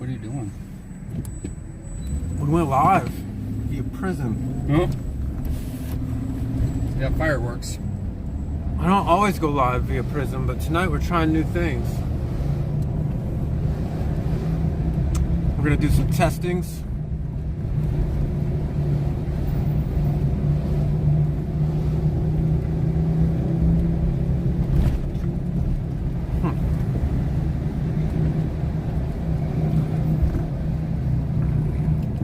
What are you doing? We went live via prison. Oh. Yeah, fireworks. I don't always go live via prison, but tonight we're trying new things. We're gonna do some testings.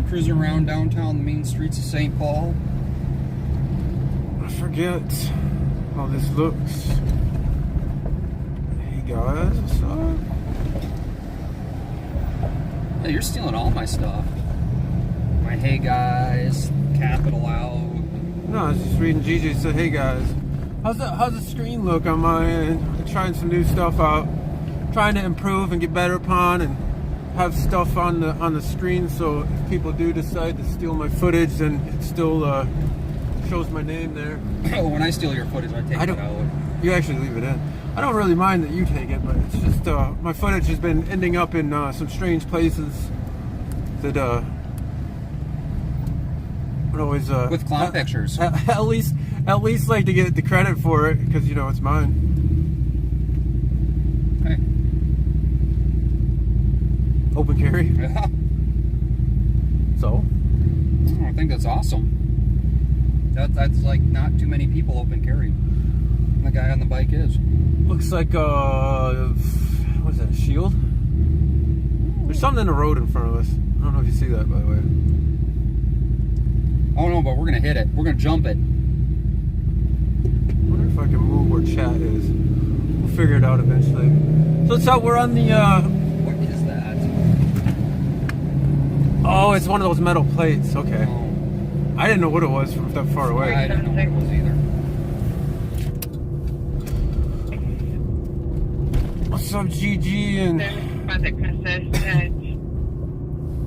Cruising around downtown, the main streets of St. Paul. I forget how this looks. Hey guys, what's up? Yeah, you're stealing all my stuff. My hey guys, capital out. No, I was just reading Gigi said, hey guys. How's the screen look on my end? I'm trying some new stuff out. Trying to improve and get better upon and have stuff on the screen, so if people do decide to steal my footage, then it still shows my name there. Oh, when I steal your footage, I take it out. You actually leave it in. I don't really mind that you take it, but it's just my footage has been ending up in some strange places that would always with clown pictures. At least like to get the credit for it, because you know it's mine. Hey. Open carry? Yeah. So? I think that's awesome. That's like not too many people open carry. The guy on the bike is. Looks like what is that, a shield? There's something in the road in front of us. I don't know if you see that, by the way. Oh no, but we're gonna hit it. We're gonna jump it. I wonder if I can move where chat is. We'll figure it out eventually. So it's out, we're on the What is that? oh, it's one of those metal plates. Okay. Oh. I didn't know what it was from that far away. I didn't know what it was either. What's up, GG?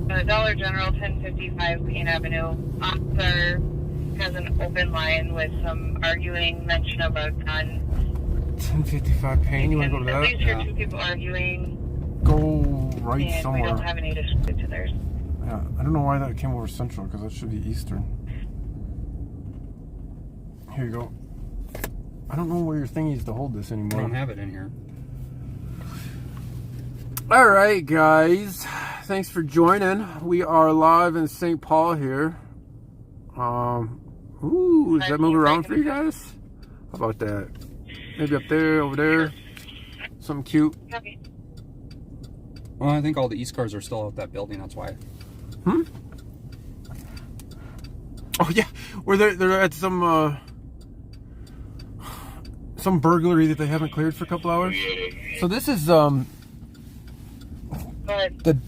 And Dollar General, 1055 Payne Avenue. Officer has an open line with some arguing, mention of a gun. 1055 Payne, you want to go to At that? least hear two people arguing. Go right and somewhere. we don't have any distributors. Yeah, I don't know why that came over Central, because that should be Eastern. Here you go. I don't know where your thing is to hold this I anymore. don't have it in here. Alright, guys. Thanks for joining. We are live in St. Paul here. Ooh, does that move around for you guys? How about that? Maybe up there, over there. Something cute. Copy. Well, I think all the East cars are still out that building, that's why. Hmm? Oh yeah, where they're at some burglary that they haven't cleared for a couple hours. So this is the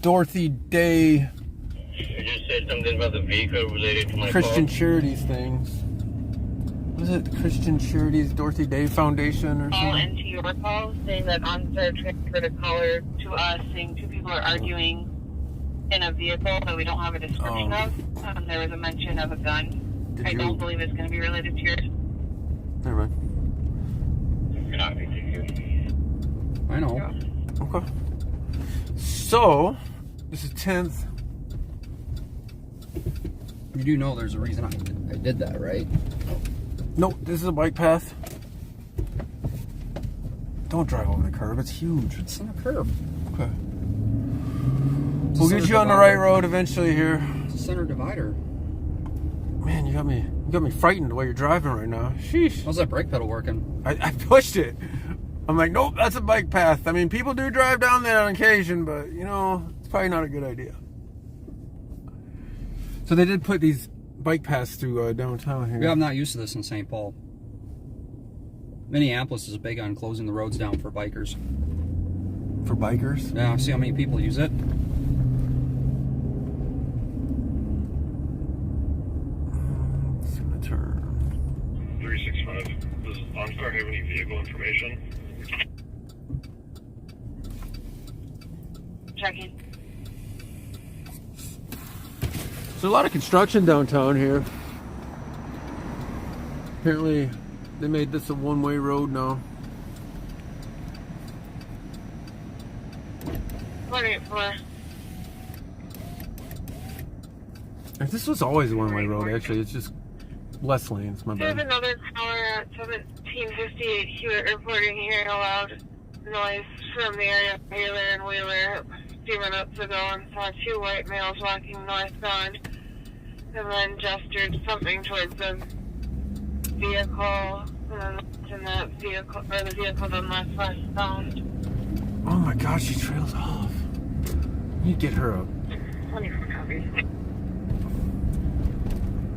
Dorothy Day. You just said something about the vehicle related to my Christian call. Charities things. Was it Christian Charities Dorothy Day Foundation or Call something? into your call saying that officer transferred a caller to us saying two people are arguing in a vehicle that we don't have a description of. There was a mention of a gun. I don't believe it's going to be related to yours. Never mind. I know. Okay. So, this is 10th. You do know there's a reason I did that, right? Nope, this is a bike path. Don't drive over the curb, it's huge. It's on a curb. Okay. It's a We'll get center you on the divider. right road eventually here. It's a center divider. Man, you got me frightened the way you're driving right now. Sheesh. How's that brake pedal working? I pushed it. I'm like, nope, that's a bike path. I mean, people do drive down there on occasion, but you know, it's probably not a good idea. So they did put these bike paths through downtown here. Yeah, I'm not used to this in St. Paul. Minneapolis is big on closing the roads down for bikers. For bikers? Yeah, see how many people use it? It's gonna turn. 365. Does OnStar have any vehicle information? Checking. There's a lot of construction downtown here. Apparently, they made this a one-way road now. 484. This was always a one-way road, actually. It's just less lanes, my There's bad. another caller at 1758 Hewitt reporting hearing a loud noise from the area of Wheeler and Wheeler a few minutes ago and saw two white males walking northbound and then gestured something towards the vehicle and that vehicle, or the vehicle then left westbound. Oh my god, she trails off. You get her up. 24 copies.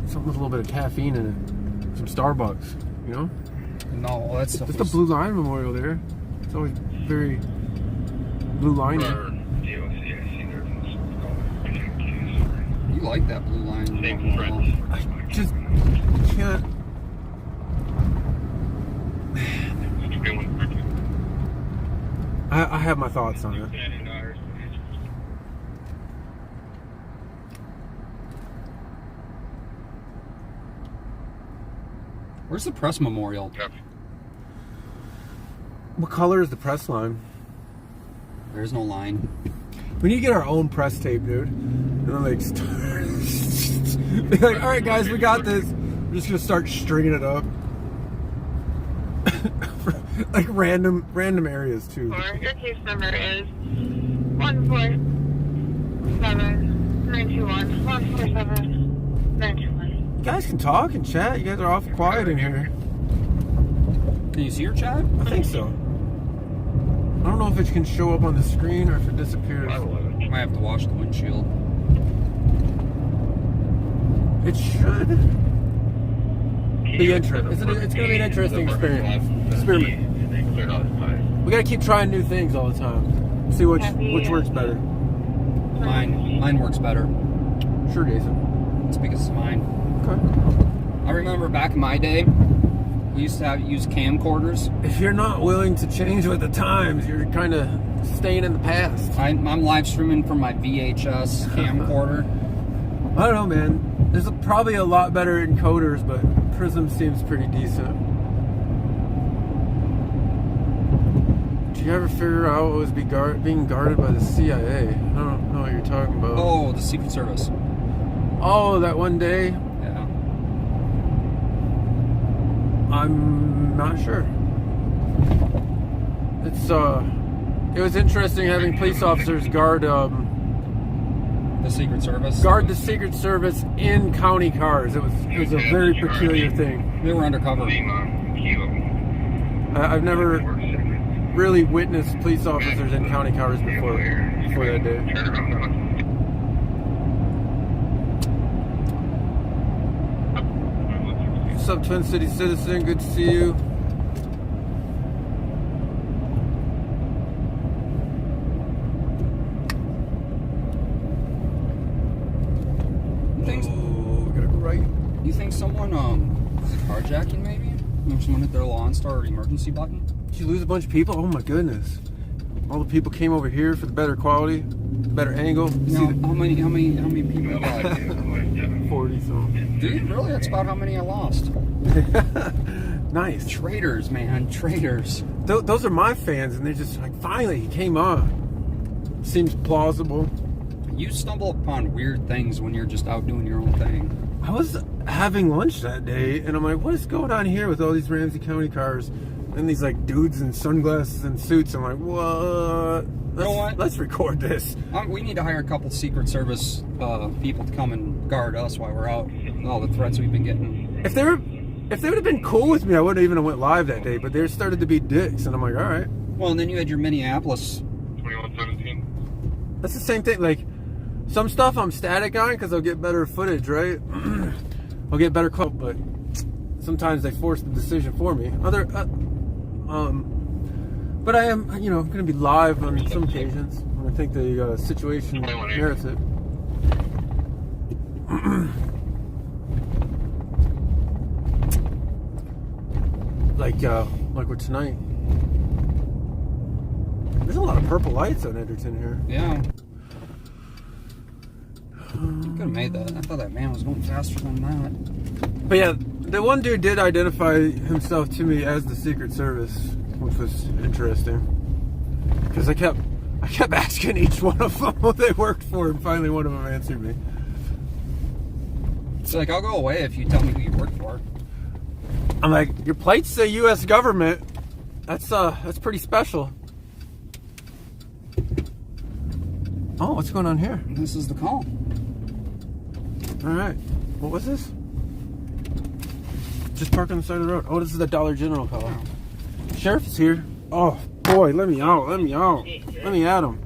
Something with a little bit of caffeine in it. Some Starbucks, you know? No, that's stuff. Just the Blue Line Memorial there. It's always very blue liney. You like that blue line? Same friends. I just can't. I have my thoughts on it. Where's the press memorial? What color is the press line? There's no line. We need to get our own press tape, dude. And then like start. Be like, all right, guys, we got this. We're just gonna start stringing it up. Like random areas too. Your case number is 147-921. 147-921. You guys can talk and chat. You guys are awful quiet in here. Can you see your chat? I think so. I don't know if it can show up on the screen or if it disappears. Might have to wash the windshield. It should be interesting. It's going to be an interesting experiment. We got to keep trying new things all the time. See which works better. Mine works better. Sure, Jason. It's because it's mine. Okay. I remember back in my day, we used to use camcorders. If you're not willing to change with the times, you're kind of staying in the past. I'm live streaming from my VHS camcorder. I don't know, man. There's probably a lot better encoders, but Prism seems pretty decent. Did you ever figure out what was being guarded by the CIA? I don't know what you're talking about. Oh, the Secret Service. Oh, that one day? Yeah. I'm not sure. It was interesting having police officers guard The Secret Service. the Secret Service in county cars. It was a very peculiar thing. They were undercover. I've never really witnessed police officers in county cars before that day. What's up, Twin City Citizen? Good to see you. We gotta go right. You think someone was it carjacking maybe? Or someone hit their Lawn Star emergency button? Did you lose a bunch of people? Oh my goodness! All the people came over here for the better quality, better angle. No, how many people died? 40 something. Dude, really? That's about how many I lost. Nice. Traitors, man, traitors. Those are my fans, and they're just like, finally, he came on. Seems plausible. You stumble upon weird things when you're just out doing your own thing. I was having lunch that day, and I'm like, what is going on here with all these Ramsey County cars? And these like dudes in sunglasses and suits. I'm like, what? Let's record this. We need to hire a couple Secret Service people to come and guard us while we're out. All the threats we've been getting. If they would have been cool with me, I wouldn't even have went live that day. But they started to be dicks, and I'm like, all right. Well, and then you had your Minneapolis. 2117. That's the same thing. Like some stuff I'm static on because I'll get better footage, right? I'll get better quote, but sometimes they force the decision for me. But I am, going to be live on some occasions when I think the situation merits it. like with tonight. There's a lot of purple lights on Edgerton here. Yeah. You could have made that. I thought that man was going faster than that. But yeah, the one dude did identify himself to me as the Secret Service, which was interesting. Because I kept asking each one of them what they worked for, and finally one of them answered me. It's like, I'll go away if you tell me who you work for. I'm like, your plates say U.S. government. That's pretty special. Oh, what's going on here? This is the call. All right. What was this? Just park on the side of the road. Oh, this is the Dollar General call. Wow. Sheriff is here. Oh, boy, let me out. Let me out. Let me at him.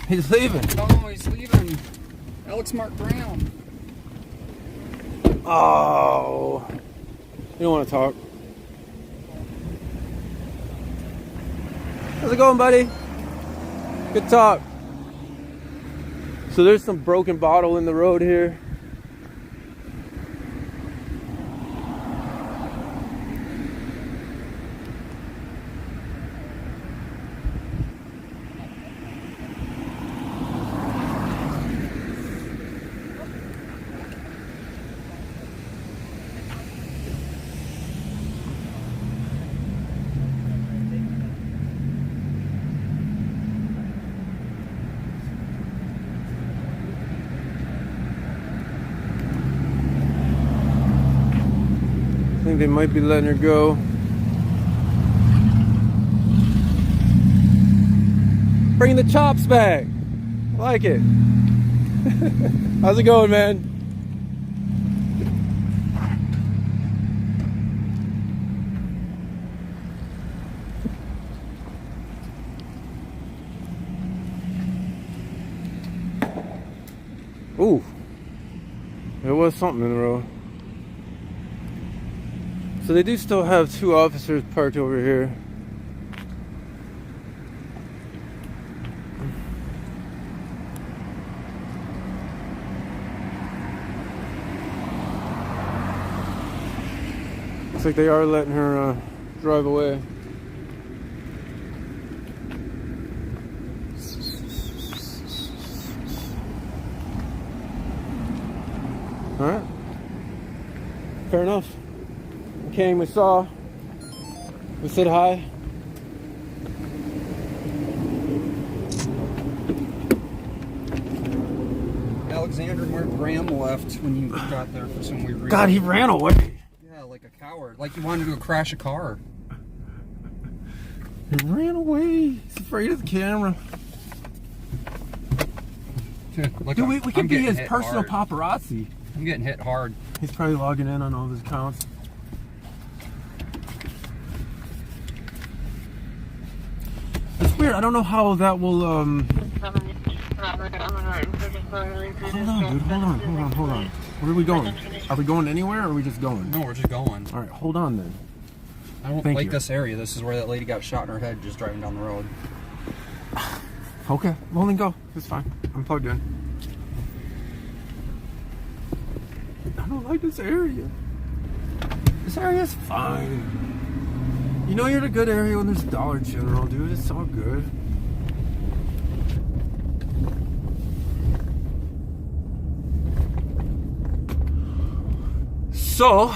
He's leaving. Oh, he's leaving. Alex Mark Brown. Oh. You don't want to talk. How's it going, buddy? Good talk. So there's some broken bottle in the road here. I think they might be letting her go. Bring the chops back. I like it. How's it going, man? Ooh. There was something in the road. So they do still have 2 officers parked over here. Looks like they are letting her drive away. All right. Fair enough. Came, we saw, we said hi. Alexander Mark Graham left when you got there for some weird reason. God, he ran away. Yeah, like a coward. Like he wanted to go crash a car. He ran away. He's afraid of the camera. Look, Dude, we I'm could be getting his hit personal hard. paparazzi. I'm getting hit hard. He's probably logging in on all of his accounts. It's weird. I don't know how that will. Hold on, dude. Hold on. Where are we going? Are we going anywhere, or are we just going? No, we're just going. All right, hold on then. I don't Thank like you. this area. This is where that lady got shot in her head just driving down the road. Okay, well then go. It's fine. I'm plugged in. I don't like this area. This area's fine. You know you're in a good area when there's Dollar General, dude. It's all good. So,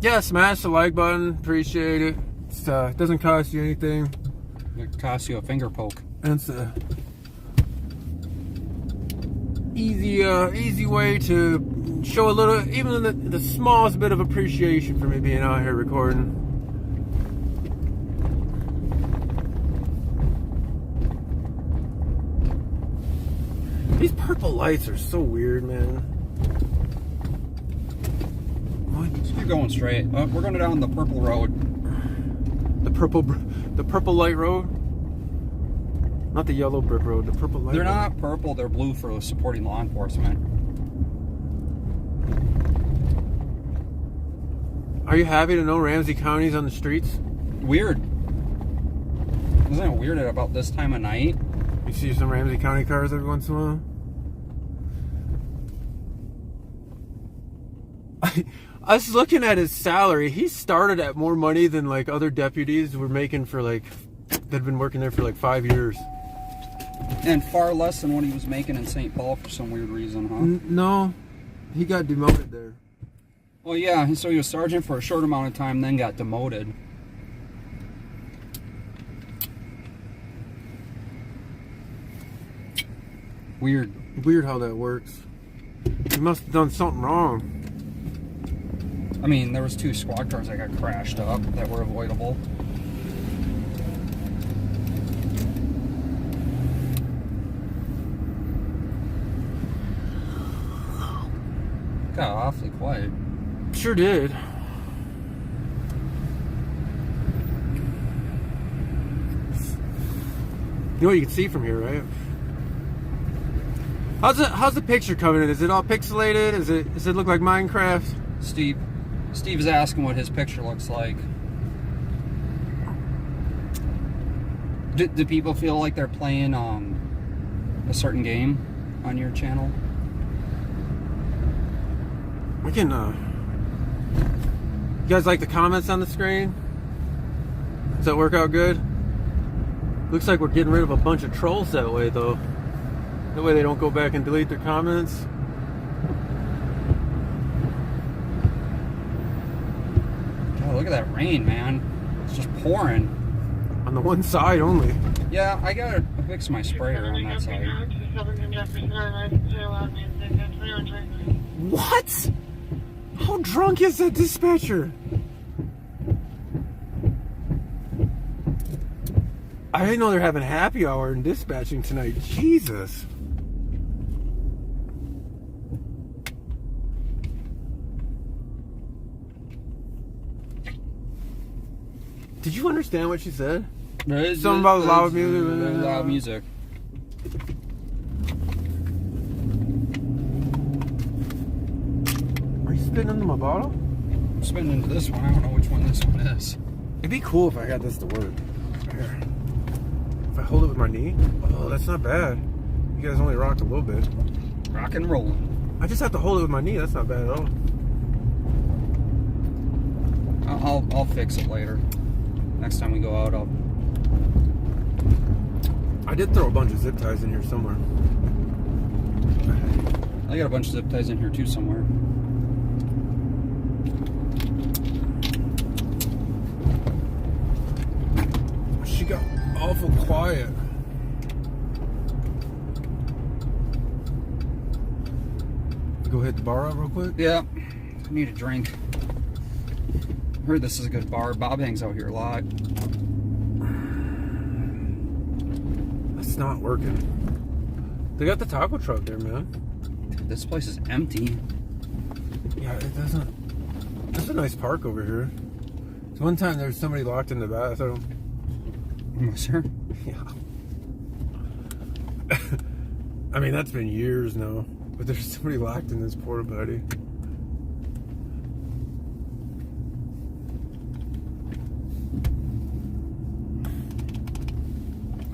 yeah, smash the like button. Appreciate it. It doesn't cost you anything. It costs you a finger poke. And it's a easy way to show a little, even the smallest bit of appreciation for me being out here recording. These purple lights are so weird, man. What? So you're going straight. We're going down the purple road. The purple light road? Not the yellow brick road, the purple light They're road. not purple, they're blue for supporting law enforcement. Are you happy to know Ramsey County's on the streets? Weird. Isn't it weird at about this time of night? You see some Ramsey County cars every once in a while? I was looking at his salary. He started at more money than like other deputies were making for like, they'd been working there for like 5 years. And far less than what he was making in St. Paul for some weird reason, huh? No, he got demoted there. Well, yeah, so he was sergeant for a short amount of time, then got demoted. Weird. Weird how that works. You must have done something wrong. I mean, there was 2 squad cars that got crashed up that were avoidable. Got awfully quiet. Sure did. You know what you can see from here, right? How's the picture coming in? Is it all pixelated? Does it look like Minecraft? Steve's asking what his picture looks like. Do people feel like they're playing a certain game on your channel? We can. You guys like the comments on the screen? Does that work out good? Looks like we're getting rid of a bunch of trolls that way, though. That way they don't go back and delete their comments. Oh, look at that rain, man. It's just pouring. On the one side only. Yeah, I gotta fix my sprayer on that side. What? How drunk is that dispatcher? I didn't know they're having happy hour in dispatching tonight. Jesus. Did you understand what she said? Something about loud music. Loud music. Are you spitting into my bottle? I'm spitting into this one. I don't know which one this one is. It'd be cool if I got this to work. Here. If I hold it with my knee? Oh, that's not bad. You guys only rocked a little bit. Rock and rolling. I just have to hold it with my knee. That's not bad at all. I'll fix it later. Next time we go out, I did throw a bunch of zip ties in here somewhere. I got a bunch of zip ties in here too somewhere. She got awful quiet. Go hit the bar out real quick? Yeah. I need a drink. Heard this is a good bar. Bob hangs out here a lot. That's not working. They got the taco truck there, man. Dude, this place is empty. Yeah, it doesn't. There's a nice park over here. So one time there was somebody locked in the bathroom. Was there? Yeah. I mean, that's been years now. But there's somebody locked in this porta potty.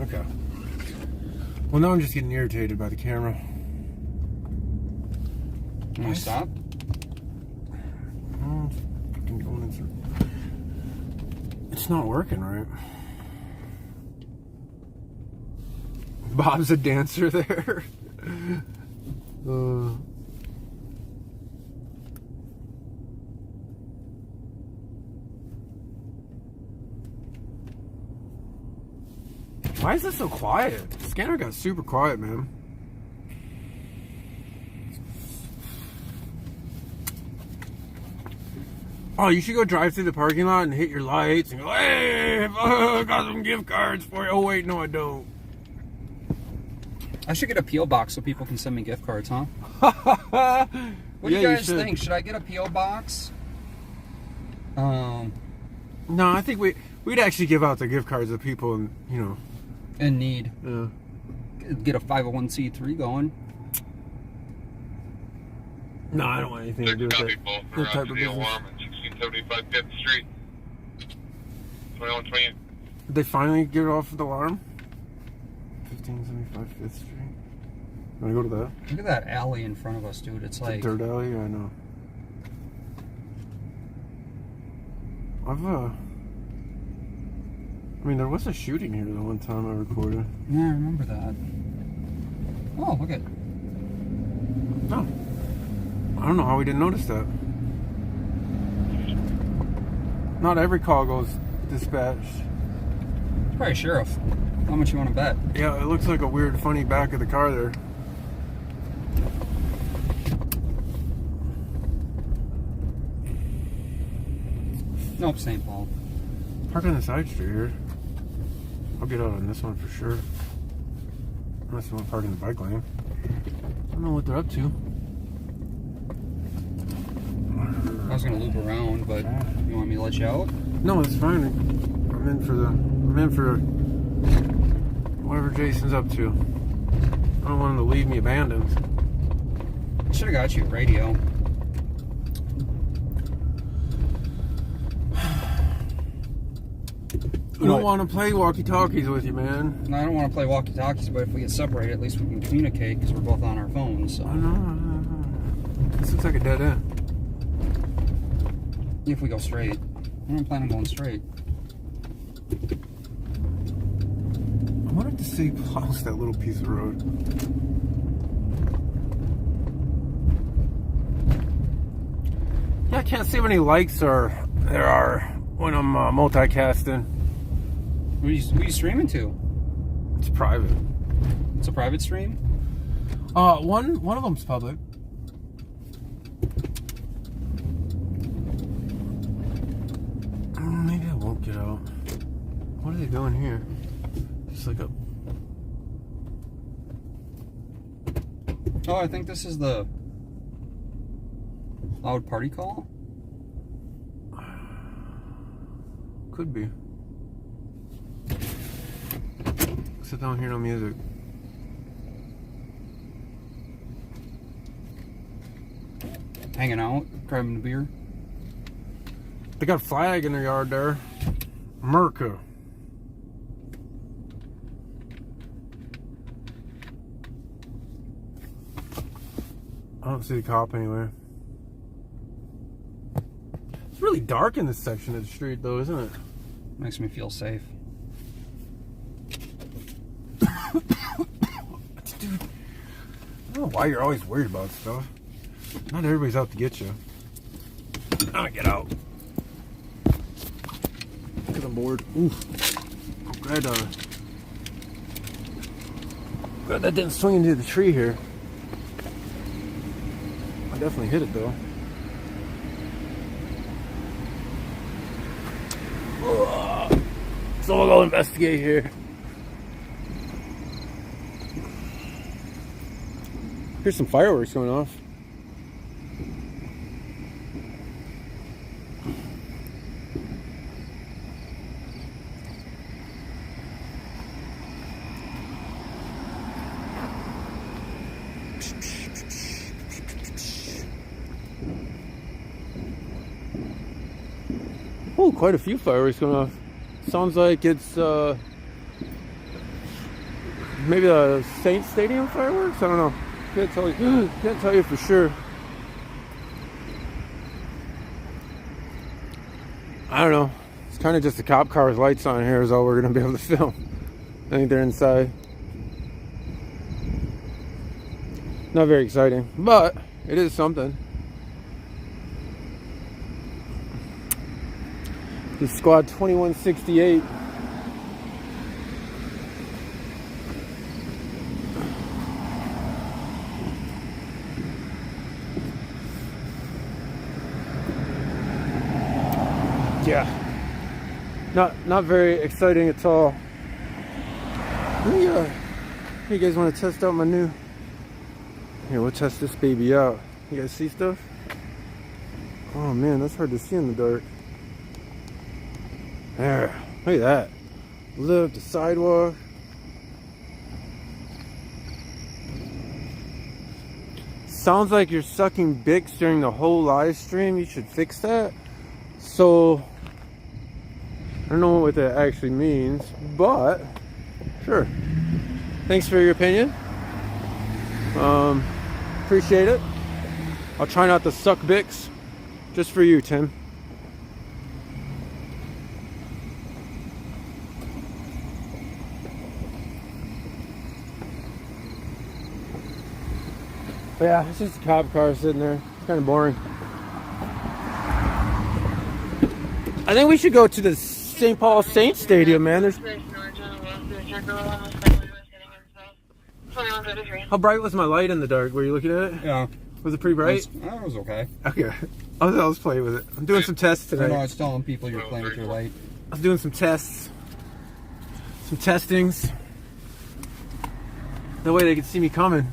Okay. Well, now I'm just getting irritated by the camera. Can we stop? Oh, it's fucking going in circles. It's not working right. Bob's a dancer there. Why is this so quiet? The scanner got super quiet, man. Oh, you should go drive through the parking lot and hit your lights and go, hey, I got some gift cards for you. Oh, wait, no, I don't. I should get a P.O. box so people can send me gift cards, huh? What do you guys think? Should I get a P.O. box? No, I think we'd actually give out the gift cards to people and, you know. In need. Yeah. Get a 501c3 going. No, I don't want anything to do with that type of business. Alarm at 1675 5th Street. 2120. Did they finally get off the alarm? 1575 5th Street. Want to go to that? Look at that alley in front of us, dude. It's like... dirt alley? Yeah, I know. I mean, there was a shooting here the one time I recorded. Yeah, I remember that. Oh, look at... No. I don't know how we didn't notice that. Not every call goes dispatched. Probably sheriff. How much you want to bet? Yeah, it looks like a weird, funny back of the car there. Nope, St. Paul. Park on the side street here. I'll get out on this one for sure. Unless you want to park in the bike lane. I don't know what they're up to. I was gonna loop around, but you want me to let you out? No, it's fine. I'm in for whatever Jason's up to. I don't want him to leave me abandoned. I should have got you a radio. I don't want to play walkie-talkies with you, man. No, I don't want to play walkie-talkies, but if we get separated, at least we can communicate because we're both on our phones. So. I know. This looks like a dead end. If we go straight. I don't plan on going straight. I wonder if the city plows that little piece of road. Yeah, I can't see how many likes there are when I'm multicasting. Who are you streaming to? It's private. It's a private stream? One of them's public. Maybe I won't get out. What are they doing here? Just like a... Oh, I think this is the loud party call? Could be. Sit down here, no music. Hanging out, grabbing a beer. They got a flag in their yard there. America. I don't see the cop anywhere. It's really dark in this section of the street, though, isn't it? Makes me feel safe. Dude, I don't know why you're always worried about stuff. Not everybody's out to get you. I'm gonna get out. Because I'm bored. Oof. Glad that didn't swing into the tree here. I definitely hit it though. So we'll go investigate here. Here's some fireworks going off. Oh, quite a few fireworks going off. Sounds like it's maybe the Saints Stadium fireworks? I don't know. Can't tell you for sure. I don't know. It's kind of just a cop car with lights on here is all we're going to be able to film. I think they're inside. Not very exciting, but it is something. This is squad 2168. Yeah, not very exciting at all. Hey, you guys want to test out my new? Here, we'll test this baby out. You guys see stuff? Oh man, that's hard to see in the dark. There, look at that. Lit up the sidewalk. Sounds like you're sucking Bix during the whole live stream. You should fix that. So, I don't know what that actually means, but sure. Thanks for your opinion. Appreciate it. I'll try not to suck Bix. Just for you, Tim. But yeah, it's just a cop car sitting there. It's kind of boring. I think we should go to the St. Paul Saints Stadium, man. There's... 2133. How bright was my light in the dark? Were you looking at it? Yeah. Was it pretty bright? That was okay. Okay. I was playing with it. I'm doing some tests I know I today. was telling people you're playing with your light. I was doing some tests. Some testings. That way they could see me coming.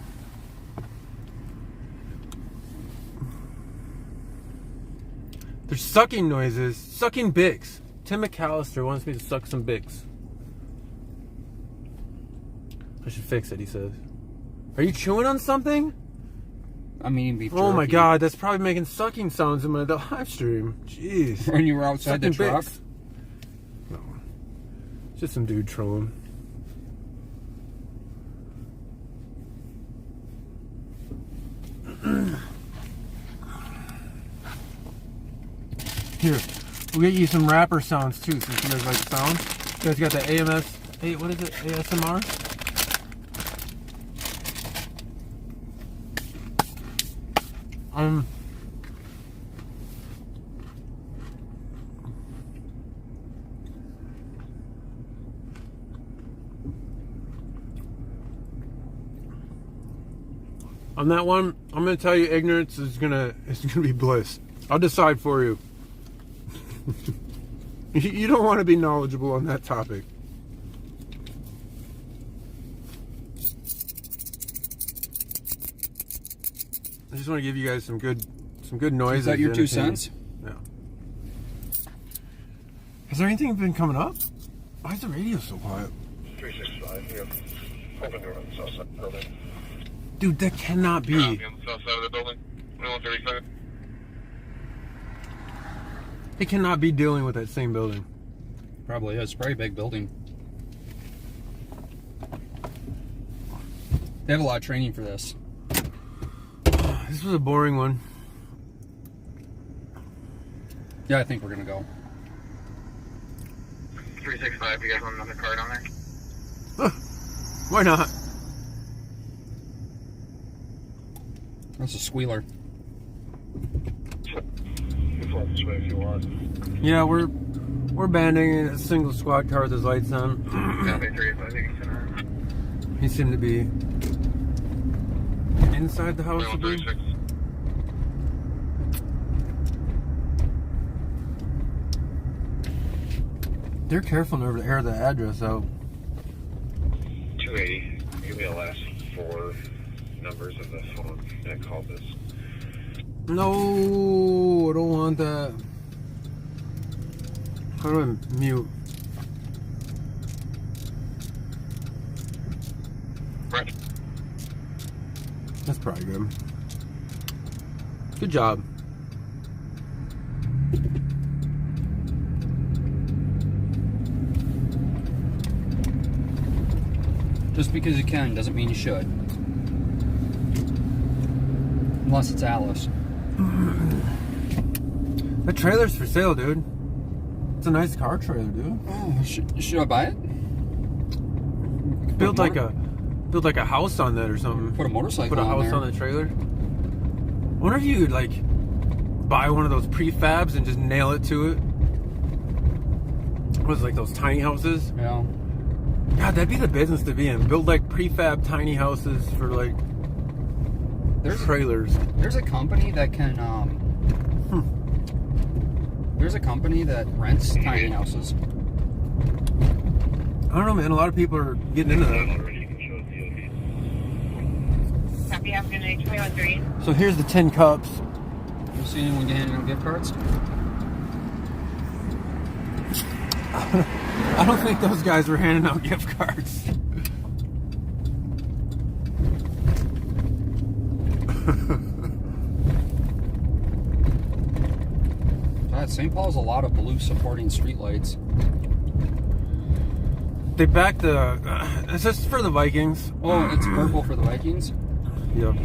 There's sucking noises. Sucking Bix. Tim McAllister wants me to suck some Bix. I should fix it, he says. Are you chewing on something? I'm eating beef jerky. Oh my god, that's probably making sucking sounds in my live stream. Jeez. When you were outside the Sucking truck? Bix. No. It's just some dude trolling. Here, we'll get you some rapper sounds too, since you guys like sound. You guys got the AMS, hey, what is it, ASMR? On that one, I'm gonna tell you, ignorance is gonna be bliss. I'll decide for you. You don't want to be knowledgeable on that topic. I just want to give you guys some good noises. Is that your 2 cents? Yeah. Has there anything been coming up? Why is the radio so quiet? 365, you're open door on the south side of the building. Dude, that cannot be. On the south side of the building, 2135. They cannot be dealing with that same building. Probably is. Pretty big building. They have a lot of training for this. This was a boring one. Yeah, I think we're gonna go. 365, you guys want another card on there? Why not? That's a squealer. You can fall this way if you want. Yeah, we're banding in a single squad car with his lights on. Copy 385, He seemed to be inside the house. 2136. They're careful never to air the address out. 280. Give me the last 4 numbers of the phone that called this. No, I don't want that. How do I mute? Right. That's probably good. Good job. Just because you can doesn't mean you should. Unless it's Alice. That trailer's for sale, dude. It's a nice car trailer, dude. Oh, should I buy it? Build like a house on that or something. Put a motorcycle Put a house there. on the trailer. I wonder if you could like buy one of those prefabs and just nail it to it. What is it, like those tiny houses? Yeah. God, that'd be the business to be in. Build like prefab tiny houses for like trailers. There's a company that can There's a company that rents tiny houses. I don't know, man. A lot of people are getting into that. Already, you can show the Copy, have a good night, 213. So here's the 10 cups. You see anyone get handing out gift cards? I don't think those guys were handing out gift cards. St. Paul's a lot of blue supporting streetlights. They backed the. Is this for the Vikings? Oh, it's purple for the Vikings? Yep.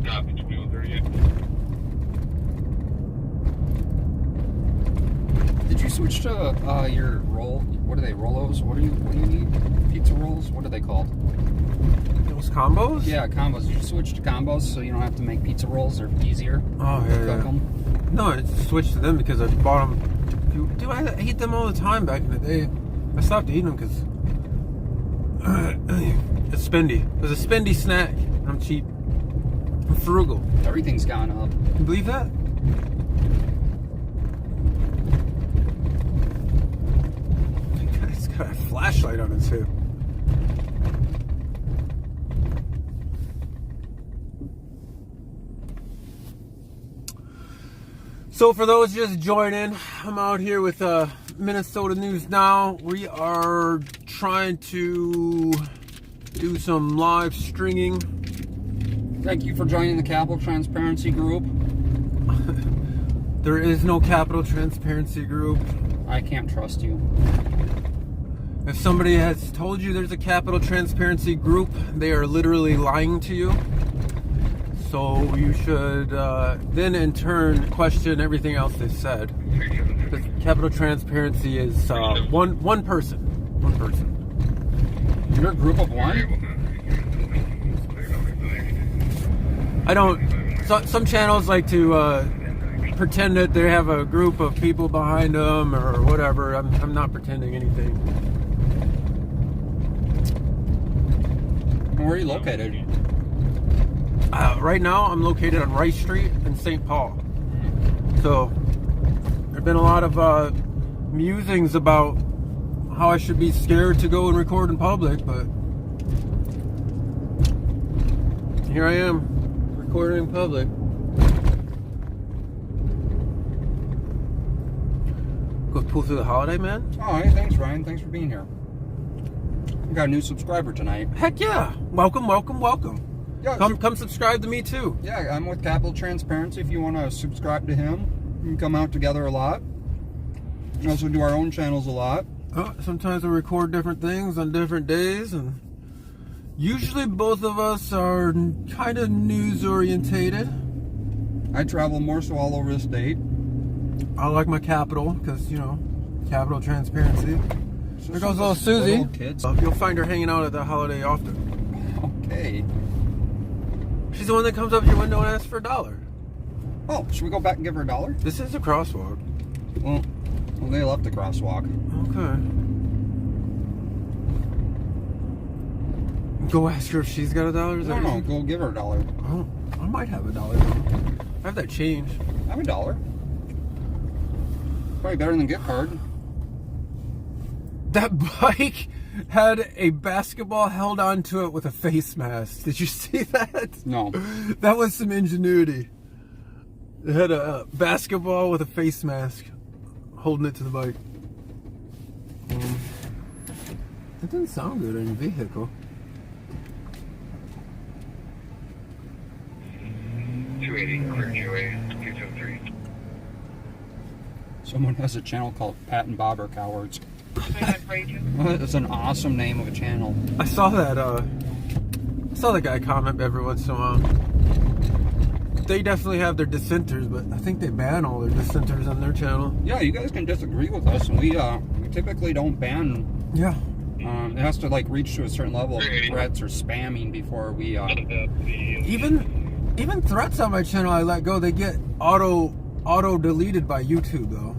Copy, 2138. Did you switch to your roll? What are they? Rollos? What do you need? Pizza rolls? What are they called? Those combos? Yeah, combos. Did you switch to combos so you don't have to make pizza rolls? They're easier. Oh, to yeah, cook yeah. them? No, I switched to them because I bought them Dude, I ate them all the time back in the day. I stopped eating them because it's spendy. It was a spendy snack. I'm cheap. I'm frugal. Everything's gone up. Can you believe that? It's got a flashlight on it too. So for those just joining, I'm out here with Minnesota News Now. We are trying to do some live stringing. Thank you for joining the Capital Transparency Group. There is no Capital Transparency Group. I can't trust you. If somebody has told you there's a Capital Transparency Group, they are literally lying to you. So you should then in turn question everything else they've said. Because Capital Transparency is one person. One person. You're a group of one? I don't. Some channels like to pretend that they have a group of people behind them or whatever. I'm not pretending anything. Where are you located? Right now, I'm located on Rice Street in St. Paul. So, there have been a lot of musings about how I should be scared to go and record in public, but here I am, recording in public. Go pull through the holiday, man? Oh, hey, thanks, Ryan. Thanks for being here. We got a new subscriber tonight. Heck yeah! Welcome, welcome, welcome. Yeah, Come subscribe to me too. Yeah, I'm with Capital Transparency. If you want to subscribe to him, we can come out together a lot. We also do our own channels a lot. Sometimes we record different things on different days, and usually both of us are kind of news orientated. I travel more so all over the state. I like my capital because, you know, Capital Transparency. There goes little Susie. Little kids. You'll find her hanging out at the holiday often. Okay. She's the one that comes up to your window and asks for $1. Oh, should we go back and give her $1? This is a crosswalk. Well, they left the crosswalk. Okay. Go ask her if she's got $1. Is that No, easy? go give her $1. Oh, I might have $1. I have that change. I have $1. Probably better than a gift card. That bike had a basketball held onto it with a face mask. Did you see that? No. That was some ingenuity. It had a basketball with a face mask holding it to the bike. That doesn't sound good in a vehicle. 280, clear QA, 273. Someone has a channel called Pat and Bob are Cowards. It's an awesome name of a channel. I saw that guy comment every once in a while. They definitely have their dissenters, but I think they ban all their dissenters on their channel. Yeah, you guys can disagree with us, and we typically don't ban. Yeah. It has to like reach to a certain level of threats or spamming before we. Even threats on my channel I let go. They get auto deleted by YouTube though.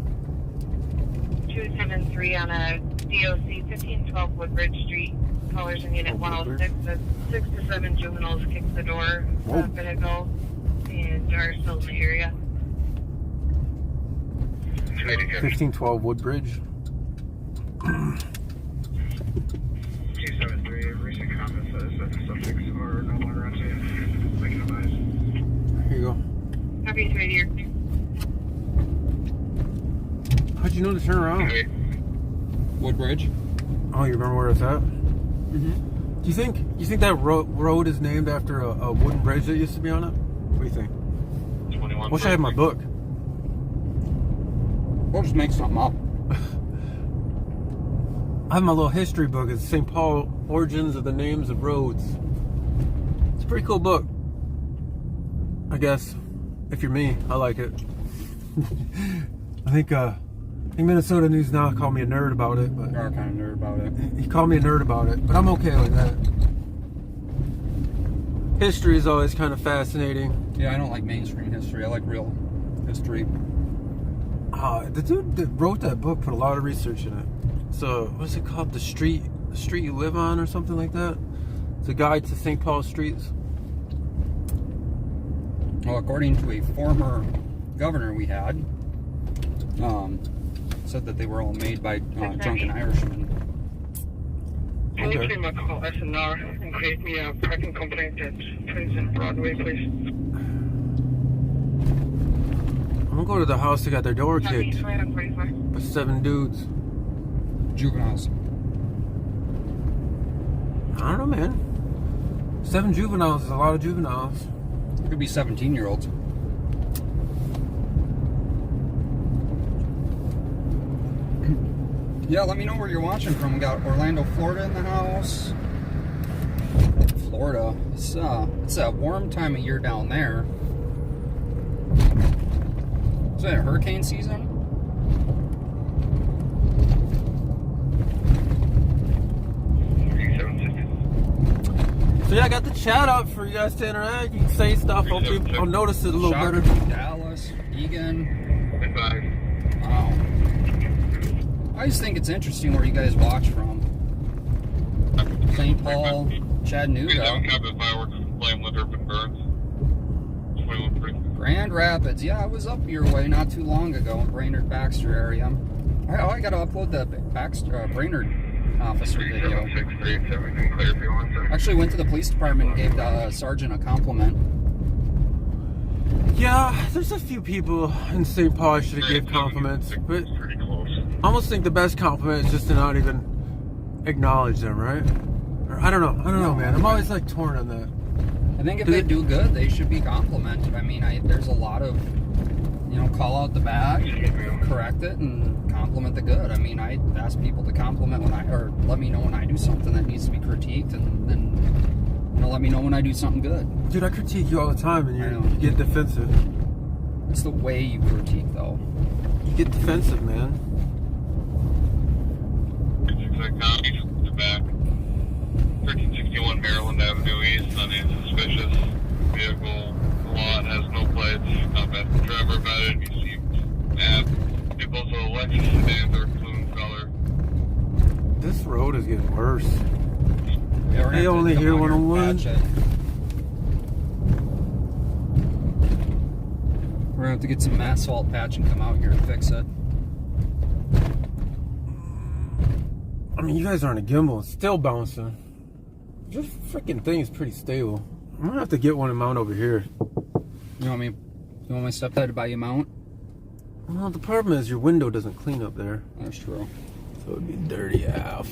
273 on a DOC 1512 Woodbridge Street. Callers in Unit 106. The 6 to 7 juveniles kicked the door Whoa. a bit ago and are still in the area. 1512 Woodbridge. 273, recent comment says that the subjects are no longer unsafe. Making a noise. Here you go. Copy 3 to your How'd you know to turn around? Woodbridge. Oh, you remember where it's at? Mm-hmm. Do you think that road is named after a wooden bridge that used to be on it? What do you think? 21. Wish I had my book. We'll just make something up. I have my little history book. It's St. Paul Origins of the Names of Roads. It's a pretty cool book. I guess. If you're me, I like it. I think Minnesota News Now called me a nerd about it, but We are kind of nerd about it. he called me a nerd about it, but I'm okay with that. History is always kind of fascinating. Yeah, I don't like mainstream history. I like real history. The dude that wrote that book put a lot of research in it. So, what's it called? The street you live on, or something like that. It's a guide to St. Paul streets. Well, according to a former governor we had, said that they were all made by drunken Irishmen. Can you please call SNR and create me a parking complaint at Prince and Broadway, please? I'm gonna go to the house that got their door kicked by 7 dudes. Juveniles. I don't know, man. 7 juveniles is a lot of juveniles. It could be 17-year-olds. Yeah, let me know where you're watching from. We got Orlando, Florida in the house. Florida. It's a warm time of year down there. Is it hurricane season? So yeah, I got the chat up for you guys to interact. You can say stuff. Hopefully I'll notice it a little Shocker, better. Dallas, Egan. Wow. I just think it's interesting where you guys watch from. St. Paul, Chattanooga. Grand Rapids. Yeah, I was up your way not too long ago in Brainerd Baxter area. I gotta upload the Baxter Brainerd officer video. Actually went to the police department and gave the sergeant a compliment. Yeah, there's a few people in St. Paul I should have gave compliments, but I almost think the best compliment is just to not even acknowledge them, right? Or, I don't know, man. I'm always like torn on that. I think if they do good, they should be complimented. I mean, there's a lot of, call out the bad, correct it, and compliment the good. I mean, I ask people to compliment or let me know when I do something that needs to be critiqued, and then let me know when I do something good. Dude, I critique you all the time, and you get defensive. It's the way you critique, though. You get defensive, man. The back. 1361 Maryland Avenue East, unsuspicious vehicle. Lot has no plates. Not bad. Driver vetted. Received map. Vehicle's a Lexus sedan, dark blue color. This road is getting worse. Yeah, Hey, only here 101. We're gonna have to get some asphalt patch and come out here and fix it. I mean, you guys aren't a gimbal. It's still bouncing. Your freaking thing is pretty stable. I'm gonna have to get one and mount over here. You want my stepdad to buy you a mount? Well, the problem is your window doesn't clean up there. That's true. So it'd be dirty AF.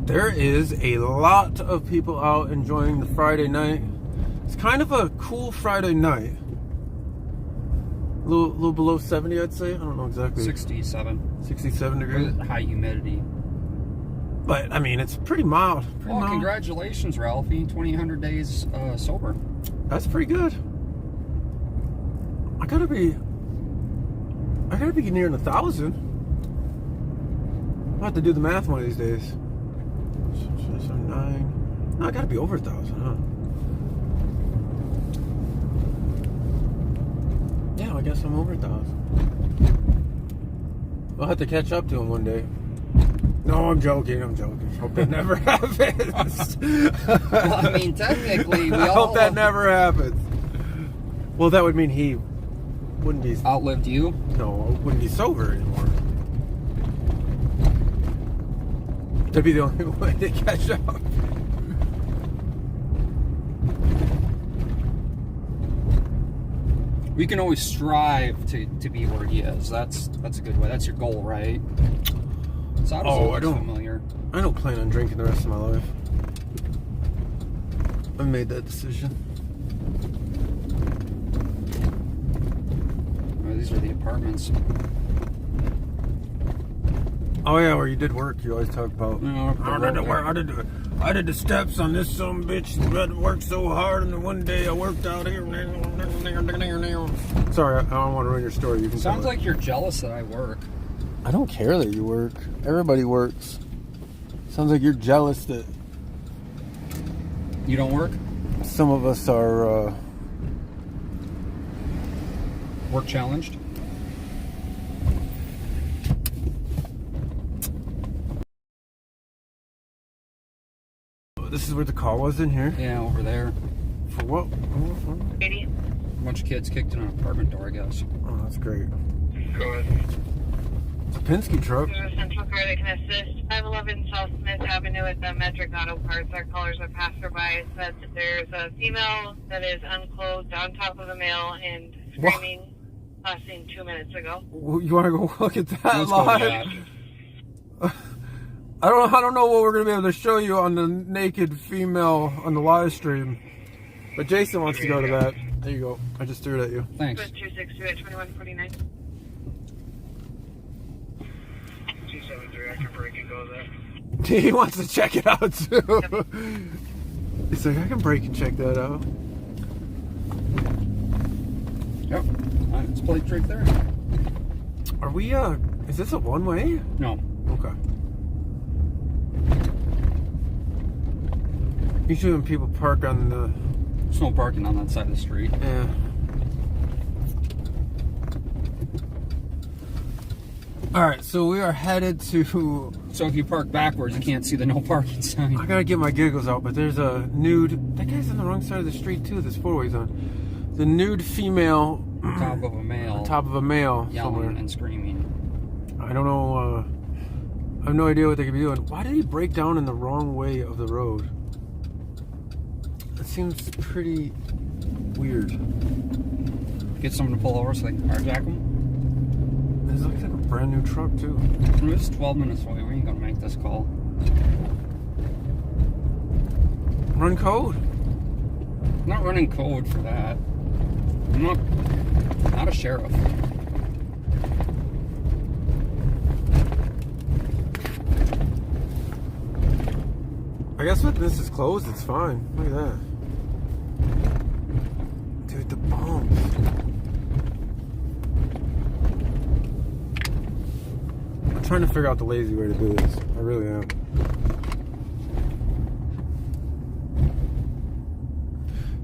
There is a lot of people out enjoying the Friday night. It's kind of a cool Friday night. A little below 70, I'd say. I don't know exactly. 67. 67 degrees. High humidity. But, I mean, it's pretty mild. Well, congratulations, Ralphie. 2,000 days sober. That's pretty good. I gotta be nearing 1,000. I'll have to do the math one of these days. So 9. No, I gotta be over 1,000, huh? Yeah, I guess I'm over 1,000. I'll have to catch up to him one day. No, I'm joking. Hope that never happens. Well, I mean, technically, I hope that never happens. Well, that would mean he wouldn't be... outlived you? No, wouldn't be sober anymore. That'd be the only way to catch up. We can always strive to be where he is. That's a good way. That's your goal, right? So I don't familiar. I don't plan on drinking the rest of my life. I made that decision. Oh, these are the apartments. Oh yeah, where you did work. You always talk about. No, I did the steps on this some bitch. I had to work so hard, and then one day I worked out here. Sorry, I don't want to ruin your story. You can. Sounds like you're jealous that I work. I don't care that you work. Everybody works. Sounds like you're jealous that you don't work. some of us are Work challenged. this is where the call was in here. Yeah, over there. For what? 80. A bunch of kids kicked in an apartment door, I guess. Oh, that's great. Go ahead. It's a Penske truck. There's a central car that can assist. 511 South Smith Avenue at the Metric Auto Parts. Our callers are passerby. Said that there's a female that is unclothed on top of a male and screaming. Last seen 2 minutes ago. You want to go look at that Let's go with live? that. I don't know what we're gonna be able to show you on the naked female on the live stream, but Jason wants to go to that. There you go. I just threw it at you. Thanks. 262 at 2149. 273, I can break and go there. He wants to check it out too. He's like, I can break and check that out. Yep. It's plates right there. Are we? Is this a one-way? No. Okay. Usually when people park on the... There's no parking on that side of the street. Yeah. Alright, so we are headed to... So if you park backwards, you can't see the no parking sign. I gotta get my giggles out, but there's a nude... That guy's on the wrong side of the street too, this four-way's on. The nude female... On top of a male. On top of a male yelling somewhere. and screaming. I don't know, I have no idea what they could be doing. Why did he break down in the wrong way of the road? That seems pretty weird. Get someone to pull over so they can carjack them. This looks like a brand new truck too. It's 12 minutes away. We ain't gonna make this call. Run code. I'm not running code for that. I'm not a sheriff. I guess when this is closed, it's fine. Look at that. Dude, the bumps. I'm trying to figure out the lazy way to do this. I really am.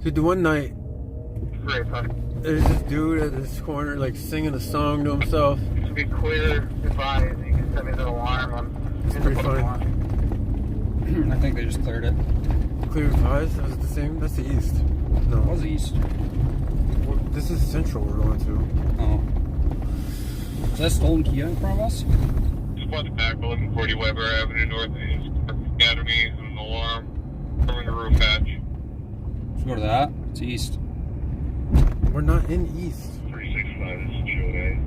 Dude, the one night, there's this dude at this corner, like, singing a song to himself. To be clear, advise, you can send me the alarm. It's pretty funny. I think they just cleared it. Clear advice? Was it the same? That's the east. No. It was east. This is central we're going to. Oh. Is that stolen Kia in front of us? Just want the back 1140 Weber Avenue Northeast. Academy, an alarm. Covering the roof hatch. Let's go to that. It's east. We're not in east. 365 is Chile.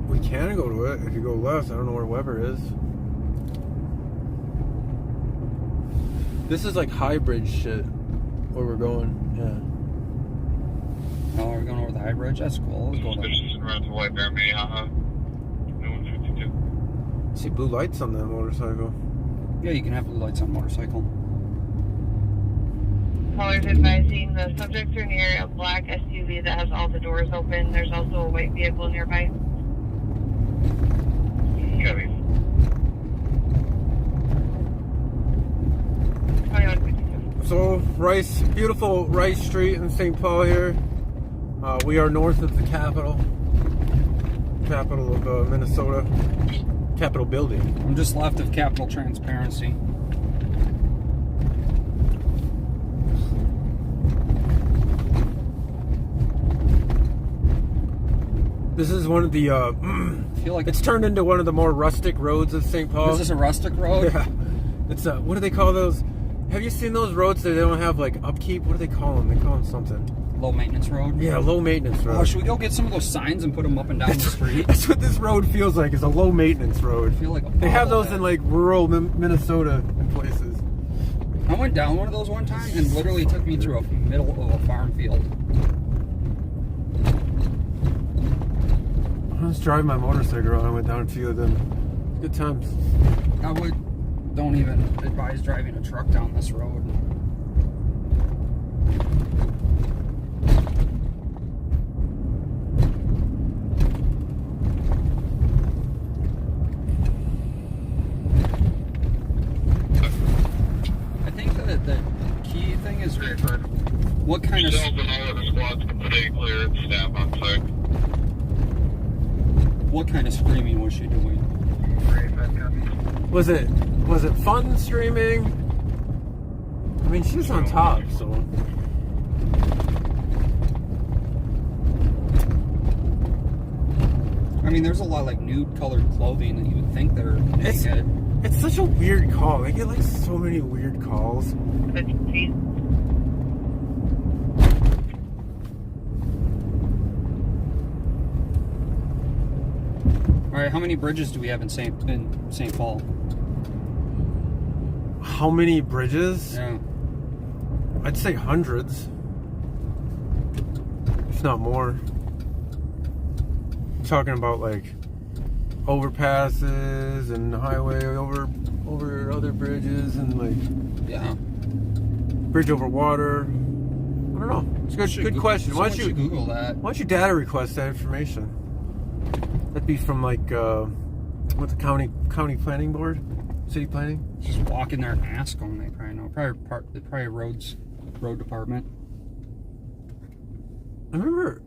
We can go to it if you go left. I don't know where Weber is. This is like hybrid shit where we're going. Yeah. Oh, we're going over the high bridge? That's cool. Let's go there. Suspicious around to White Bear Minnehaha. No 152. See blue lights on that motorcycle. Yeah, you can have blue lights on a motorcycle. Callers advising the subjects are near a black SUV that has all the doors open. There's also a white vehicle nearby. Copy. 2152. So Rice, beautiful Rice Street in St. Paul here. We are north of the capital of Minnesota. Capitol building. I'm just left of Capitol Transparency. This is one of the, I feel like it's turned into one of the more rustic roads of St. Paul. Is this a rustic road? Yeah. It's, what do they call those? Have you seen those roads that they don't have, like, upkeep? What do they call them? They call them something. Low maintenance road? Yeah, low maintenance road. Oh, should we go get some of those signs and put them up and down the street? That's what this road feels like, is a low maintenance road. I feel like a They have those bobblehead. in, like, rural Minnesota places. I went down one of those one time and literally took me through a middle of a farm field. I was driving my motorcycle around. I went down a few of them. Good times. Don't even advise driving a truck down this road. I think that is what kind of Yourself and all of the squads can stay clear and staff on site. what kind of screaming was she doing? Was it fun streaming? I mean, she's on top, so. I mean, there's a lot of like nude colored clothing that you would think they're naked. It's such a weird call. I get like so many weird calls. All right, how many bridges do we have in St. Paul? How many bridges? Yeah. I'd say hundreds, if not more. I'm talking about like overpasses and highway over other bridges and like bridge over water. I don't know. It's a good question. Why don't you Google that? Why don't you data request that information? That'd be from like what's the county planning board, city planning. Just walk in there and ask them. They probably know. Probably road department. I remember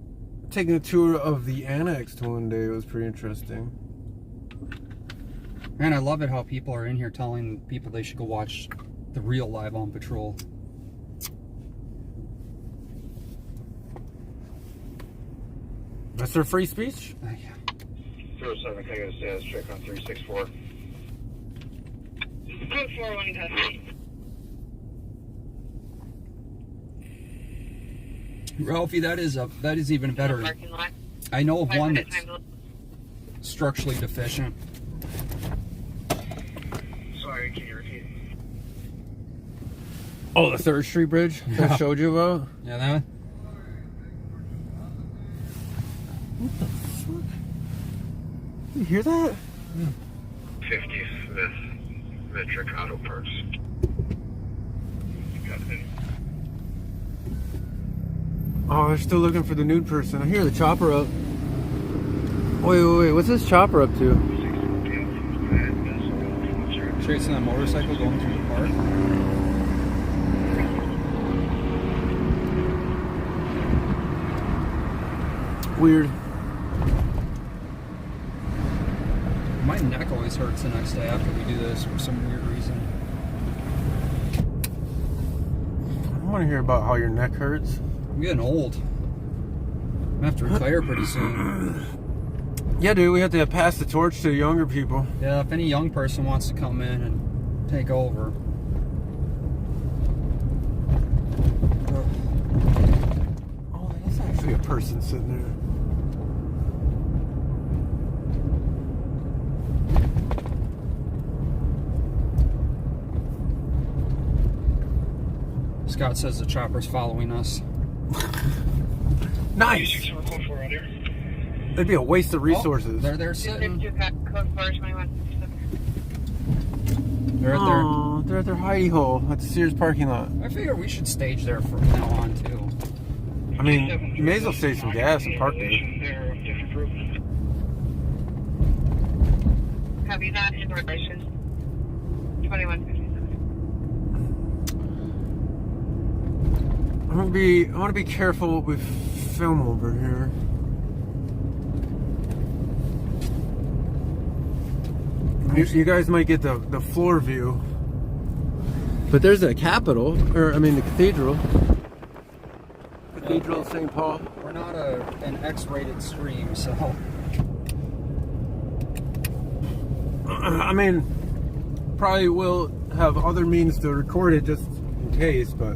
taking a tour of the annex one day. It was pretty interesting. Man, I love it how people are in here telling people they should go watch the real Live on Patrol. That's their free speech? Yeah. 07, can I get a status check on 364? Code 4-1 custody. Ralphie, that is even better. Parking lot. I know of 5 one minutes that's time structurally deficient. Sorry, can you repeat? Oh, the 3rd Street Bridge that I showed you about? Yeah, that one? What the fuck? You hear that? 50 Smith Metric Auto Parts. Got it. Oh, they're still looking for the nude person. I hear the chopper up. Wait. What's this chopper up to? Chasing a motorcycle going through the park. Weird. My neck always hurts the next day after we do this for some weird reason. I want to hear about how your neck hurts. I'm getting old. I'm gonna have to retire pretty soon. Yeah, dude, we have to pass the torch to younger people. Yeah, if any young person wants to come in and take over. Oh, there's actually a person sitting there. Scott says the chopper's following us. Nice! It'd be a waste of resources. Oh, they're there sitting. Code 4-21. They're at their hidey hole at the Sears parking lot. I figure we should stage there from now on too. I mean, you may as well save some gas and park there. Copy that in relation. 2157. I want to be careful what we film over here. You guys might get the floor view. But there's the Capitol, or I mean the Cathedral. Cathedral of St. Paul. We're not an X-rated stream, so. I mean, probably will have other means to record it just in case, but.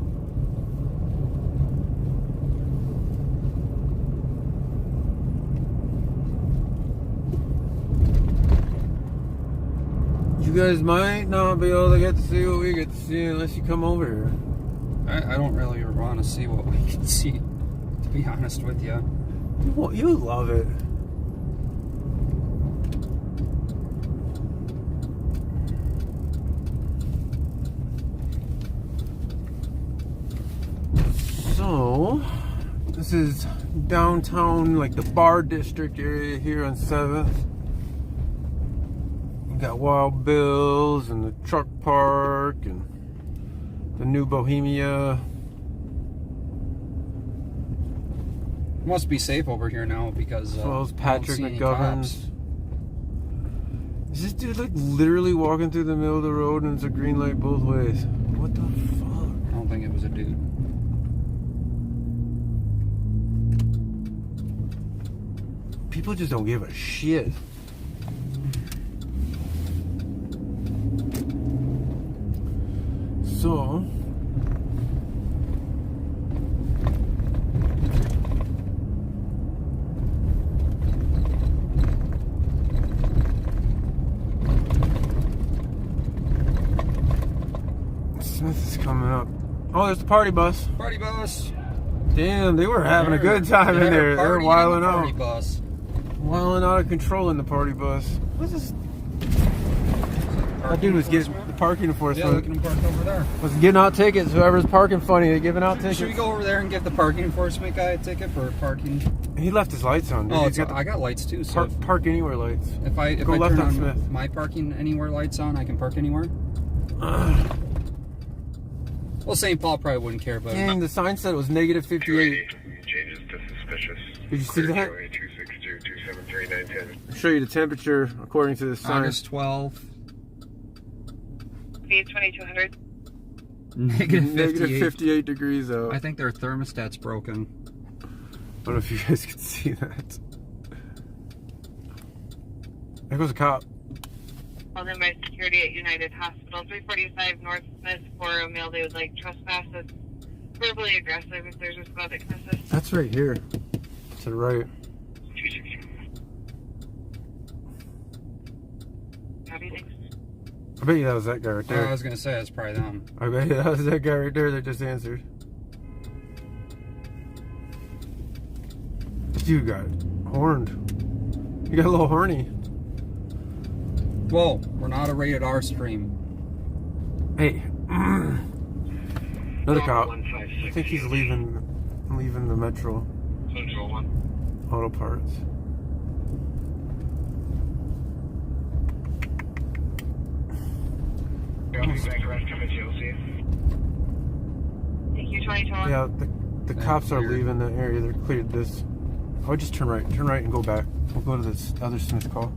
You guys might not be able to get to see what we get to see unless you come over here. I don't really want to see what we can see, to be honest with you. Well, you love it. So, this is downtown, like the bar district area here on 7th. You got Wild Bill's and the truck park and the new Bohemia Must be safe over here now because as well as I don't Patrick see any McGovern's. cops. Is this dude like literally walking through the middle of the road and it's a green light both ways? What the fuck? I don't think it was a dude. People just don't give a shit. So Smith is coming up. Oh, there's the party bus. Party bus. Damn, they were having a good time in there. They were partying wilding in the party out. Bus. Wilding out of control in the party bus. What's this? That dude was getting the parking Yeah, enforcement. look at him parked over there. Was getting out tickets. Whoever's parking funny, they're giving out tickets. Should we go over there and give the parking enforcement guy a ticket for parking? He left his lights on. Dude. Oh, He's got I got lights too. So park anywhere lights. if I Go left turn on Smith. on my parking anywhere lights on, I can park anywhere. Well, St. Paul probably wouldn't care, but Dang, the sign said it was negative 58. Changes to suspicious. Did you see that? 262-273-910. I'll show you the temperature according to the sign. August 12th, Speed 2200. negative 58. Negative 58 degrees out. I think their thermostat's broken. I don't know if you guys can see that. There goes a cop. Held in by security at United Hospital. 345 North Smith for a male they would like trespass is verbally aggressive if there's a squad that can assist. That's right here. To the right. Copy, thanks. I bet you that was that guy right there. I was gonna say it's probably them. I bet you that was that guy right there that just answered. Dude got horned. He got a little horny. Whoa, we're not a rated R stream. Hey. Another cop. I think he's leaving the Metro Central 1. Auto Parts. Thank you, 2021. Yeah, the cops are weird. leaving the area. They're cleared this. I would just turn right and go back. We'll go to this other Smith call.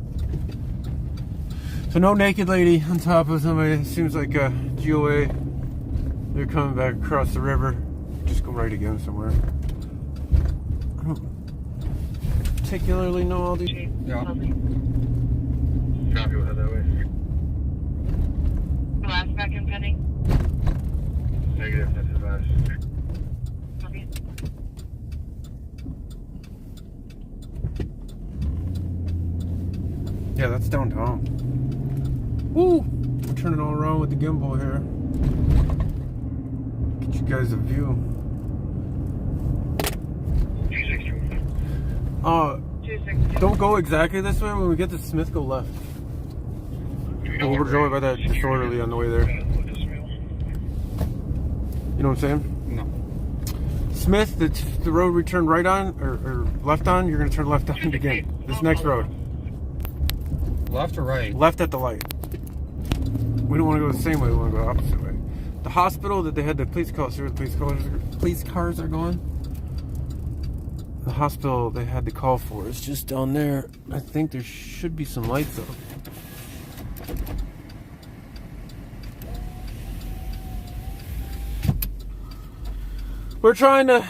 So no naked lady on top of somebody. It seems like a GOA. They're coming back across the river. Just go right again somewhere. I don't particularly know all these. Yeah. Copy, we'll head that way. Last back and pending. Negative, that's advised. Copy. Yeah, that's downtown. Woo! We're turning all around with the gimbal here. Get you guys a view. 262. Don't go exactly this way. When we get to Smith, go left. Oh, we're going by that disorderly on the way there. You know what I'm saying? No. Smith, the road we turned right on, or left on, you're going to turn left on again. This next road. Left or right? Left at the light. We don't want to go the same way, we want to go the opposite way. The hospital that they had the police cars, the police cars are going. The hospital they had the call for is just down there. I think there should be some lights up. We're trying to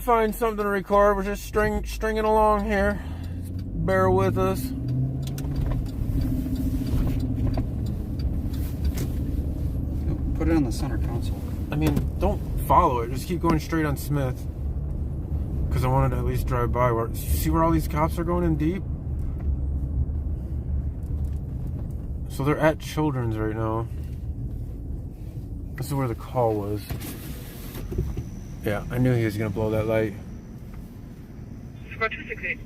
find something to record. We're just stringing along here. Bear with us. Put it on the center console. I mean, don't follow it. Just keep going straight on Smith. Because I wanted to at least drive by. See where all these cops are going in deep? So they're at Children's right now. This is where the call was. Yeah, I knew he was going to blow that light. Squad 268.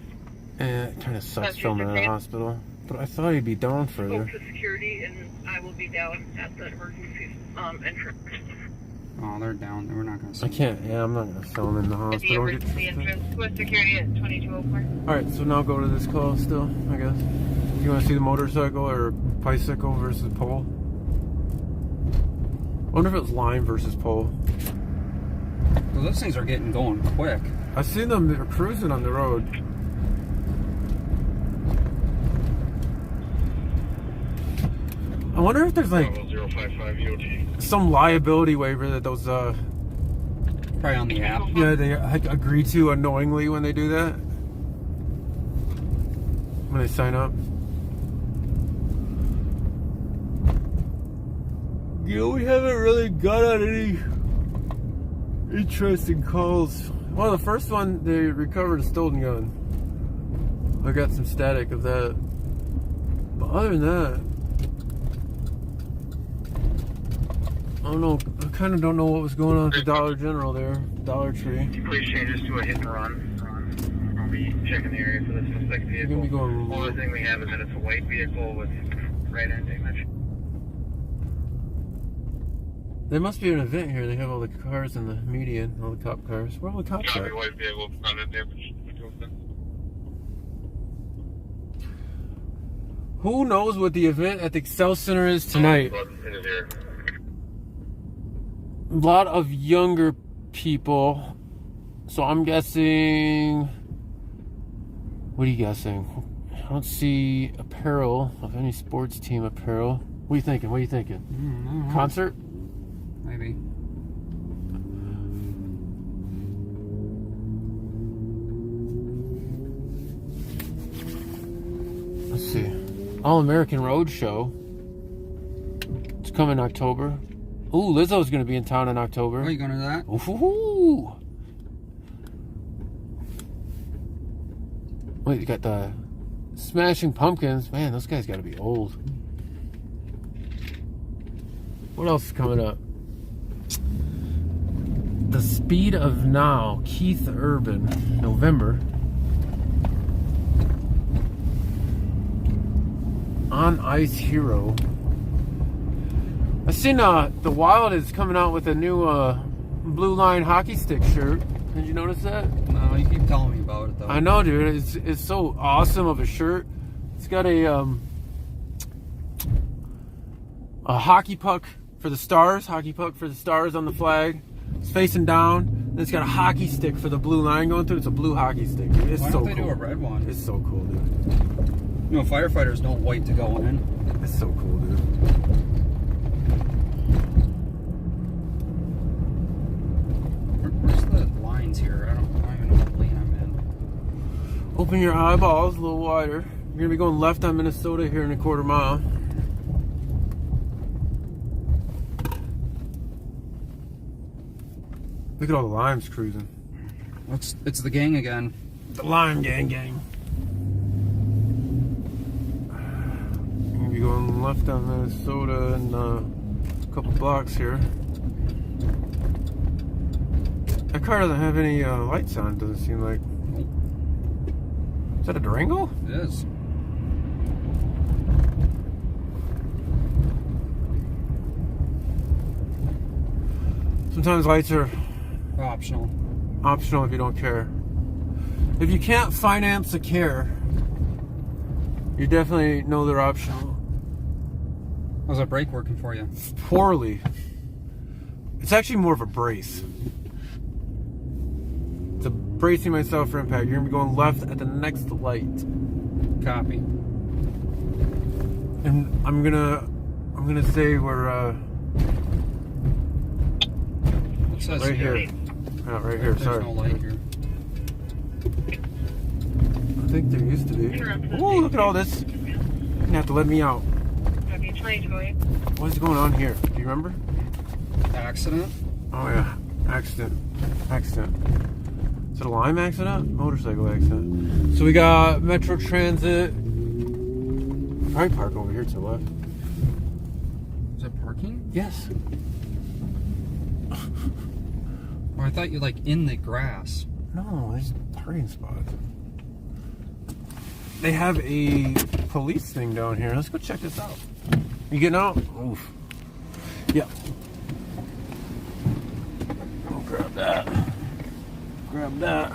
And it kind of sucks filming in a hospital. But I thought he'd be down further. Spoke to security, and I will be down at the emergency entrance. Oh, they're down. We're not gonna see. I can't. Yeah, I'm not going to film in the At the hospital. emergency entrance with security at 2204. Alright, so now go to this call still, I guess. You want to see the motorcycle or bicycle versus pole? I wonder if it was line versus pole. It Those things are getting going quick. I seen them. They're cruising on the road. I wonder if there's like 055 EOT. some liability waiver that those Probably on the app. yeah, they agree to unknowingly when they do that. When they sign up. You know, we haven't really got on any interesting calls. Well, the first one, they recovered a stolen gun. I got some static of that. But other than that, I don't know. I kind of don't know what was going on at the Dollar General there. Dollar Tree. Police changes to a hit and run. I'll be checking the area for this suspect You're vehicle. gonna be going. The only thing we have is that it's a white vehicle with right end damage. There must be an event here. They have all the cars in the median, all the cop cars. Where are all the cops Copy, at? white vehicle, front end damage. Who knows what the event at the Excel Center is tonight? In his ear. A lot of younger people. So I'm guessing. What are you guessing? I don't see apparel of any sports team apparel. What are you thinking? What are you thinking? Concert? Maybe. Let's see. All American Road Show. It's coming October. Ooh, Lizzo's going to be in town in October. Are you going to that? Ooh. Wait, you got the Smashing Pumpkins. Man, those guys got to be old. What else is coming up? The Speed of Now, Keith Urban, November. On Ice Hero. I seen the Wild is coming out with a new Blue Line hockey stick shirt. Did you notice that? No, you keep telling me about it though. I know, dude. It's so awesome of a shirt. It's got a hockey puck for the Stars. Hockey puck for the Stars on the flag. It's facing down. And it's got a hockey stick for the blue line going through. It's a blue hockey stick. Dude. It's Why so don't they cool. do a red one? It's so cool, dude. You know, firefighters don't wait to go in. It's so cool, dude. Where's the lines here? I don't even know what lane I'm in. Open your eyeballs a little wider. You're gonna be going left on Minnesota here in a quarter mile. Look at all the limes cruising. It's the gang again. The lime gang. You're gonna be going left on Minnesota in a couple blocks here. That car doesn't have any lights on, doesn't seem like. Is that a Durango? It is. Sometimes lights are Optional. optional if you don't care. If you can't finance a care, you definitely know they're optional. How's that brake working for you? Poorly. It's actually more of a brace. It's a bracing myself for impact. You're gonna be going left at the next light. Copy. And I'm gonna say we're It says right here. Oh, right here, There's sorry. no light here. I think there used to be. Oh, look at all this. You're gonna have to let me out. What is going on here? Do you remember? Accident? Oh yeah, accident. Is it a Lime accident? Motorcycle accident. So we got Metro Transit. Probably park over here to the left. Is that parking? Yes. Oh, I thought you like in the grass. No, there's parking spots. They have a police thing down here. Let's go check this out. You getting out? Oof. Yep. I'll grab that. Grab that.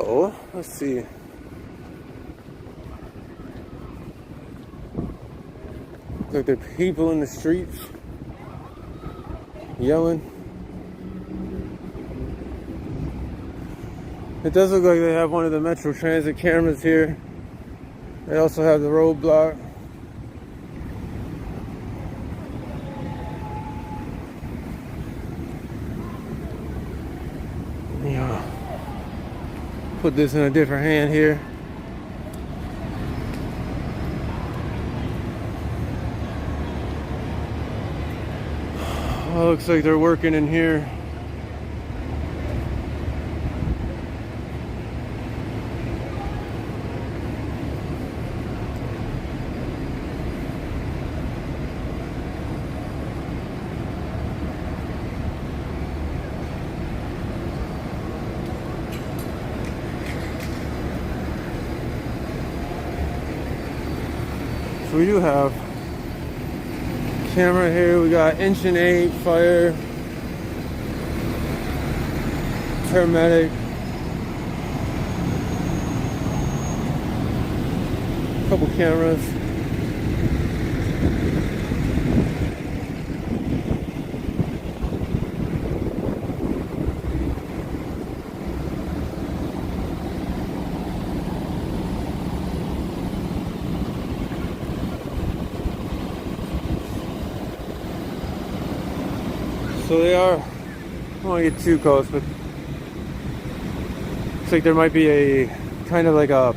So, let's see. Looks like there are people in the streets yelling. It does look like they have one of the Metro Transit cameras here. They also have the roadblock. Yeah. Put this in a different hand here. Oh, looks like they're working in here. So we do have camera here. We got engine 8, fire, paramedic, couple cameras. So they are, I don't want to get too close, but looks like there might be a kind of like a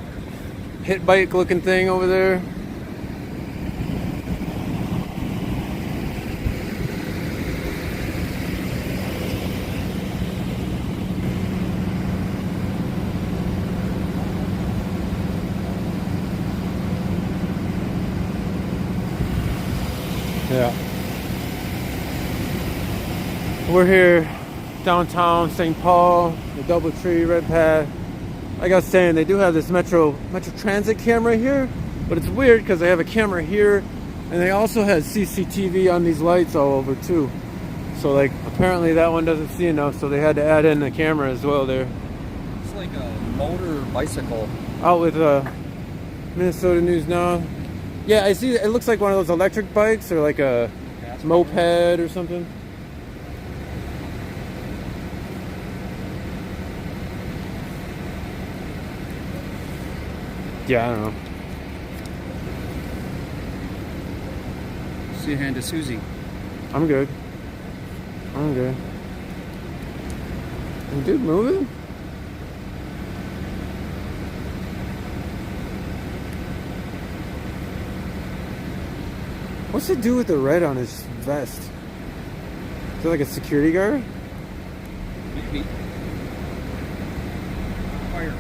hit bike looking thing over there. Yeah. We're here downtown St. Paul, the DoubleTree, Red Path. Like I was saying, they do have this Metro Transit camera here, but it's weird because they have a camera here, and they also have CCTV on these lights all over too. So like apparently that one doesn't see enough, so they had to add in a camera as well there. It's like a motor bicycle. Out with Minnesota News Now. Yeah, I see. It looks like one of those electric bikes or like a moped or something. Yeah, I don't know. See a hand to Susie. I'm good. I'm good. Is dude moving? What's it do with the red on his vest? Is it like a security guard? Maybe. Fire.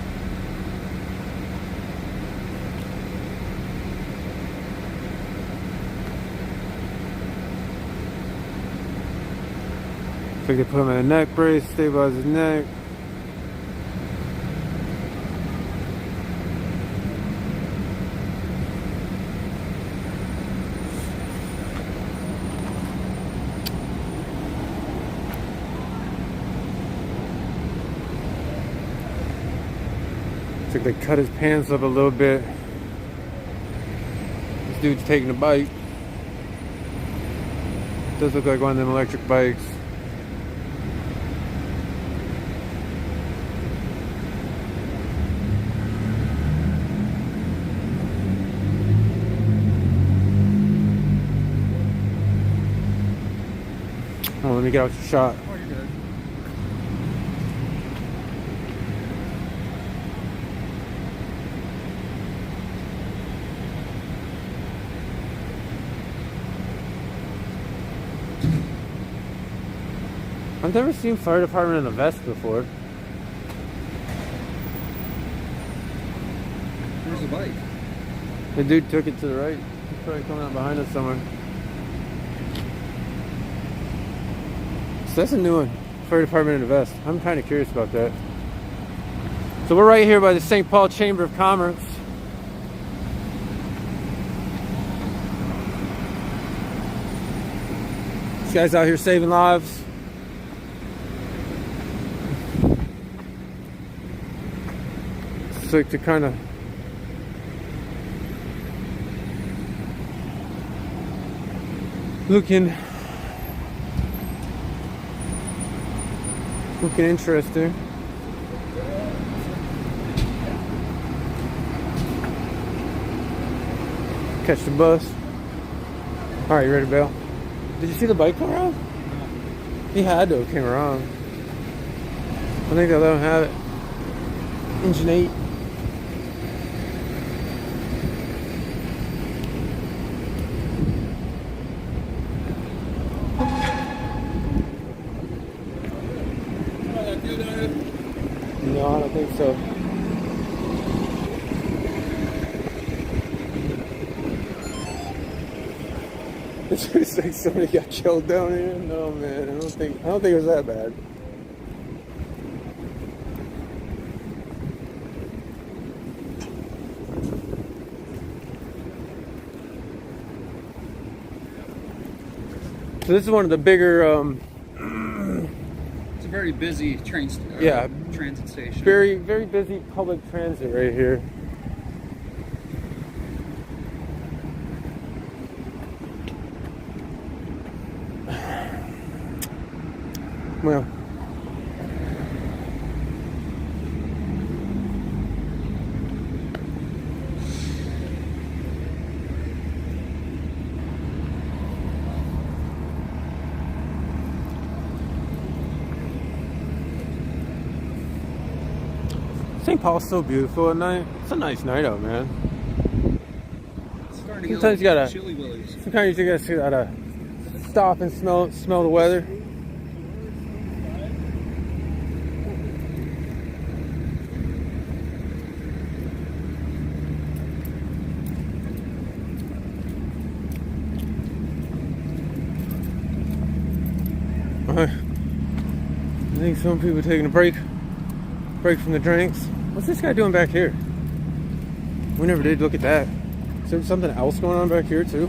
Looks like they put him in a neck brace, stabilize his neck. Looks like they cut his pants up a little bit. This dude's taking a bike. Does look like one of them electric bikes. Oh, let me get out your shot. Oh, you're good. I've never seen fire department in a vest before. Where's the bike? The dude took it to the right. He's probably coming out behind us somewhere. So that's a new one. Fire department in a vest. I'm kind of curious about that. So we're right here by the St. Paul Chamber of Commerce. This guy's out here saving lives. just like to kind of looking interesting. Catch the bus. All right, you ready to bail? Did you see the bike come around? He had to have came around. I think they let him have it. Engine 8. No, I don't think so. It's like somebody got killed down here. No man, I don't think it was that bad. So this is one of the bigger it's a very busy transit station. Very, very busy public transit right here. Well, St. Paul's so beautiful at night. It's a nice night out, man. Sometimes you gotta stop and smell the weather. I think some people are taking a break from the drinks. What's this guy doing back here? We never did look at that. Is there something else going on back here too?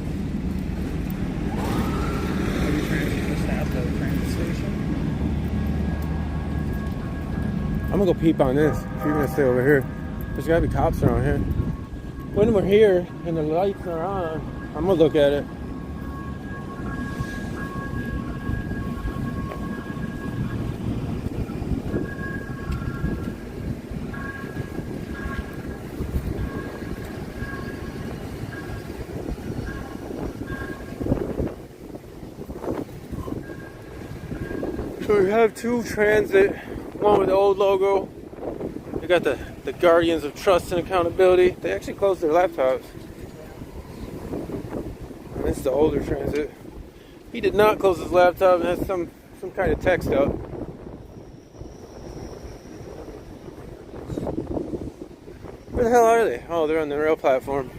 Maybe just at the train station. I'm gonna go peep on this. If you're gonna stay over here, there's gotta be cops around here. When we're here and the lights are on, I'm gonna look at it. So we have two transit, one with the old logo. They got the Guardians of Trust and Accountability. They actually closed their laptops. And it's the older transit. He did not close his laptop and has some kind of text up. Where the hell are they? Oh, they're on the rail platform.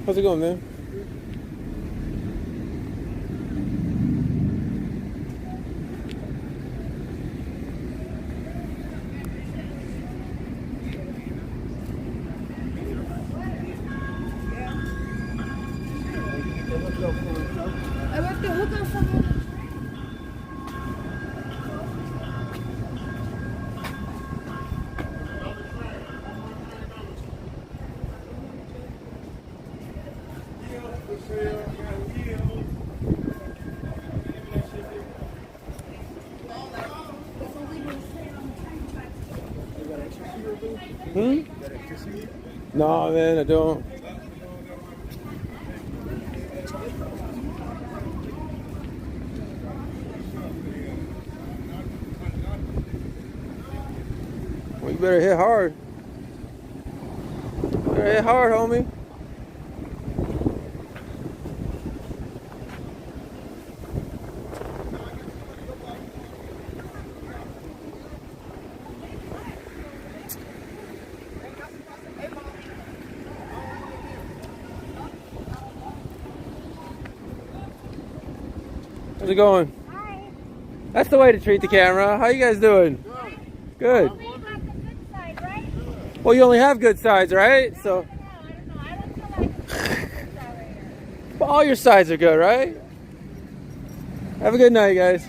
How's it going, man? No, man, I don't. Well, you better hit hard. Better hit hard, homie. How's it going? Hi. That's the way to treat the camera. How you guys doing? Good. Only about the good side, right? Well, you only have good sides, right? So, I don't know. I don't feel like it's good side right here. well, all your sides are good, right? Have a good night, guys.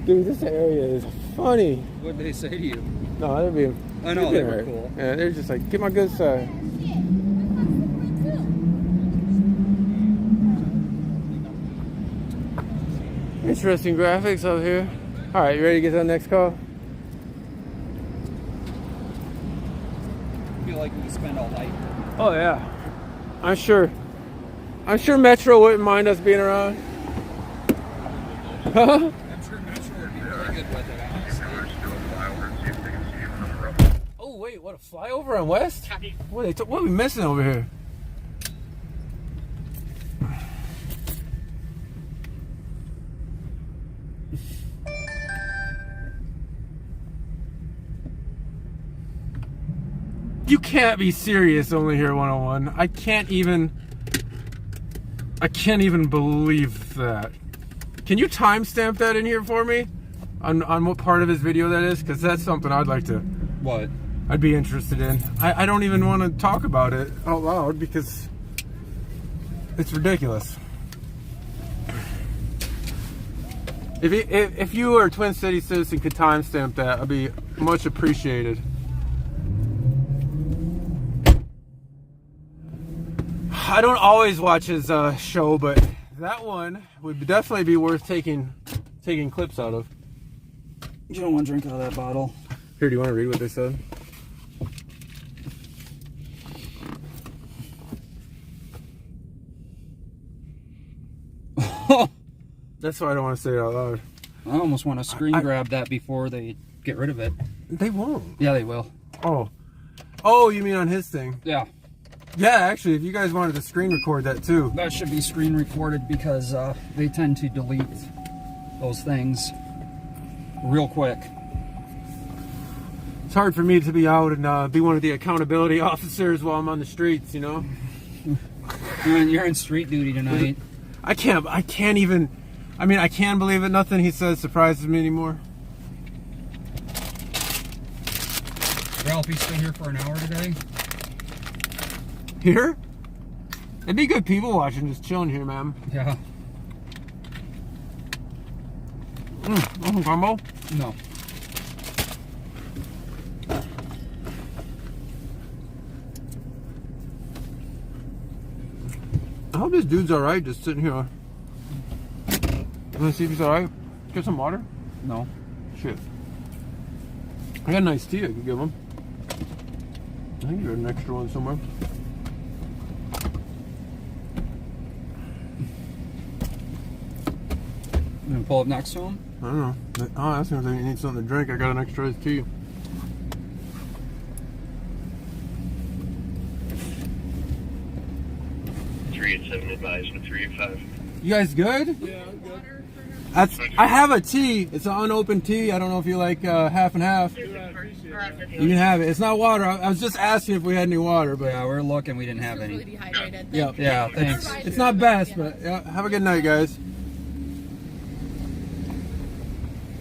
Dude, this area is funny. What did they say to you? No, they're being. I know, they were cool. Yeah, they're just like, get my good side. Interesting graphics up here. All right, you ready to get to the next call? I feel like we could spend all night. Oh yeah, I'm sure Metro wouldn't mind us being around. Huh? I'm sure Metro would be really good with it, honestly. Oh wait, what a flyover on West? What are we missing over here? You can't be serious, Only Here 101. I can't even believe that. Can you timestamp that in here for me? On what part of his video that is? Because that's something I'd like to... What? I'd be interested in. I don't even want to talk about it out loud because it's ridiculous. If you or a Twin City citizen could timestamp that, I'd be much appreciated. I don't always watch his show, but that one would definitely be worth taking clips out of. You don't want to drink out of that bottle. Here, do you want to read what they said? That's why I don't want to say it out loud. I almost want to screen grab that before they get rid of it. They won't. Yeah, they will. Oh, you mean on his thing? Yeah. Yeah, actually, if you guys wanted to screen record that too. That should be screen recorded because they tend to delete those things real quick. It's hard for me to be out and be one of the accountability officers while I'm on the streets, you know? You're in street duty tonight. I can't even, I mean, I can't believe it. Nothing he says surprises me anymore. Ralph, you still here for an hour today? Here? It'd be good people watching, just chilling here, man. Yeah. Combo? No. I hope this dude's alright just sitting here. You wanna see if he's alright? Get some water? No. Shit. I got a nice tea I could give him. I think you got an extra one somewhere. You gonna pull up next to him? I don't know. Oh, that's gonna say you need something to drink. I got an extra tea. Advised with 385. You guys good? Yeah, I'm good. I have a tea. It's an unopened tea. I don't know if you like half and half. You can have it. It's not water. I was just asking if we had any water, but Yeah, we're looking. We didn't have any. Really dehydrated. yeah, Yeah, thanks. it's not best, but yeah. Have a good night, guys.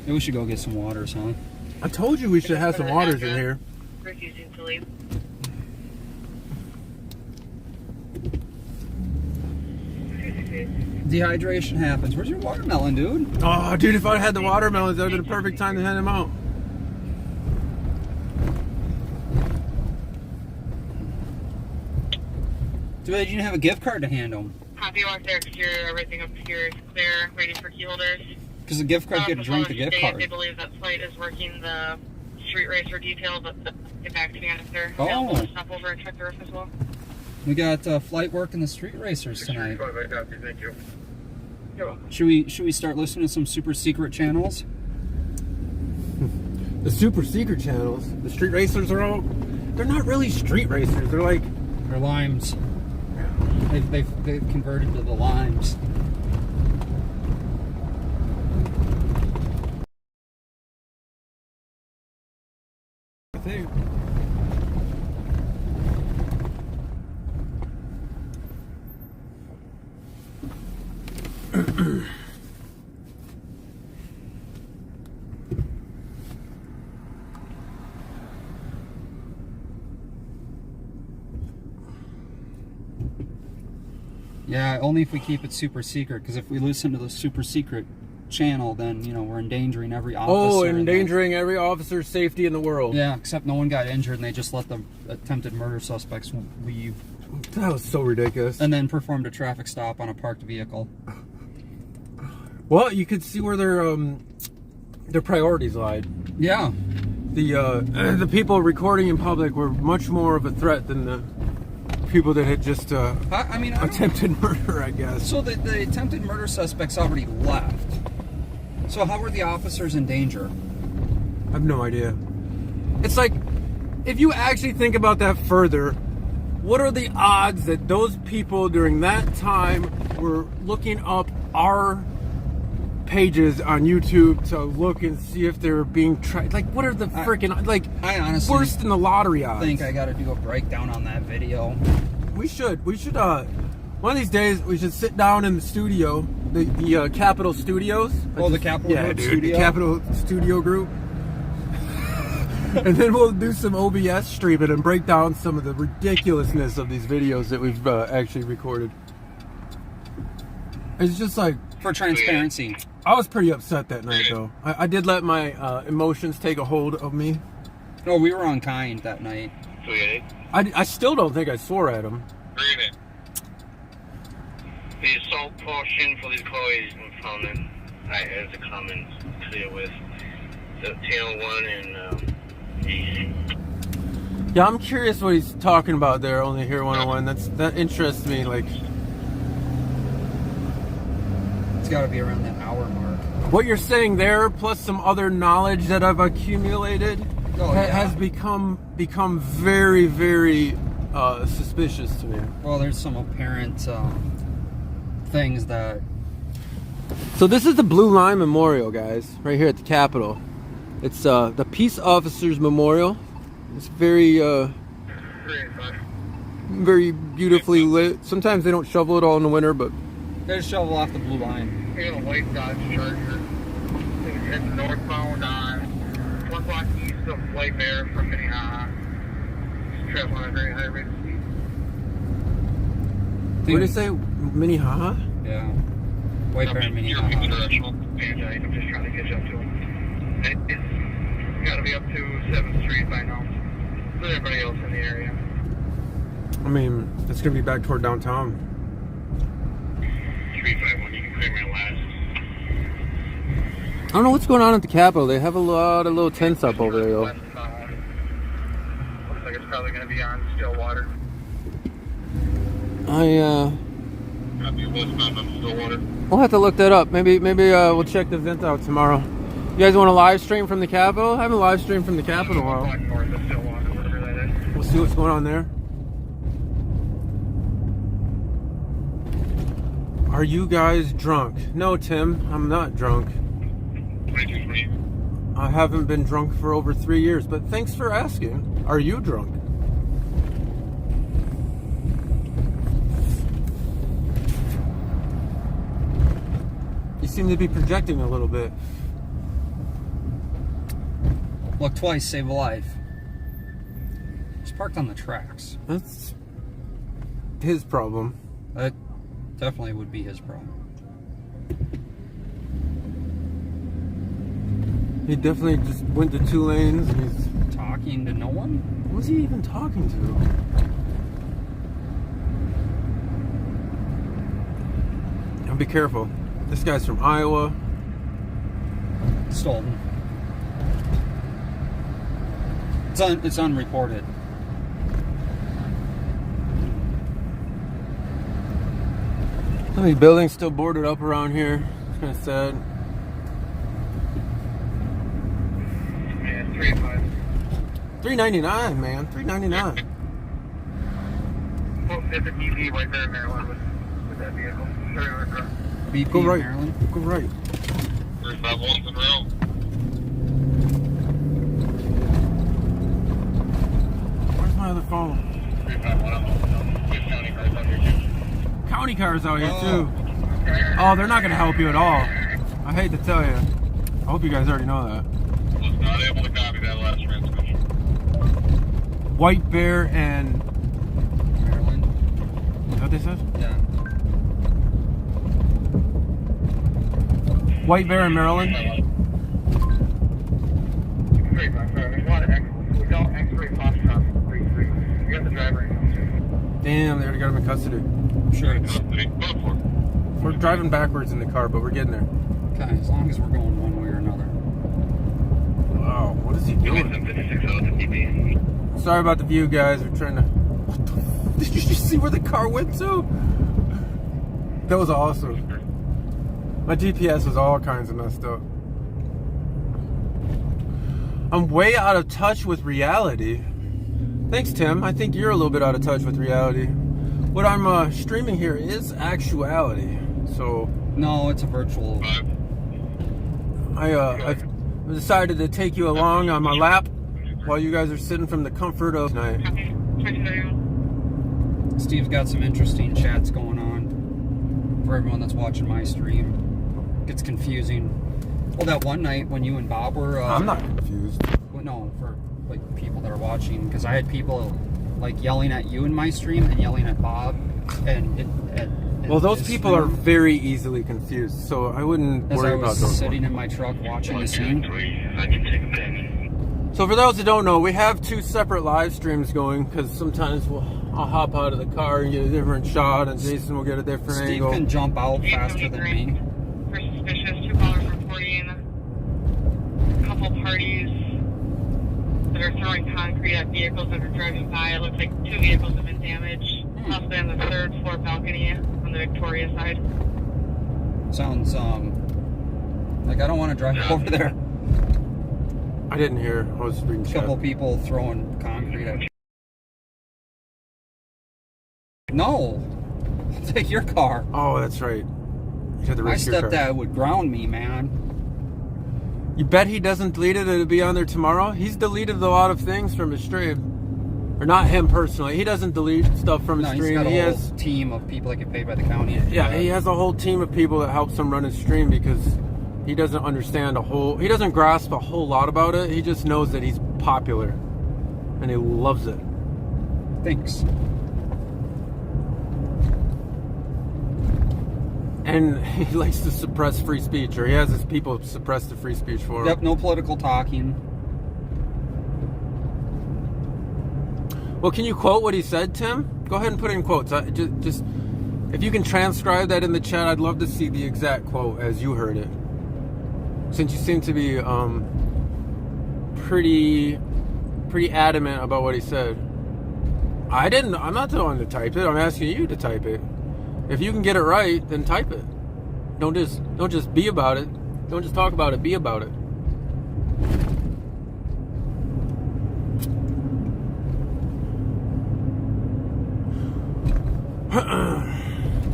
Maybe we should go get some waters, huh? I told you we should have some waters in here. Refusing to leave. Dehydration happens. Where's your watermelon, dude? Oh, dude, if I had the watermelons, that would have been the perfect time to hand them out. Too bad you didn't have a gift card to hand them. Copy walk there, exterior, everything up here is clear, waiting for key holders. Because the gift card could drink the gift card. They believe that flight is working the street racer detail, but get back to me after. Oh. They'll stop over and check the roof as well. We got flight work and the street racers tonight. Thank you. Should we start listening to some super secret channels? The super secret channels. The street racers are all... They're not really street racers. They're like... Or limes. They've converted to the limes. I think. Yeah, only if we keep it super secret, because if we listen to the super secret channel, then, you know, we're endangering every officer. Oh, endangering every officer's safety in the world. Yeah, except no one got injured, and they just let the attempted murder suspects leave. That was so ridiculous. And then performed a traffic stop on a parked vehicle. Well, you could see where their priorities lied. Yeah. The people recording in public were much more of a threat than the people that had just attempted murder, I guess. So the attempted murder suspects already left. So how were the officers in danger? I have no idea. It's like, if you actually think about that further, what are the odds that those people during that time were looking up our pages on YouTube to look and see if they're being tried? Like, what are the freaking, like, I honestly worse than the lottery odds? I think I got to do a breakdown on that video. We should, one of these days, we should sit down in the studio, the Capitol Studios. Oh, the Capitol Group studio? The Capitol Studio Group. And then we'll do some OBS streaming and break down some of the ridiculousness of these videos that we've actually recorded. It's just like... For transparency. I was pretty upset that night, though. I did let my emotions take a hold of me. No, we were unkind that night. I still don't think I swore at him. Read it. The assault portion for these employees found as a common clear with the tail one and Yeah, I'm curious what he's talking about there, Only Here 101. That interests me, like... It's got to be around that hour mark. What you're saying there, plus some other knowledge that I've accumulated, has become very, very suspicious to me. Well, there's some apparent things that... So this is the Blue Line Memorial, guys, right here at the Capitol. It's the Peace Officers Memorial. It's very, very beautifully lit. Sometimes they don't shovel it all in the winter, but... They just shovel off the blue line. we got a white Dodge Charger. It's heading northbound on 1 block east of White Bear from Minnehaha. It's traveling at a very high rate of speed. What did it say? Minnehaha? Yeah. White Bear, Minnehaha. And I'm just trying to catch up to him. It's got to be up to 7th Street by now. With everybody else in the area. I mean, it's going to be back toward downtown. 351, you can clear me last. I don't know what's going on at the Capitol. They have a lot of little tents up over there, though. Looks like it's probably going to be on Stillwater. Copy westbound on Stillwater. We'll have to look that up. Maybe we'll check the event out tomorrow. You guys want to live stream from the Capitol? I haven't live streamed from the Capitol in a while. North of Stillwater, whatever that is. We'll see what's going on there. Are you guys drunk? No, Tim, I'm not drunk. 22 I haven't been drunk for over 3 years, but thanks for asking. Are you drunk? You seem to be projecting a little bit. Look twice, save a life. It's parked on the tracks. That's his problem. That definitely would be his problem. He definitely just went to 2 lanes and he's... Talking to no one? Who's he even talking to? Now be careful. This guy's from Iowa. Stolen. It's unreported. How many buildings still boarded up around here? It's kind of sad. Man, 3 and 5. $3.99, man. $3.99. Well, there's an EV right there in Maryland with that vehicle. Sorry, on the car. BP Go right. Maryland. Go right. 351's in row. Where's my other phone? 351, I'm also there's county cars out here too. County cars out here too. Oh, they're not gonna help you at all. I hate to tell you. I hope you guys already know that. Was not able to copy that last transmission. White Bear and... Maryland. Is that what they said? Yeah. White Bear in Maryland. Great, my friend. There's a lot of X-rays. We got X-ray Foxtrot 33. You got the driver in now, Damn, they already got him in custody. Sure. We're driving backwards in the car, but we're getting there. Okay, as long as we're going one way or another. Wow, what is he doing? Sorry about the view, guys. We're trying to... What the f... Did you just see where the car went to? That was awesome. My GPS was all kinds of messed up. I'm way out of touch with reality. Thanks, Tim. I think you're a little bit out of touch with reality. What I'm streaming here is actuality. So... No, it's a virtual... I've decided to take you along on my lap while you guys are sitting from the comfort of night. Steve's got some interesting chats going on for everyone that's watching my stream. Gets confusing. Well, that one night when you and Bob were... I'm not confused. Well, no, for like people that are watching, because I had people like yelling at you in my stream and yelling at Bob, and well, those people are very easily confused, so I wouldn't worry about those. As I was sitting in my truck watching the scene. So for those that don't know, we have two separate live streams going, because sometimes I'll hop out of the car and get a different shot, and Jason will get a different angle. Steve can jump out faster than me. For suspicious, 2 callers reporting a couple parties that are throwing concrete at vehicles that are driving by. It looks like 2 vehicles have been damaged, possibly on the 3rd floor balcony on the Victoria side. Sounds like I don't want to drive over there. I didn't hear. I was reading A chat. couple people throwing concrete at... No! I'll take your car. Oh, that's right. You had to My risk your car. stepdad would ground me, man. You bet he doesn't delete it? It'll be on there tomorrow? He's deleted a lot of things from his stream. Or not him personally. He doesn't delete stuff from his No, stream. he's got a He whole has... team of people that get paid by the county. To do Yeah, that. he has a whole team of people that helps him run his stream because he doesn't understand he doesn't grasp a whole lot about it. He just knows that he's popular and he loves it. Thanks. And he likes to suppress free speech, or he has his people suppress the free speech for him. Yep, no political talking. Well, can you quote what he said, Tim? Go ahead and put it in quotes. Just if you can transcribe that in the chat, I'd love to see the exact quote as you heard it. Since you seem to be pretty adamant about what he said. I'm not the one to type it. I'm asking you to type it. If you can get it right, then type it. Don't just be about it. Don't just talk about it. Be about it.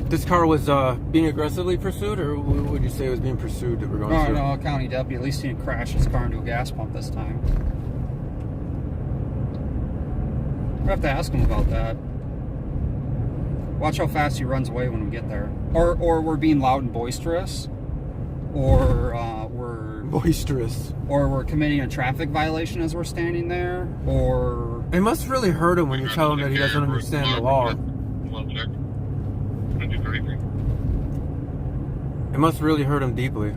This car was being aggressively pursued, or would you say it was being pursued that we're going through? No, county deputy. At least he didn't crash his car into a gas pump this time. I have to ask him about that. Watch how fast he runs away when we get there. Or we're being loud and boisterous. Or we're... Boisterous. Or we're committing a traffic violation as we're standing there. Or... It must really hurt him when you tell him that he doesn't understand the law. It must really hurt him deeply.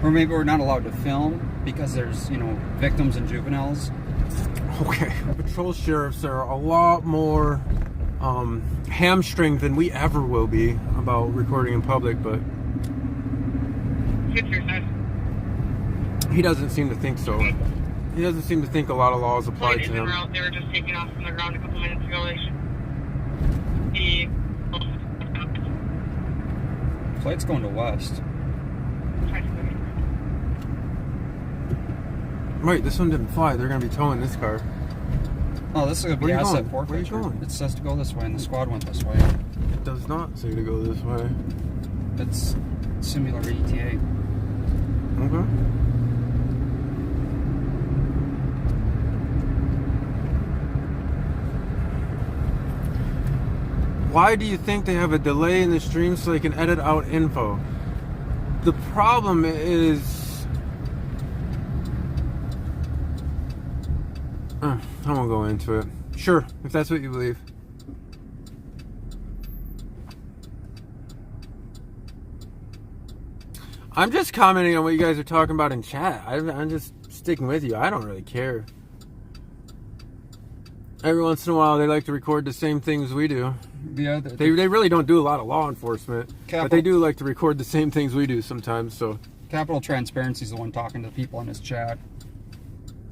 Or maybe we're not allowed to film because there's, victims and juveniles. Okay. Patrol sheriffs are a lot more hamstringed than we ever will be about recording in public, but he doesn't seem to think so. He doesn't seem to think a lot of laws apply to him. They were just taking off from the ground a couple minutes ago. They should be... Flight's going to west. Right, this one didn't fly. They're going to be towing this car. Oh, this is going to be Where are you asset going? Where are you forfeiture. going? It says to go this way, and the squad went this way. It does not say to go this way. It's similar to ETA. Okay. Why do you think they have a delay in the stream so they can edit out info? The problem is... I won't go into it. Sure, if that's what you believe. I'm just commenting on what you guys are talking about in chat. I'm just sticking with you. I don't really care. Every once in a while, they like to record the same things we do. Yeah, They really don't do a lot of law enforcement, but they do like to record the same things we do sometimes. So Capital Transparency is the one talking to people in his chat.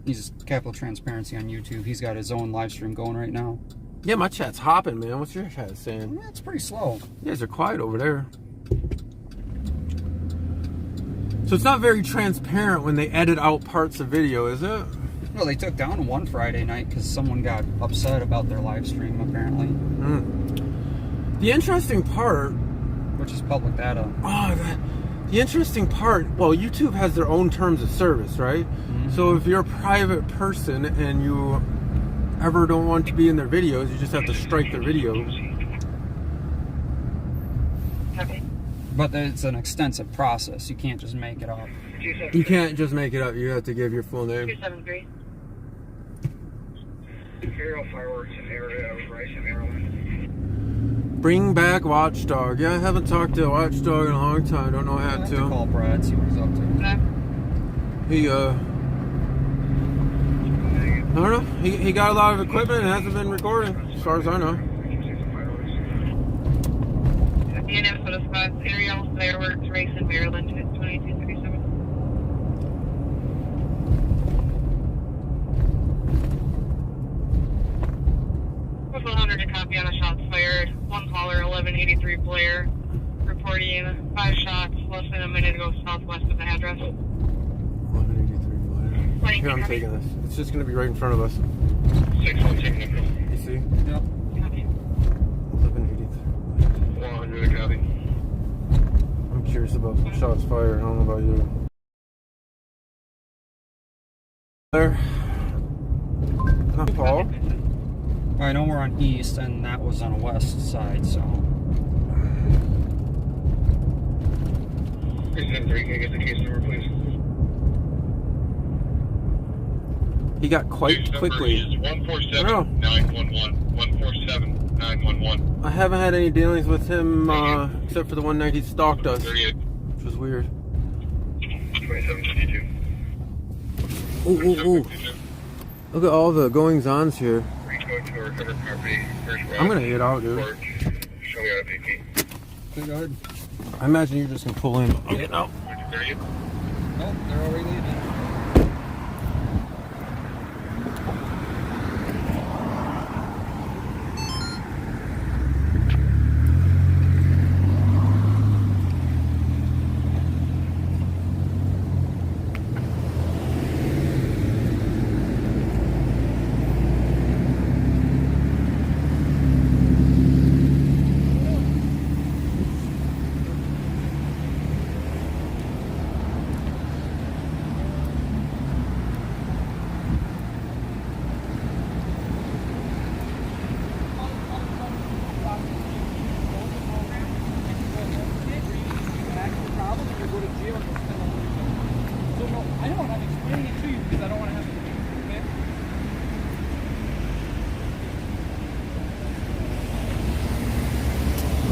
He's Capital Transparency on YouTube. He's got his own live stream going right now. yeah, my chat's hopping, man. What's your chat saying? Yeah, it's pretty slow. You guys are quiet over there. So it's not very transparent when they edit out parts of video, is it? Well, they took down one Friday night because someone got upset about their live stream, apparently. The interesting part... Which is public data. The interesting part... Well, YouTube has their own terms of service, right? Mm-hmm. So if you're a private person and you ever don't want to be in their videos, you just have to strike their videos. Okay. But it's an extensive process. You can't just make it up. You can't just make it up. You have to give your full name. 273. Imperial Fireworks in the area of Rice, Maryland. Bring back Watchdog. Yeah, I haven't talked to Watchdog in a long time. Don't know how I have to. to call Brad, see what he's up to. He, I don't know. He got a lot of equipment and hasn't been recording, as far as I know. DNF for the spots. Aerial Fireworks Race in Maryland. 2237. Whistle 100 to copy on a shots fired. One caller, 1183 Blair, reporting 5 shots less than a minute ago southwest of the address. 1183 Blair. Here, I'm taking this. It's just going to be right in front of us. 6-1 taking it. You see? Yep. Copy. 1183. 100 copy. I'm curious about shots fired. I don't know about you. There. Not Paul. I know we're on east, and that was on a west side, so... 373, can I get the case number, please? He got quite quickly. Is 147-911. 147-911. I haven't had any dealings with him except for the one night he stalked us, 38. which was weird. 2752. Ooh. Look at all the goings-ons here. I'm gonna get out, dude. Show me how to BP. Okay, go ahead. I imagine you're just gonna pull in. I'm getting out. Nope, they're already leaving.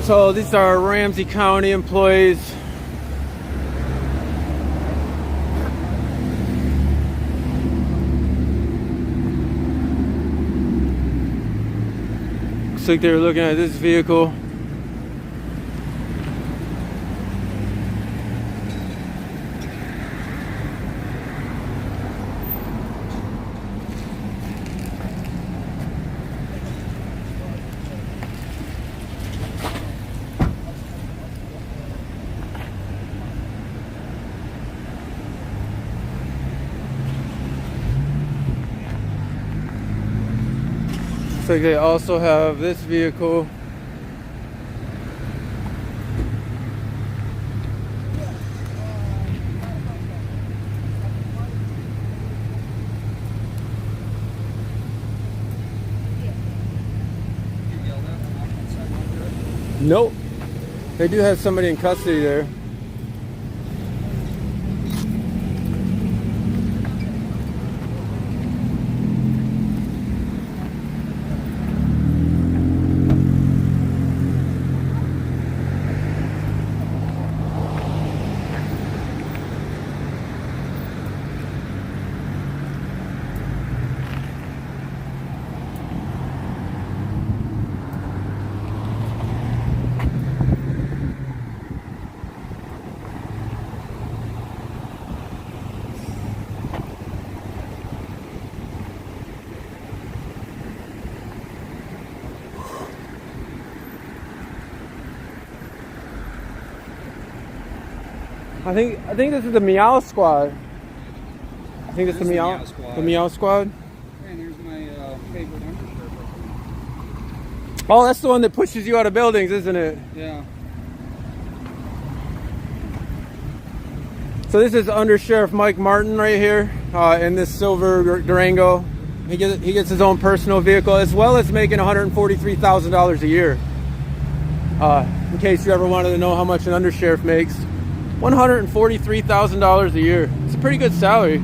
So these are Ramsey County employees. Looks like they were looking at this vehicle. Looks like they also have this vehicle. Nope. They do have somebody in custody there. I think this is the Meow Squad. I think it's the Meow Squad. The Meow Squad. And here's my favorite undershirt. Oh, that's the one that pushes you out of buildings, isn't it? Yeah. So this is Under Sheriff Mike Martin right here in this silver Durango. He gets his own personal vehicle as well as making $143,000 a year. In case you ever wanted to know how much an undersheriff makes. $143,000 a year. It's a pretty good salary.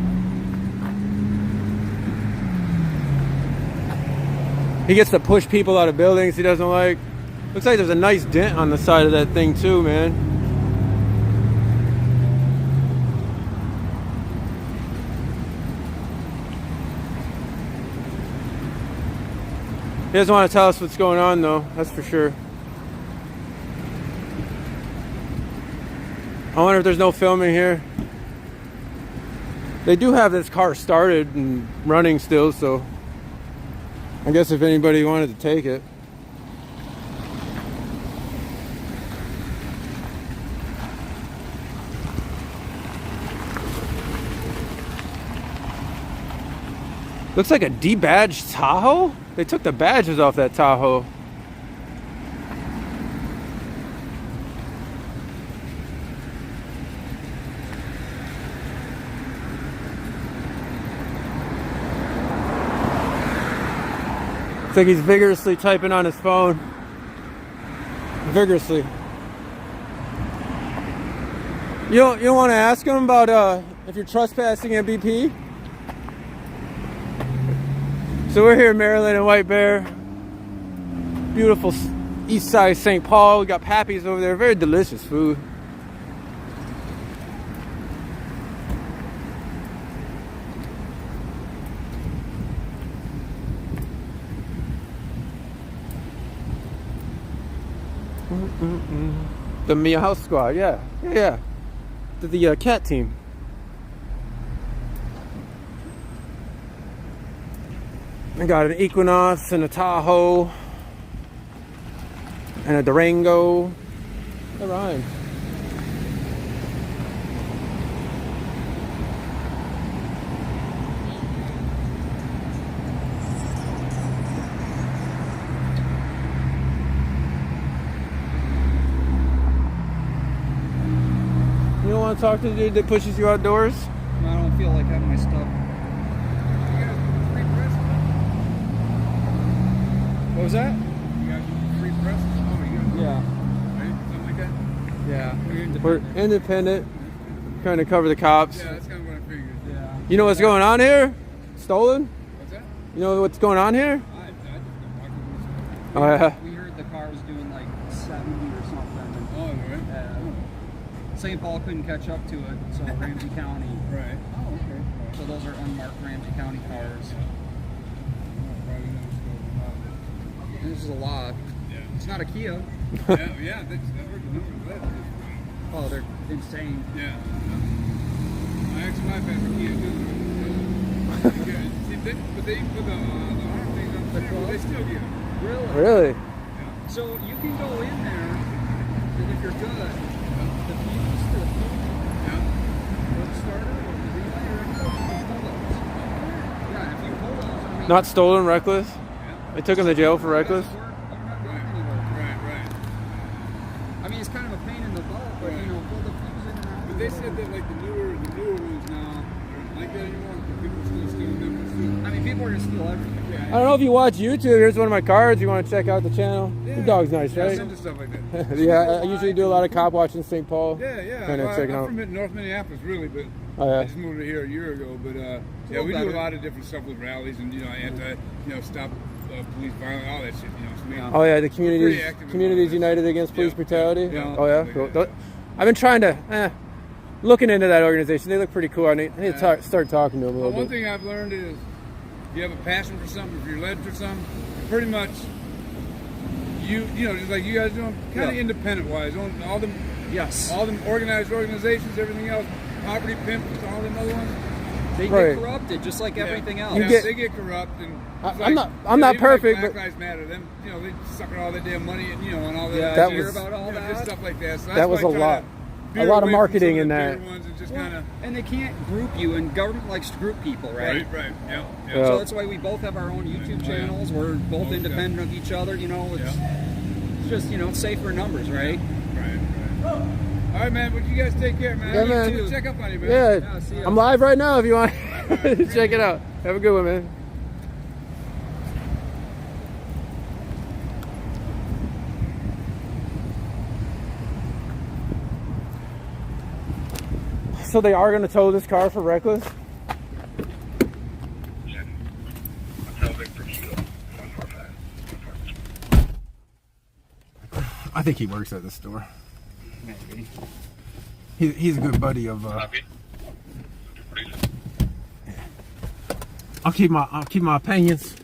He gets to push people out of buildings he doesn't like. Looks like there's a nice dent on the side of that thing too, man. He doesn't want to tell us what's going on though, that's for sure. I wonder if there's no filming here. They do have this car started and running still, so I guess if anybody wanted to take it. Looks like a debadged Tahoe? They took the badges off that Tahoe. Looks like he's vigorously typing on his phone. Vigorously. You don't want to ask him about if you're trespassing at BP? So we're here in Maryland and White Bear. Beautiful east side of St. Paul. We got Pappy's over there. Very delicious food. The Meow Squad, yeah. The cat team. I got an Equinox and a Tahoe and a Durango. That rhymes. You don't want to talk to the dude that pushes you outdoors? I don't feel like having my stuff. What was that? You got free press? Oh, you got Yeah. right? Something like that? Yeah. We're independent. Trying to cover the cops. Yeah, that's kind of what I figured. Yeah. You know what's going on here? Stolen? What's that? You know what's going on here? I Oh yeah. We heard the car was doing like 70 or something. Oh, right. St. Paul couldn't catch up to it, so Ramsey County. Right. Oh, okay. So those are unmarked Ramsey County cars. Probably know what's going on. And this is a lot. Yeah. It's not a Kia. Yeah, that's never the number. Oh, they're insane. Yeah. My ex-wife has a Kia too. See, but they put the arm things on the but they still get them. Really? Yeah. So you can go in there, and if you're good, the fuse to the Yeah. starter or the relay or anything, you can pull those. Yeah, if you pull those, I mean, Not stolen, reckless? Yeah. They took him to jail for reckless? you're not going anywhere. Right. I mean, it's kind of a pain in the butt, but you know, pull the fuse in and out. But they said that like the newer ones now, like that anymore. People still stealing them. I mean, people are gonna steal everything. I don't know if you watch YouTube. Here's one of my cards. You want to check out the channel? Yeah. Your dog's nice, Yeah, right? into stuff like that. Yeah, I usually do a lot of cop watching St. Paul. Yeah. Kind of Well, checking I'm out. from North Minneapolis, really, but Oh, yeah. I just moved here a year ago. But yeah, we do a lot of different stuff with rallies and stop police violence, all that shit. Oh yeah, the pretty communities active in communities all that. united against police Yeah. brutality. Yeah. Oh yeah, Like cool. that. I've been trying to looking into that organization. They look pretty cool. I need to start talking to them a Well, little one bit. thing I've learned is if you have a passion for something, if you're led for something, pretty much you know, just like you guys doing, kind of independent wise. All them organized organizations, everything else, poverty pimps, all them other ones. They Right. get corrupted just like everything else. They get corrupt, and it's I'm not even perfect, Black but Lives Matter. Them, they sucker all that damn money, and all that. Yeah, that I hear was- about all just that. stuff like that. So that that's was why a I try lot. to A veer lot of away from marketing some in the that. bigger ones and just kind of And they can't group you, and government likes to group people, right? right. Yeah. So that's why we both have our own YouTube Oh, yeah. channels. We're both Oh, independent of each other. It's just it's safer numbers, right? Right. All right, man. But you guys take care, man. Yeah, I man. need to check up on you, man. Yeah, see ya. I'm live right now. If you want, check it out. Have a good one, man. So they are going to tow this car for reckless? I think he works at the store. Maybe. He's a good buddy of. Copy. I'll keep my opinions.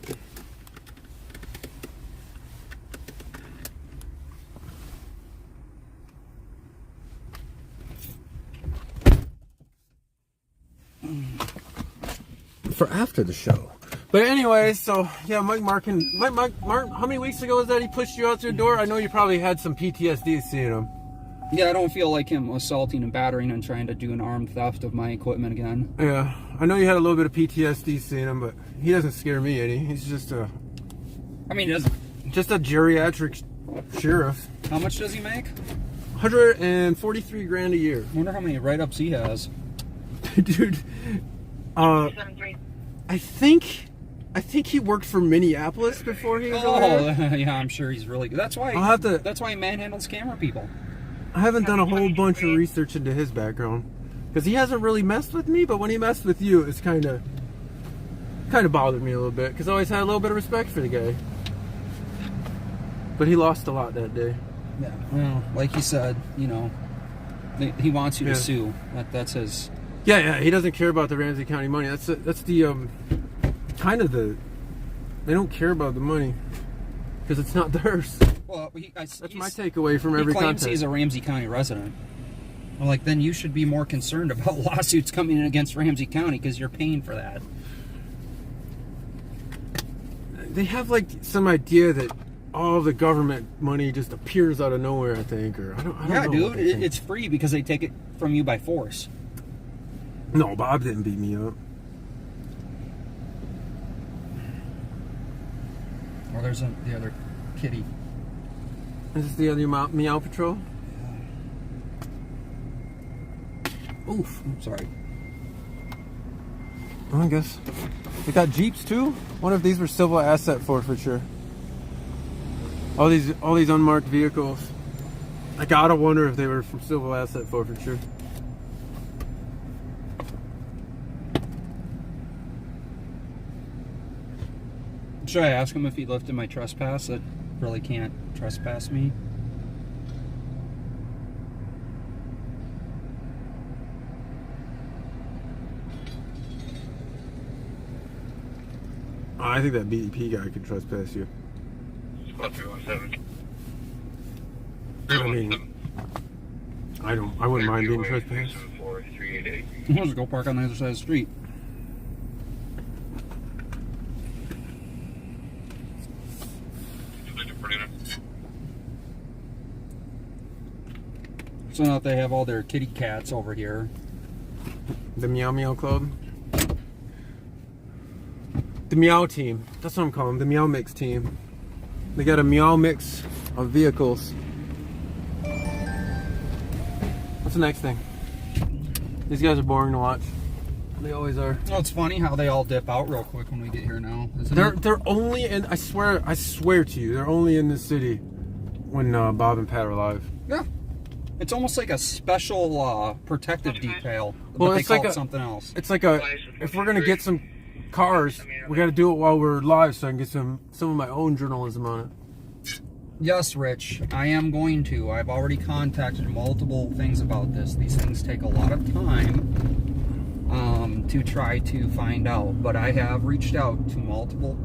For after the show. But anyway, so yeah, Mike Martin, how many weeks ago was that he pushed you out your door? I know you probably had some PTSD seeing him. Yeah, I don't feel like him assaulting and battering and trying to do an armed theft of my equipment again. Yeah, I know you had a little bit of PTSD seeing him, but he doesn't scare me any. He's just a geriatric sheriff. How much does he make? 143 grand a year. I wonder how many write-ups he has. Dude, 73. I think he worked for Minneapolis before he was over there. Yeah, I'm sure he's really good. That's why. I'll have to. That's why he manhandles camera people. I haven't done a whole bunch of research into his background because he hasn't really messed with me. But when he messed with you, it's kind of bothered me a little bit because I always had a little bit of respect for the guy. But he lost a lot that day. Yeah. Well, like he said, he wants you to sue. That's his. Yeah. He doesn't care about the Ramsey County money. That's the kind of the. They don't care about the money because it's not theirs. Well, That's my takeaway from every He claims content. he's a Ramsey County resident. Well, then you should be more concerned about lawsuits coming in against Ramsey County because you're paying for that. They have some idea that all the government money just appears out of nowhere. I think, or I don't Yeah, know dude, what they think. it's free because they take it from you by force. No, Bob didn't beat me up. Or there's the other kitty. Is this the other Meow Patrol? Oof, I'm sorry. I guess. They got Jeeps too? One of these were civil asset forfeiture. All these unmarked vehicles. I gotta wonder if they were from civil asset forfeiture. Should I ask him if he lifted my trespass? That really can't trespass me. Oh, I think that BDP guy could trespass you. Squad 317. I mean, I wouldn't mind being trespassed. 388. I'll just go park on the other side of the street. So now that they have all their kitty cats over here. The Meow Meow Club. The Meow Team. That's what I'm calling them. The Meow Mix Team. They got a Meow Mix of vehicles. What's the next thing? These guys are boring to watch. They always are. Well, it's funny how they all dip out real quick when we get here now. Isn't They're it? they're only in. I swear to you, they're only in this city when Bob and Pat are alive. Yeah. It's almost like a special protective detail, but Well, they it's call like it a- something else. It's like if we're gonna get some cars, we got to do it while we're live, so I can get some of my own journalism on it. Yes, Rich, I am going to. I've already contacted multiple things about this. These things take a lot of time to try to find out, but I have reached out to multiple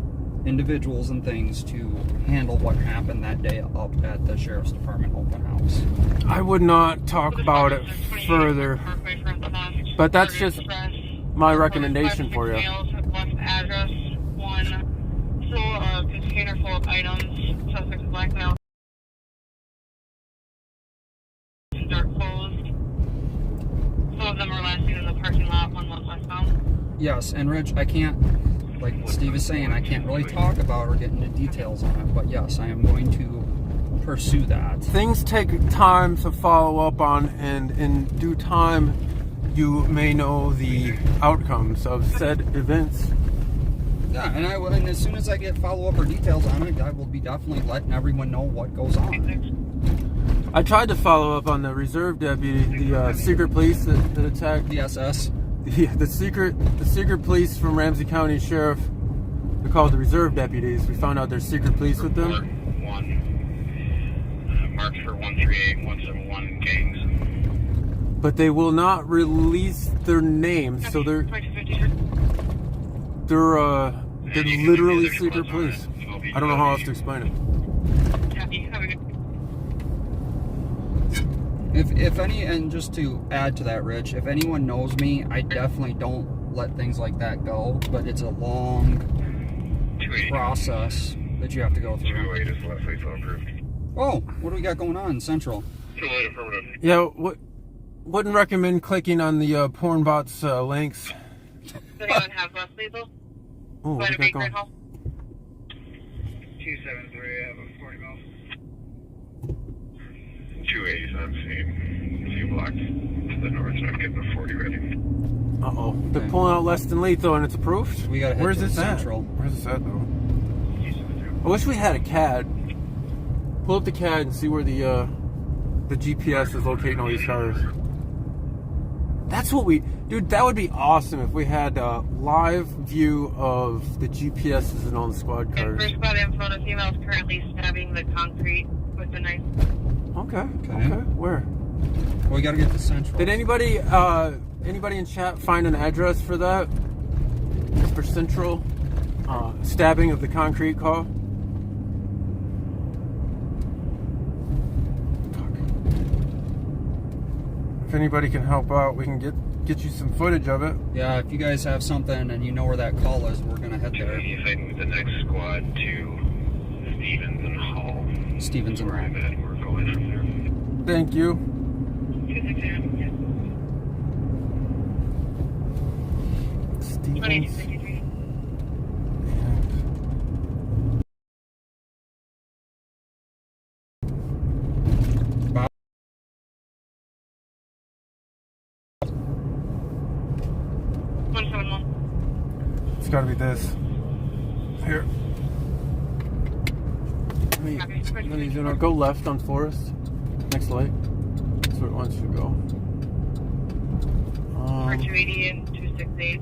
individuals and things to handle what happened that day up at the Sheriff's Department open house. I would not talk about it further, but that's just my recommendation for you. Left address, one full container full of items, suspect is black male. Are closed. Some of them are last seen in the parking lot, one was westbound. Yes, and Rich, I can't, like Steve is saying, I can't really talk about or get into details on it, but yes, I am going to pursue that. Things take time to follow up on, and in due time, you may know the outcomes of said events. Yeah, and I will, and as soon as I get follow-up or details on it, I will be definitely letting everyone know what goes on. I tried to follow up on the reserve deputy, the secret police that attacked. The SS. Yeah, the secret police from Ramsey County Sheriff. They're called the reserve deputies. We found out there's secret police with them. Marked for 138, 171 gangs. But they will not release their names, so they're literally secret police. I don't know how else to explain it. If any, and just to add to that, Rich, if anyone knows me, I definitely don't let things like that go, but it's a long process that you have to go through. 208 is left lethal approved. Oh, what do we got going on in Central? 208 affirmative. Yeah, wouldn't recommend clicking on the porn bots links. Does anyone have less lethal? Oh, what Quite we a got big going? hall. 273, I have a 40 mil. 280's on scene. Few blocks to the north, so I'm getting the 40 ready. Uh-oh. They're Okay. pulling out less than lethal and it's approved? We gotta head Where's to this Central. at? Where's this at, though? I wish we had a CAD. Pull up the CAD and see where the GPS is locating all these cars. That's what dude, that would be awesome if we had a live view of the GPSs and all the squad And cars. first spot info, the female is currently stabbing the concrete with a knife. Okay. Okay. Where? Well, we gotta get to Central. Did anybody in chat find an address for that? For Central stabbing of the concrete call? If anybody can help out, we can get you some footage of it. Yeah, if you guys have something and you know where that call is, we're gonna head there. 280 is heading with the next squad to Stevens and Hall. Stevens and Hall. And we're going from there. Thank you. 260, yes. Stevens. 2263. Bob? 171. It's gotta be this. Here. Let me zoom out. Go left on Forest. Next light. That's where it wants you to go. 280 and 268.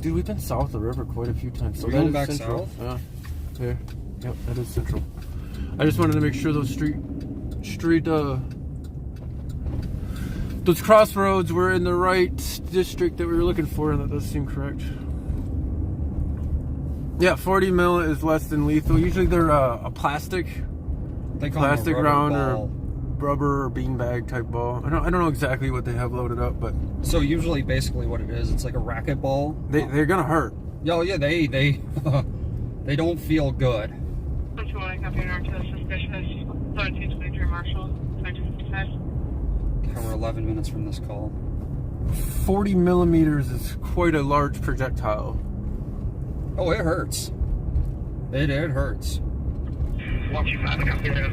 Dude, we've been south of the river quite a few times. We're that going is back Central. south? Yeah. Here. Yep, that is Central. I just wanted to make sure those those crossroads were in the right district that we were looking for, and that does seem correct. Yeah, 40 mil is less than lethal. Usually they're a plastic They call them a plastic rubber round ball. or rubber or beanbag type ball. I don't know exactly what they have loaded up, but So usually, basically, what it is, it's like a racquetball. they're gonna hurt. Oh yeah, they they don't feel good. 121, copy north to the suspicious 1723 Marshall, 2255. Okay, we're 11 minutes from this call. 40 millimeters is quite a large projectile. Oh, it hurts. It hurts. 125, I got there.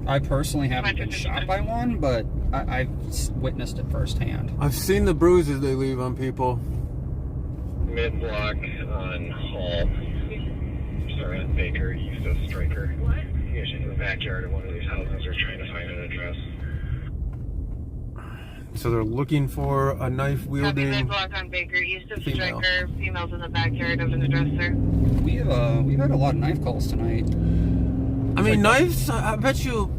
I personally haven't been shot by one, but I've witnessed it firsthand. I've seen the bruises they leave on people. Mid-block on Hall. Sorry, on Baker, east of Stryker. What? Usually in the backyard of one of these houses. They're trying to find an address. So they're looking for a knife-wielding Mid-block on Baker, east of female. Stryker. Females in the backyard of an address, sir. We've had a lot of knife calls tonight. I mean, knives. I bet you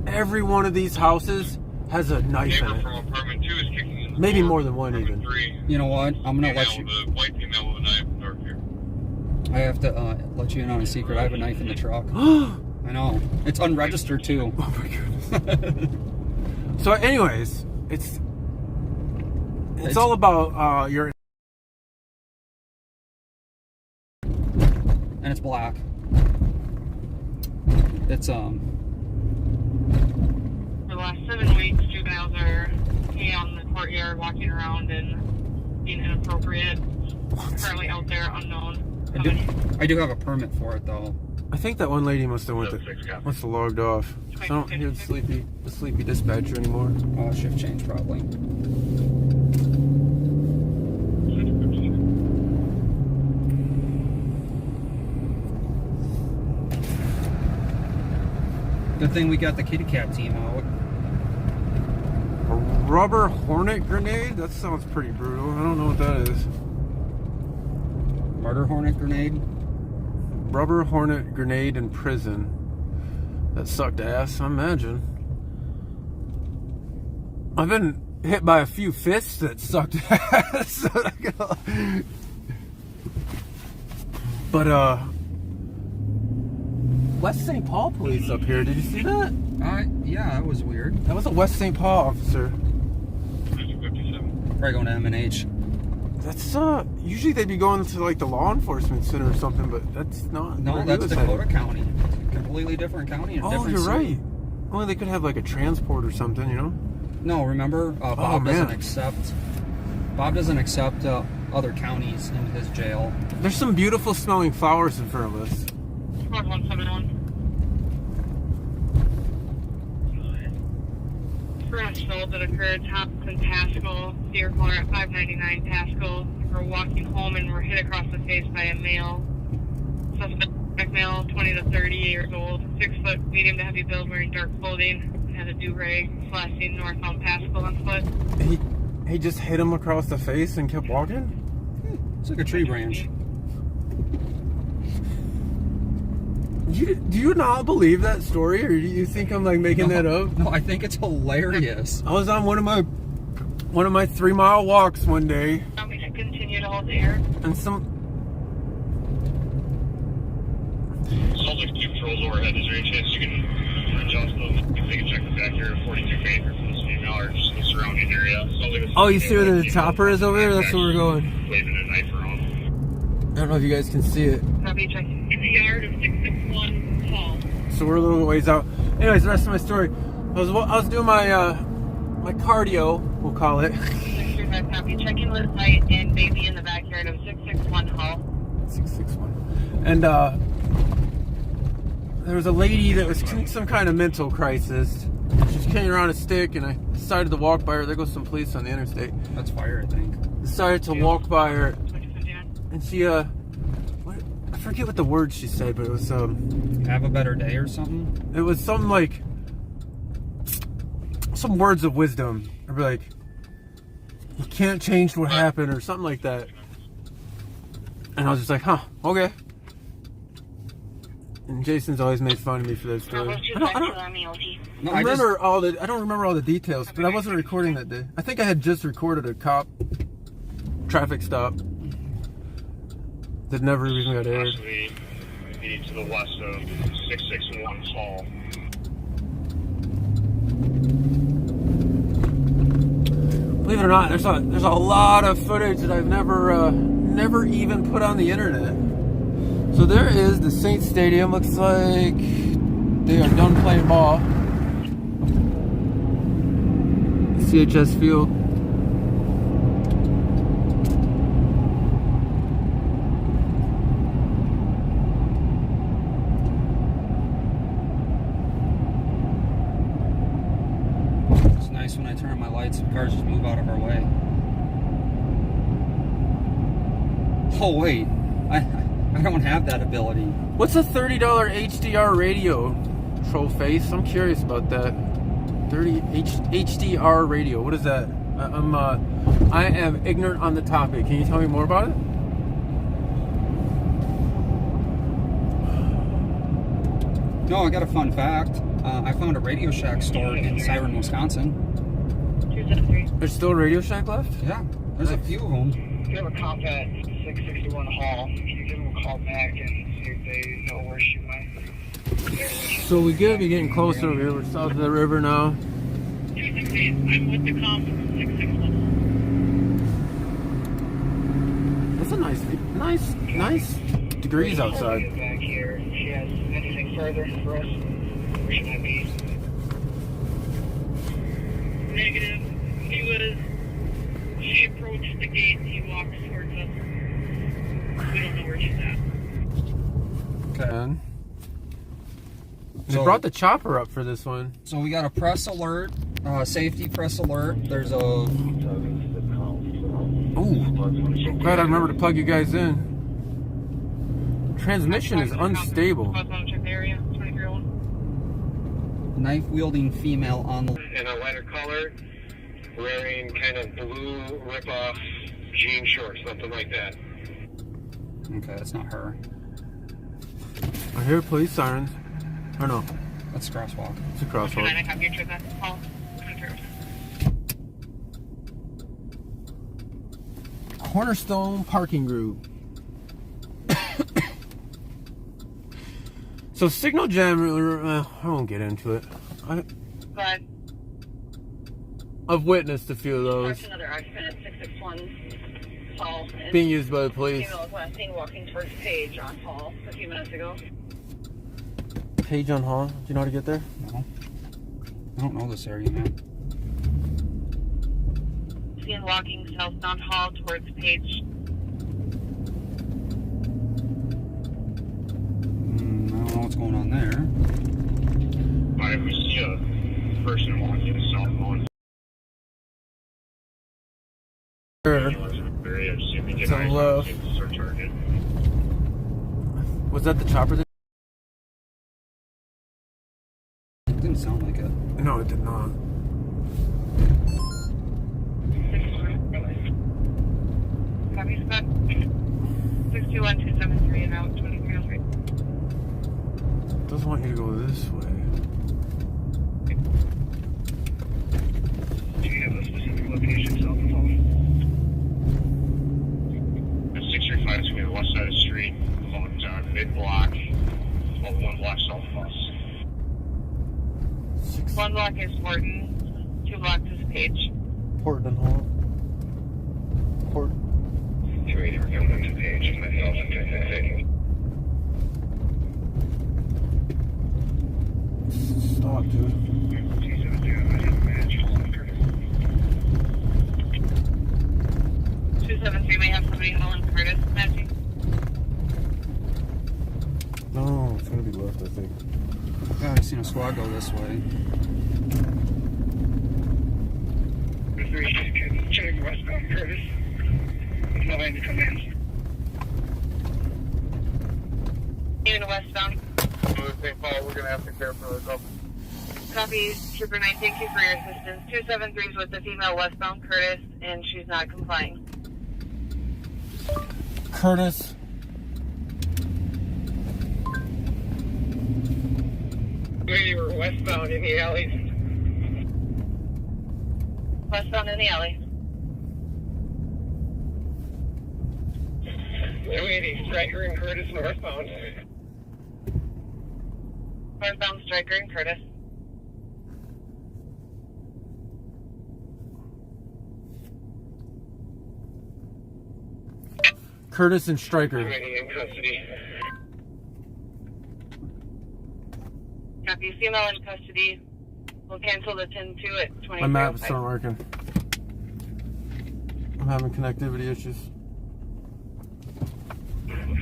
every one of these houses has a knife in Neighbor it. from apartment 2 is kicking in the Maybe door. more than one even. Apartment 3. You know what? I'm gonna let you. The white female with a knife in the dark hair. I have to let you in on a secret. I have a knife in the truck. Oh I know. It's unregistered too. my goodness. So, anyways, it's all about your. And it's black. It's For the last 7 weeks, juveniles are on the courtyard walking around and being inappropriate. Currently out there, unknown. I do have a permit for it though. I think that one lady must have logged off. So I don't hear the sleepy dispatcher anymore. Shift change probably. Good thing we got the kitty cat team out. A rubber hornet grenade? That sounds pretty brutal. I don't know what that is. Murder hornet grenade. Rubber hornet grenade in prison. That sucked ass, I imagine. I've been hit by a few fists that sucked ass. But West St. Paul police up here. Did you see that? Yeah, that was weird. That was a West St. Paul officer. 57. Probably going to M&H. That's usually they'd be going to like the law enforcement center or something, but that's not. No, where he that's was Dakota headed. County. Completely different county. And Oh, different you're city. right. Well, they could have like a transport or something, you know. No, remember, Bob man. doesn't accept. Bob doesn't accept other counties into his jail. There's some beautiful smelling flowers in front of us. Squad 171. First assault that occurred Thompson Pascal, Deer Corner at 599 Pascal. We're walking home and were hit across the face by a male. Suspect male, 20 to 30 years old, 6 foot, medium to heavy build, wearing dark clothing, had a do-rag, flashing northbound Pascal on foot. He just hit him across the face and kept walking? It's like a tree branch. Do you not believe that story, or do you think I'm like making that up? No, I think it's hilarious. I was on one of my 3-mile walks one day, I'm going to continue to hold the air. and some. Sounds like 2 patrols overhead. Is there any chance you can adjust them? If they can check the back here, 42 Baker for this female, or just the surrounding area. Sounds like Oh, you see where the chopper is over there? That's where we're going. Waving a knife around. I don't know if you guys can see it. Copy, check. In the yard of 661 Hall. So we're a little ways out. Anyways, the rest of my story. I was doing my my cardio, we'll call it. 635 copy. Checking with site and baby in the backyard of 661 Hall. 661. And there was a lady that was in some kind of mental crisis. She was carrying around a stick, and I decided to walk by her. There goes some police on the interstate. That's fire, I think. Decided to walk by her, 2059. and she I forget what the word she said, but it was Have a better day or something. it was some like some words of wisdom, or like you can't change what happened, or something like that. And I was just like, huh, okay. And Jason's always made fun of me for that story. I don't No, remember all the details, but I wasn't recording that day. I think I had just recorded a cop traffic stop that never even got aired. Actually, be to the west of 661 Hall. Believe it or not, there's a lot of footage that I've never even put on the internet. So there is the Saints Stadium. Looks like they are done playing ball. CHS Field. notice when I turn on my lights, cars just move out of our way. Oh wait, I don't have that ability. What's a $30 HDR radio? Troll face. I'm curious about that. HDR radio. What is that? I am ignorant on the topic. Can you tell me more about it? No, I got a fun fact. I found a Radio Shack store in Siren, Wisconsin. 273. There's still a Radio Shack left? Yeah, there's a few of them. If you have a cop at 661 Hall, can you give them a call back and see if they know where she went? So we gotta be getting closer. We're south of the river now. 268. I'm with the cop from 661. It's a nice degrees outside. Back here. If she has anything further for us, where she might be. Negative. She approached the gate and he walked towards us. We don't know where she's at. Okay. They brought the chopper up for this one. So we got a press alert, safety press alert. There's a... Ooh, glad I remember to plug you guys in. Transmission is unstable. knife-wielding female on the... In a lighter color, wearing kind of blue rip-off jean shorts, something like that. Okay, that's not her. I hear police sirens. Or no, That's crosswalk. it's a crosswalk. Cornerstone Parking Group. So signal jam, I won't get into it. But I've witnessed a few of those another accident at 661 Hall. being used by the police. Female was last seen walking towards Page on Hall a few minutes ago. Page on Hall. Do you know how to get there? No. I don't know this area, man. Seen walking southbound Hall towards Page. I don't know what's going on there. I was see a person walking southbound. Sure. To the left. Was that the chopper? It didn't sound like it. No, it did not. Copy, Scott. 621-273 and out 2303. Doesn't want you to go this way. Do you have a specific location south of Hall? At 635 is going to be the west side of the street, about mid-block, about 1 block south of us. 1 block is Morton, 2 blocks is Page. Portland Hall. 280, we're going to Page, and then also Stop, dude. 273 may have somebody Holland Curtis matching. No, it's gonna be left, I think. Yeah, I've seen a squad go this way. Check westbound Curtis. Nobody to come in. Even westbound. St. Paul, we're going to have to care for ourselves. Copy, Trooper 9, thank you for your assistance. 273 is with the female westbound Curtis, and she's not complying. Curtis. We were westbound in the alleys. Westbound in the alley. 280, Striker and Curtis northbound. Northbound Striker and Curtis. Curtis and Stryker. 280 in custody. Copy, female in custody. We'll cancel the 10-2 at 20. My map's not working. I'm having connectivity issues.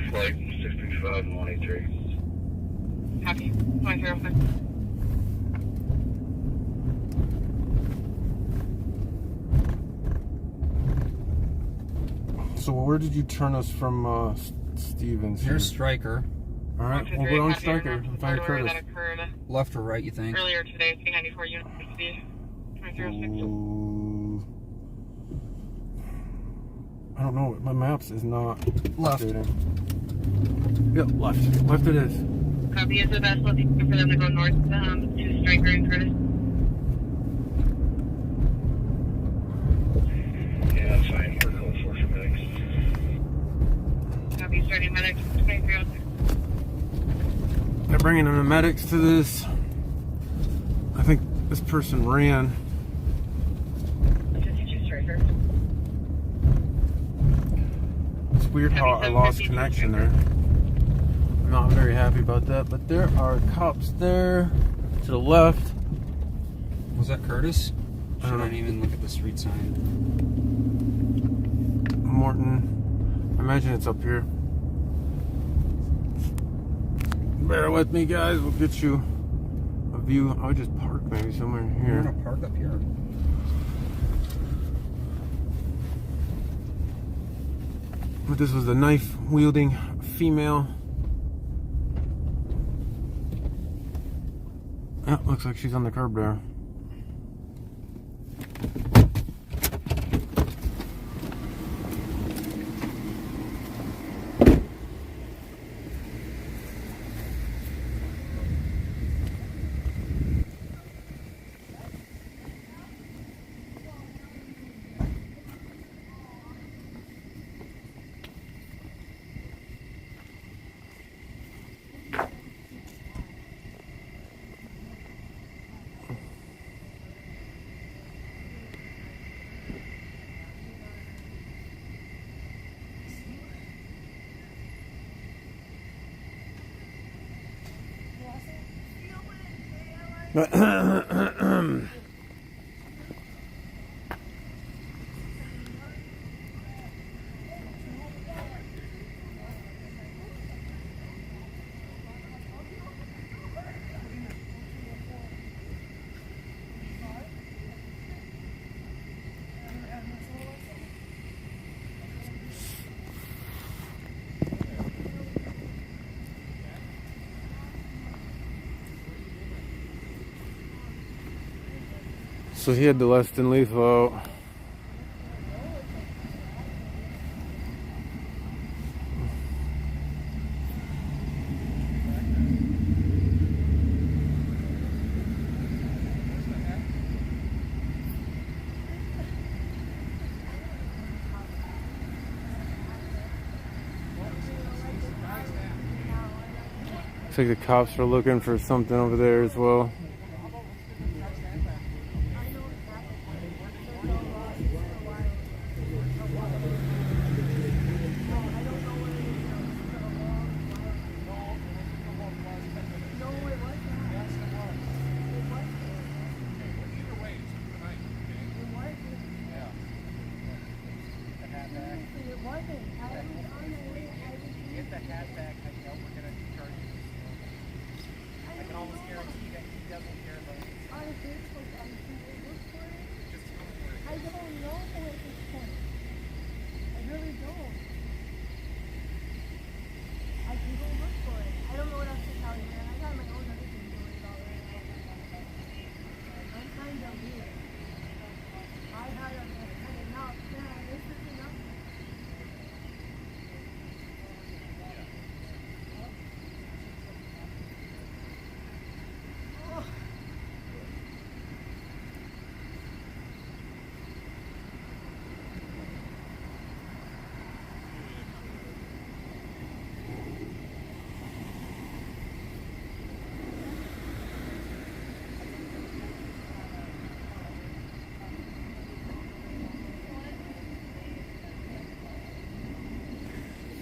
Flight 635 and 183. Copy, 2005. So where did you turn us from Stevens? Here's Stryker. All right, we'll go on Stryker and find Curtis. That occurred Left or right, you think? earlier today, 394 University, 2006. Ooh. I don't know. My maps is not Left. updating. Yep, left. Left it is. Copy. Is the best location for them to go north to Stryker and Curtis? Yeah, that's fine. We're going for medics. Copy. Starting medics 2306. They're bringing in the medics to this. I think this person ran. Stryker. It's weird how I lost connection there. I'm not very happy about that, but there are cops there to the left. Was that Curtis? I don't Should I know. even look at the street sign? Morton. I imagine it's up here. Bear with me, guys. We'll get you a view. I would just park maybe somewhere in I'm here. gonna park up here. But this was the knife-wielding female. Yeah, looks like she's on the curb there. So he had the less than lethal out. Looks like the cops are looking for something over there as well.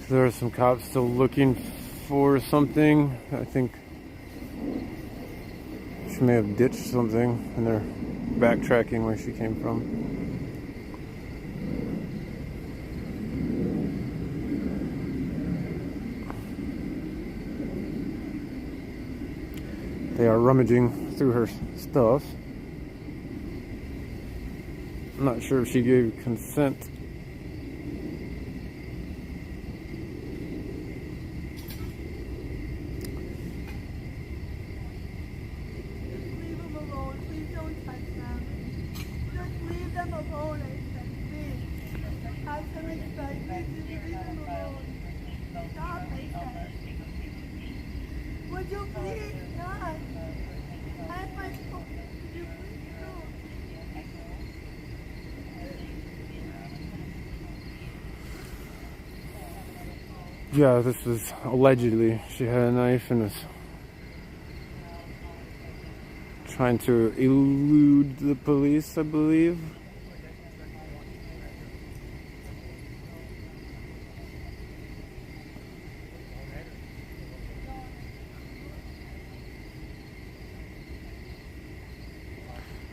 There are some cops still looking for something. I think she may have ditched something and they're backtracking where she came from. They are rummaging through her stuff. I'm not sure if she gave consent Would you please not? That's my fault. Would you please not? Yeah, this was allegedly. She had a knife and was trying to elude the police, I believe.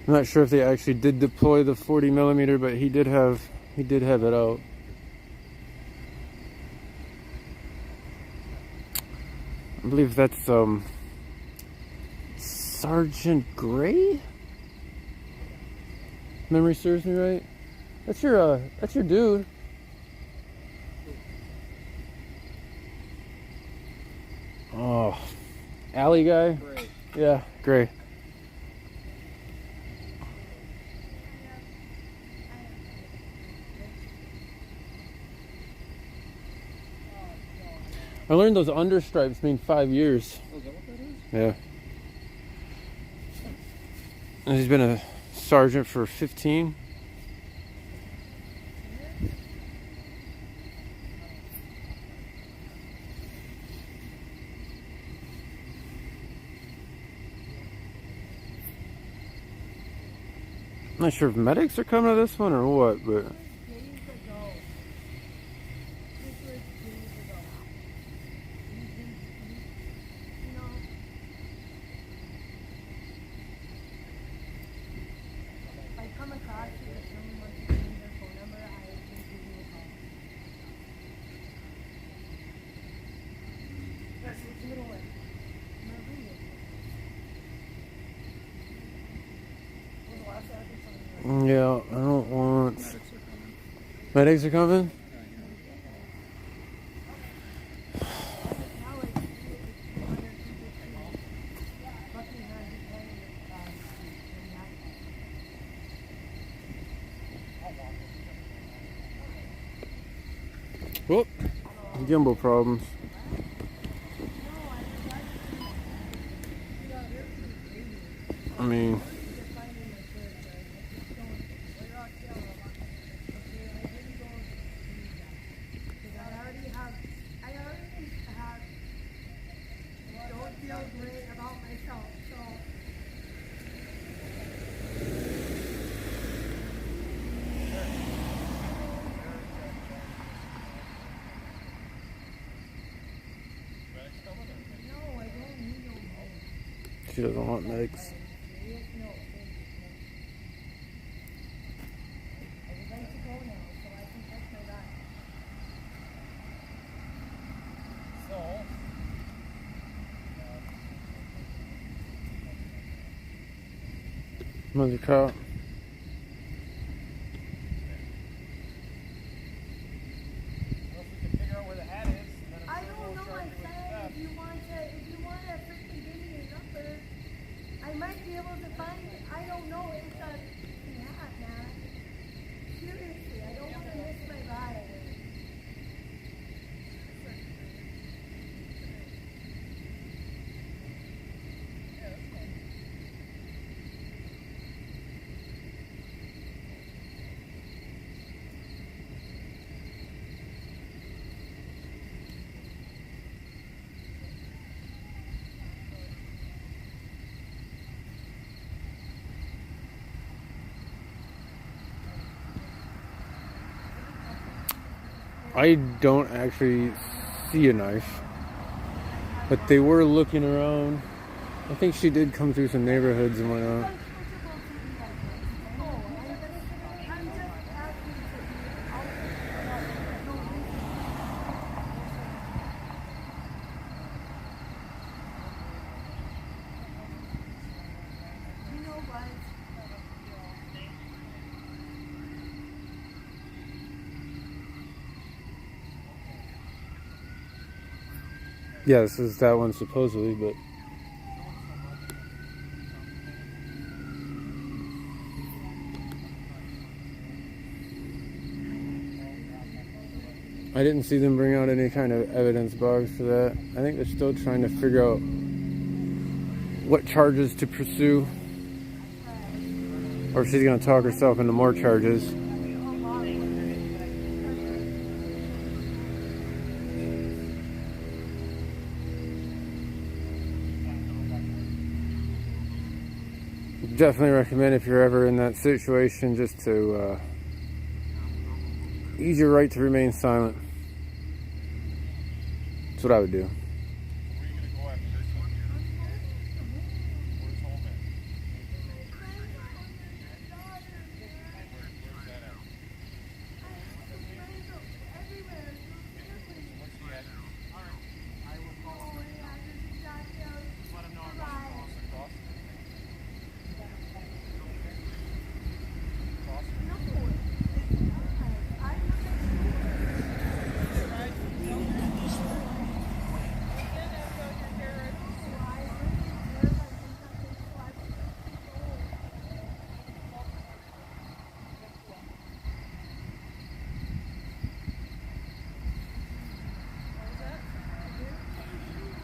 I'm not sure if they actually did deploy the 40 millimeter, but he did have it out. I believe that's Sergeant Gray? Memory serves me right. That's your dude. Oh, alley guy? Gray. Yeah, Gray. I learned those understripes mean 5 years. Oh, is that what that is? Yeah. And he's been a sergeant for 15. I'm not sure if medics are coming to this one or what, but yeah, I don't want. Medics are coming? Whoop. Gimbal problems. I mean, she doesn't want medics. Another cop. I don't know, I said, if you want to freaking give me your number, I might be able to find it. I don't know, it's a, yeah, man. Seriously, I don't want to miss my ride. I don't actually see a knife, but they were looking around. I think she did come through some neighborhoods and whatnot. Yeah, this is that one supposedly, but I didn't see them bring out any kind of evidence box for that. I think they're still trying to figure out what charges to pursue, or if she's going to talk herself into more charges. Definitely recommend, if you're ever in that situation, just to use your right to remain silent. That's what I would do.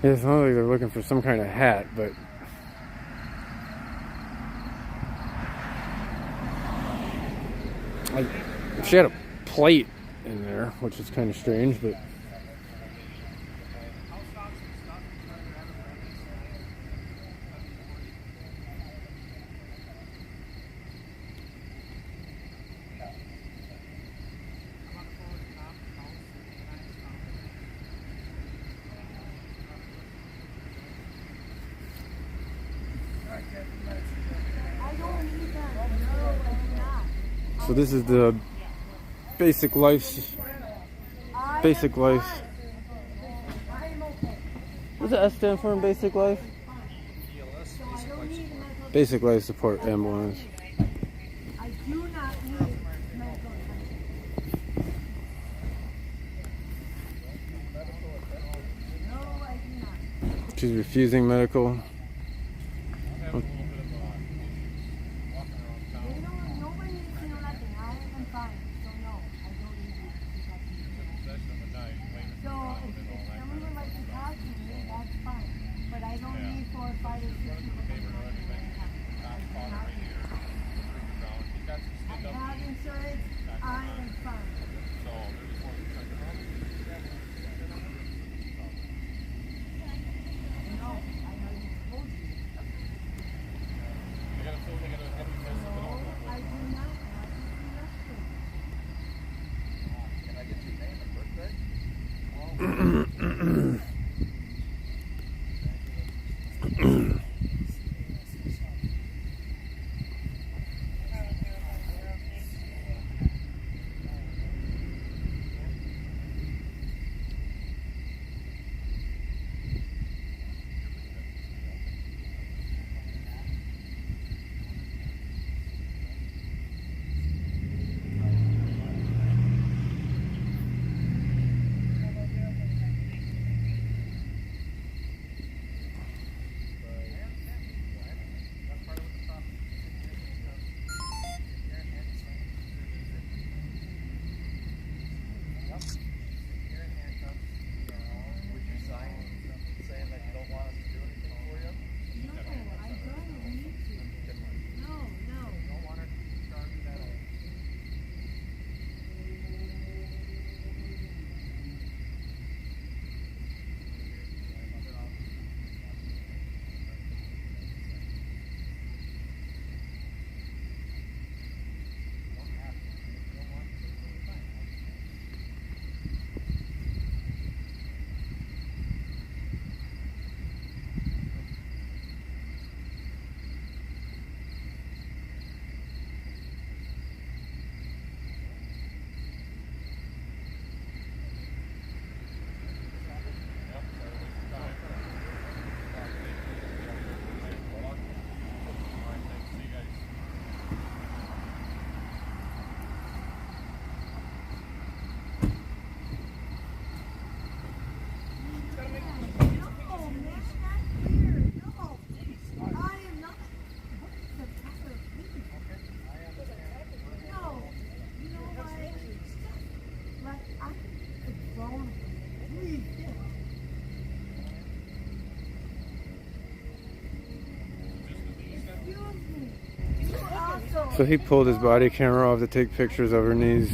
Yeah, it's not like they're looking for some kind of hat, but like, she had a plate in there, which is kind of strange, but so this is the basic life. What does the S stand for in basic life? Basic life support ambulance. I do not need medical attention. No, I do not. She's refusing medical. Nobody needs to know nothing. I am fine. So no, I don't need you to talk to me. So if someone would like to talk to me, that's fine. But I don't need 4 or 5 or 6 people to know nothing at a time. I have insurance. I am fine. No, I know you. So he pulled his body camera off to take pictures of her knees.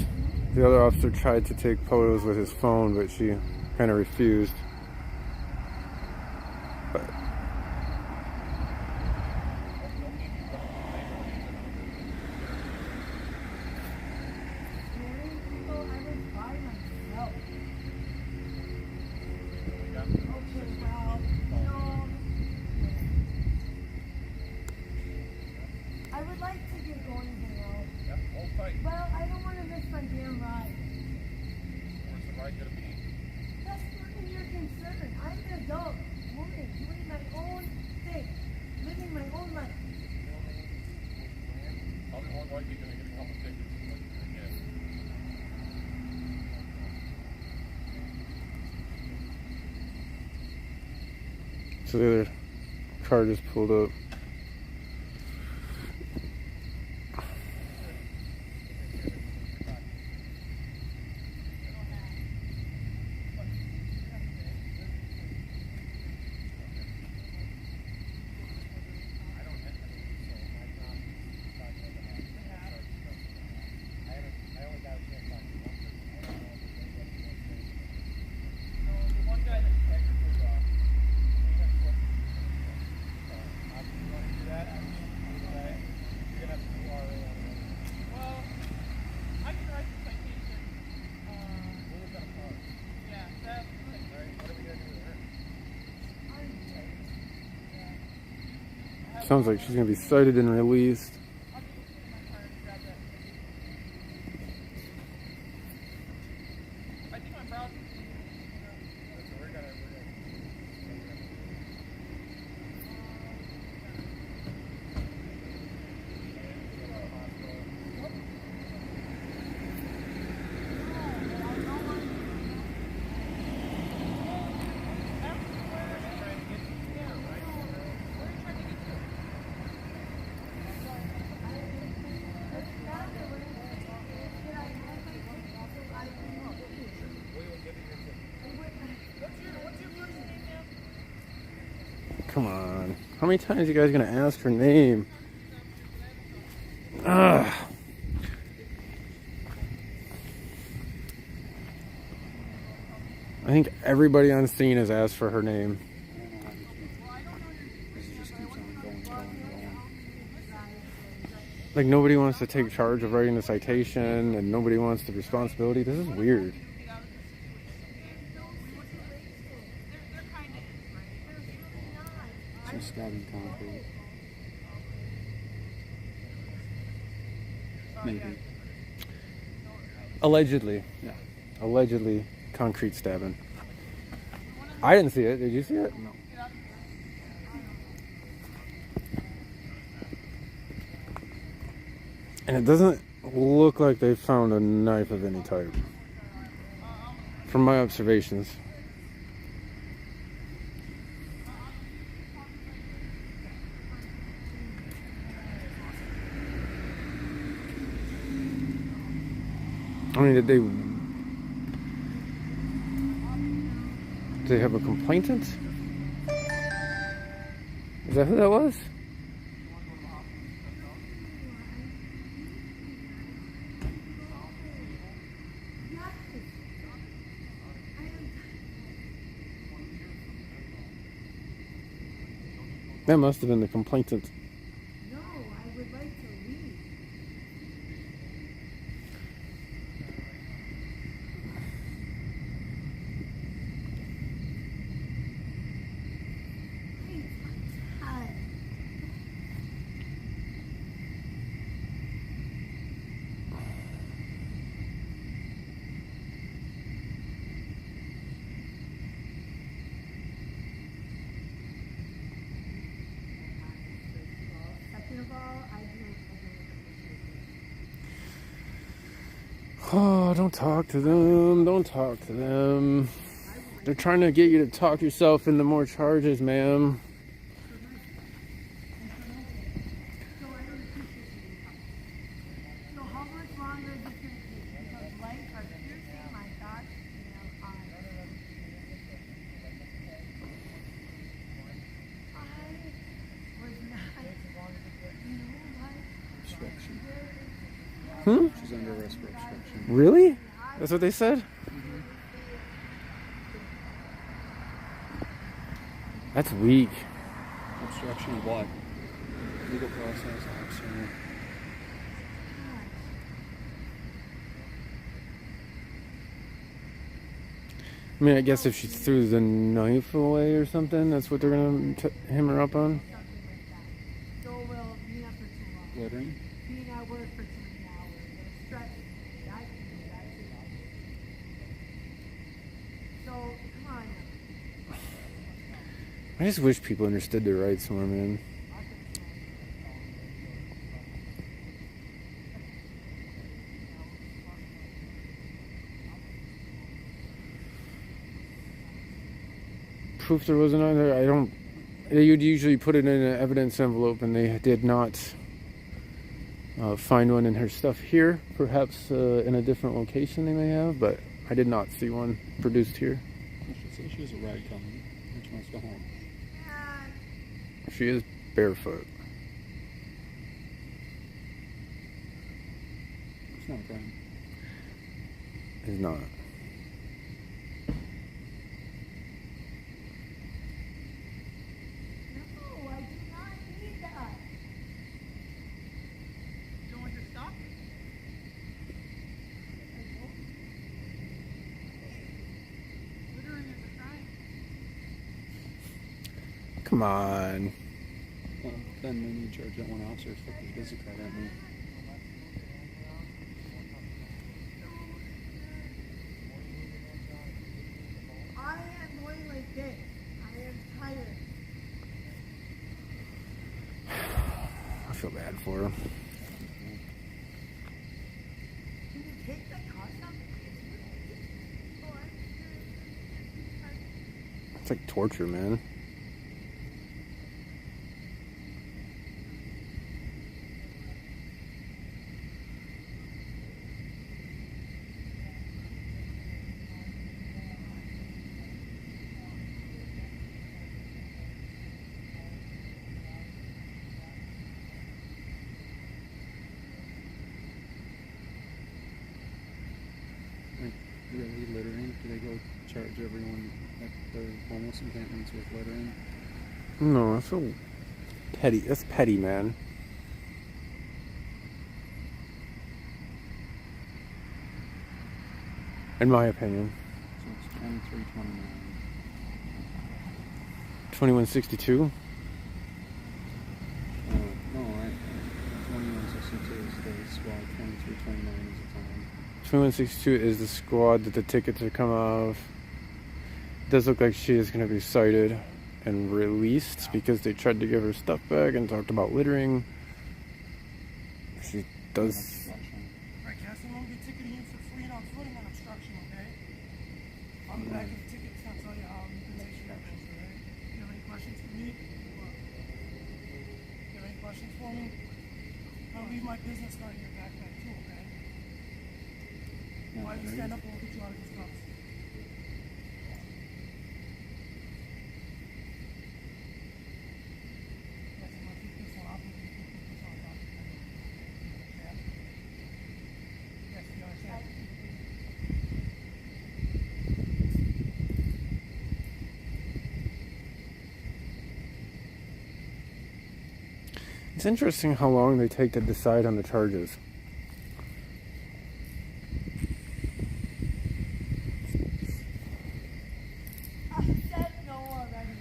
The other officer tried to take photos with his phone, but she kind of refused. But I would like to get going here. Well, I don't want to miss my damn ride. Where's the ride gonna be? That's not your concern. I'm an adult woman doing my own thing, living my own life. How long are you gonna get a couple tickets? so the other car just pulled up. Sounds like she's gonna be cited and released. Come on. How many times are you guys gonna ask her name? Ugh. I think everybody on scene has asked for her name. Like, nobody wants to take charge of writing the citation, and nobody wants the responsibility. This is weird. She's stabbing concrete. Maybe. Allegedly. Yeah. Allegedly concrete stabbing. I didn't see it. Did you see it? No. And it doesn't look like they found a knife of any type. From my observations. I mean, did they have a complainant? Is that who that was? That must have been the complainant. No, I would like to leave. Oh, don't talk to them. Don't talk to them. They're trying to get you to talk yourself into more charges, ma'am. So how much longer is this going to take? Because lights are piercing my goddamn eyes. I was not, you know what? She's under arrest for obstruction. Really? That's what they said? That's weak. Obstruction of what? Legal process, officer. I mean, I guess if she threw the knife away or something, that's what they're gonna hem her up on. So we'll be up for too long. Littering? Being at work for 3 hours. They're stressing. That can do that too. So, come on. I just wish people understood their rights more, man. Proof there wasn't either. I don't. You'd usually put it in an evidence envelope, and they did not find one in her stuff here. Perhaps in a different location they may have, but I did not see one produced here. She said she has a ride coming. She wants to go home. She is barefoot. It's not a crime. Is not. No, I do not need that. You don't want to stop? Littering is a crime. Come on. Well, then we need to charge that one officer for his business card at me. I am going like this. I am tired. I feel bad for her. Can you take the cost off? It's like torture, man. Really littering? Do they go charge everyone at their homeless encampments with littering? No, that's so petty. That's petty, man. In my opinion. So it's 2329. 2162. No, right. 2162 is the squad. 2329 is the time. 2162 is the squad that the tickets are come off. It does look like she is going to be cited and released because they tried to give her stuff back and talked about littering. She does. Alright, Cassie, I'm gonna be ticketing you for fleeing on footing and obstruction, okay? On the back of the ticket, it's gonna tell you how information happens, alright? You have any questions for me? You have any questions for me? I'll leave my business card in your backpack too, okay? Why don't you stand up and we'll get you out of these cuffs? Yes, I'm gonna keep this one off. I'm gonna keep this one off. Okay? Yes, you understand? It's interesting how long they take to decide on the charges. I said no already.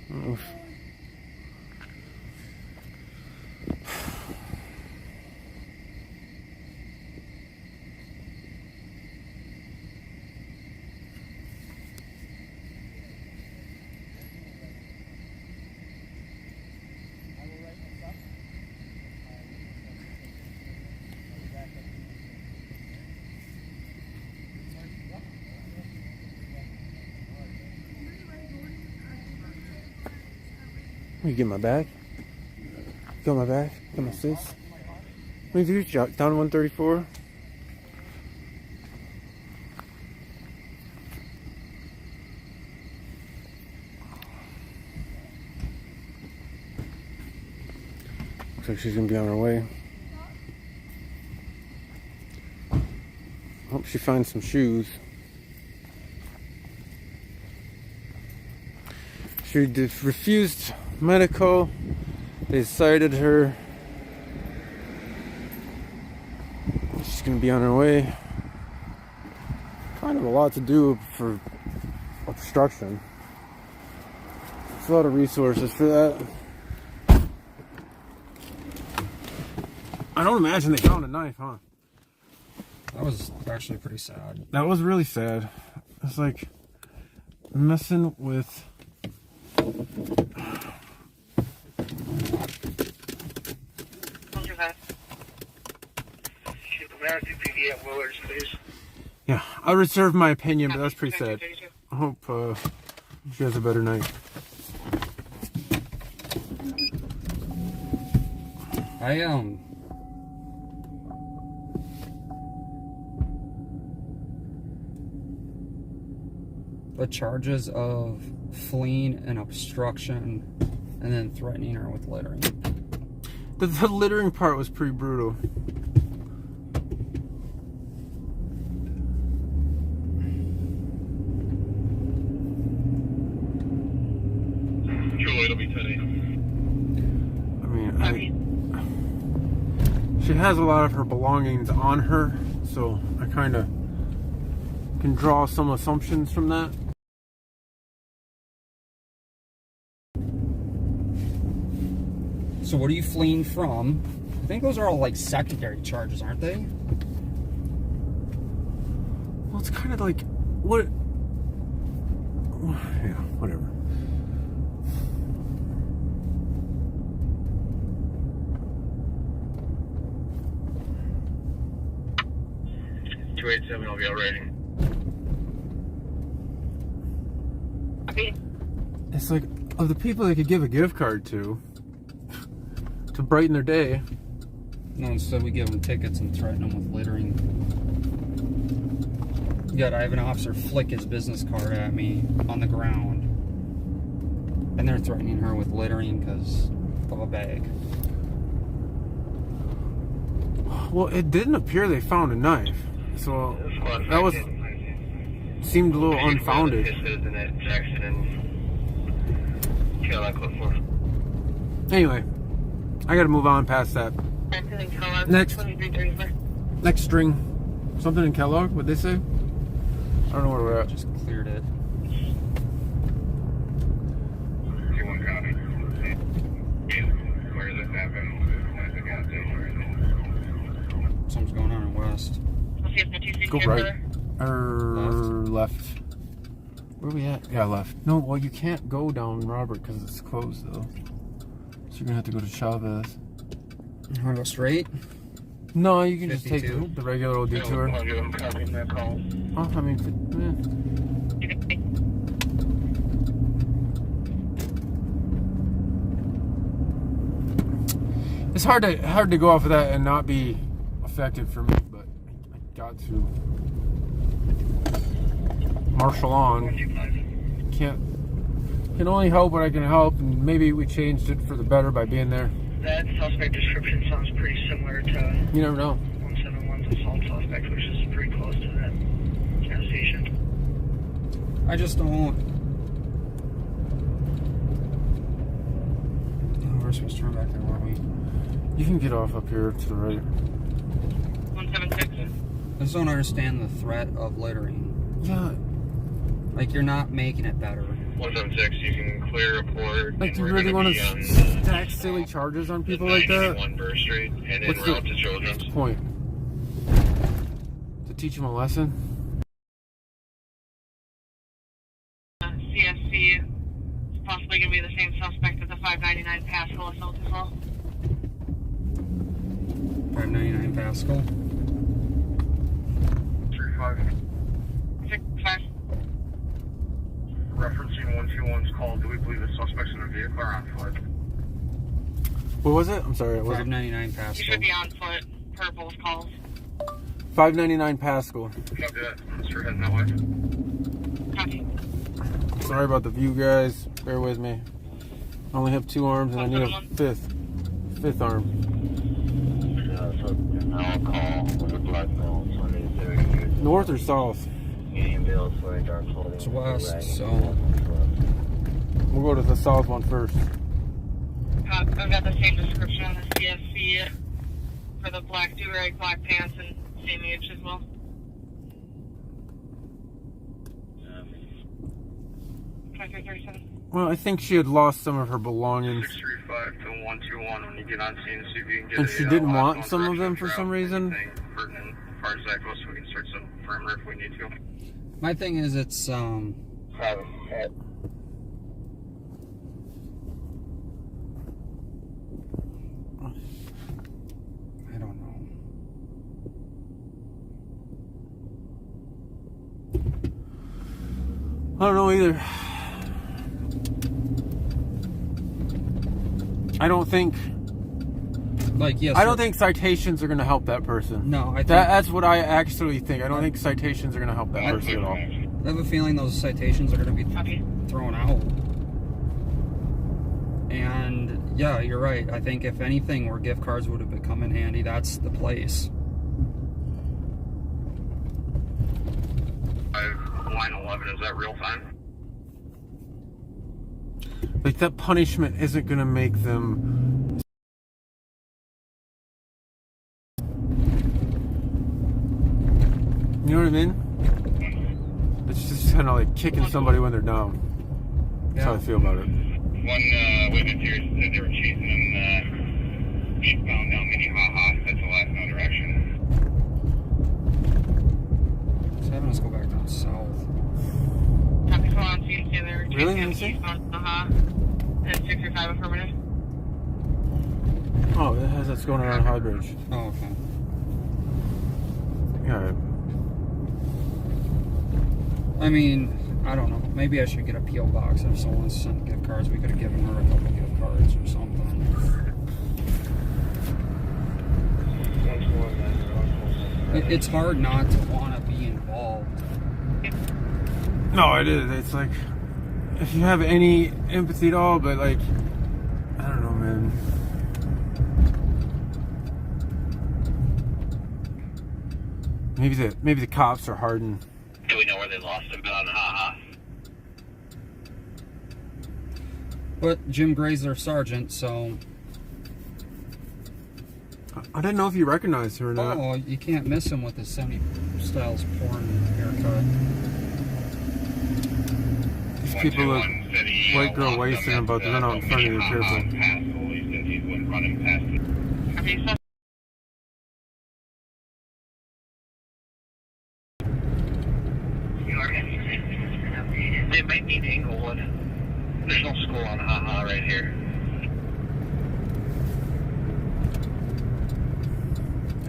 Oof. Let me get my bag. Got my back. Got my sis. What did you do? Down 134. Looks like she's gonna be on her way. Hope she finds some shoes. She refused medical. They cited her. She's gonna be on her way. Kind of a lot to do for obstruction. It's a lot of resources for that. I don't imagine they found a knife, huh? That was actually pretty sad. That was really sad. It's like messing with. Yeah, I reserve my opinion, but that's pretty sad. I hope she has a better night. The charges of fleeing and obstruction and then threatening her with littering. The littering part was pretty brutal. It'll be 10 I mean, she has a lot of her belongings on her, so I kind of can draw some assumptions from that. So what are you fleeing from? I think those are all like secondary charges, aren't they? Well, it's kind of like, what? Yeah, whatever. I'll be out writing. It's like, of the people they could give a gift card to brighten their day. No, instead we give them tickets and threaten them with littering. Yet I have an officer flick his business card at me on the ground. And they're threatening her with littering because of a bag. Well, it didn't appear they found a knife. So that was seemed a little unfounded. Anyway, I gotta move on past that. Next string. Something in Kellogg? What'd they say? I don't know where we're at. Just cleared it. Something's going on in West. Go right. Left. Where are we at? Yeah, left. No, well, you can't go down Robert because it's closed, though. So you're going to have to go to Chavez. You want to go straight? No, you can 52. just take the regular old detour. Oh, I mean, it's hard to go off of that and not be affected for me, but I got to marshal on. Can only help what I can help, and maybe we changed it for the better by being there. That suspect description sounds pretty similar to You never know. 171's assault suspect, which is pretty close to that gas station. I just don't. Oh, we're supposed to turn back there, weren't we? You can get off up here to the right. 176. I just don't understand the threat of littering. Yeah. Like, you're not making it better. 176, you can clear a report. Like, do you really want to stack silly charges on people like that? Burr Street and en What's route to Children's. Point? To teach them a lesson? CSC is possibly going to be the same suspect as the 599 Pascal assault as well. 599 Pascal. 35. 65. Referencing 121's call, do we believe the suspect's in a vehicle or on foot? What was it? I'm sorry. It wasn't. $5.99 You Pascal. should be on foot for both calls. $5.99 Pascal. Copy that. Sure, heading that way. Copy. Sorry about the view, guys. Bear with me. I only have 2 arms and I need a fifth arm. I'll call with a black belt. North or south? It's west, so We'll go to the south one first. I've got the same description on the CSC for the black do-rag, black pants, and same age as well. Well, I think she had lost some of her belongings. 635 to 121 when you get on scene, see if you can get And she didn't want some of them for some reason. Pertinent as far as that goes, so we can search some perimeter if we need to. my thing is it's I don't know. I don't know either. I don't think. Like, yes. I don't think citations are going to help that person. No, I think That's what I actually think. I don't think citations are going to help that person at all. I have a feeling those citations are going to be thrown out. And yeah, you're right. I think if anything, where gift cards would have come in handy, that's the place. Line 11, is that real time? Like, that punishment isn't going to make them. You know what I mean? It's just kind of like kicking somebody when they're down. That's how I feel about it. One witness here said they were chasing him eastbound down Mini Haha. That's the last no direction. It's having us go back down south. Copy, so on scene, say they're Really, chasing Nancy? eastbound, and 635 affirmative. Oh, that's going around High Bridge. Oh, okay. Yeah. I mean, I don't know. Maybe I should get a P.O. box if someone sent gift cards. We could have given her a couple gift cards or something. It's hard not to want to be involved. No, it is. It's like, if you have any empathy at all, but like, I don't know, man. Maybe the cops are hardened. Do we know where they lost him on Haha? But Jim Gray's their sergeant, so... I didn't know if you recognized her or not. Oh, you can't miss him with his 70 styles porn haircut. These people look white girl wasted and about to run out in front of you. Careful. They might need Englewood. There's no school on Haha right here.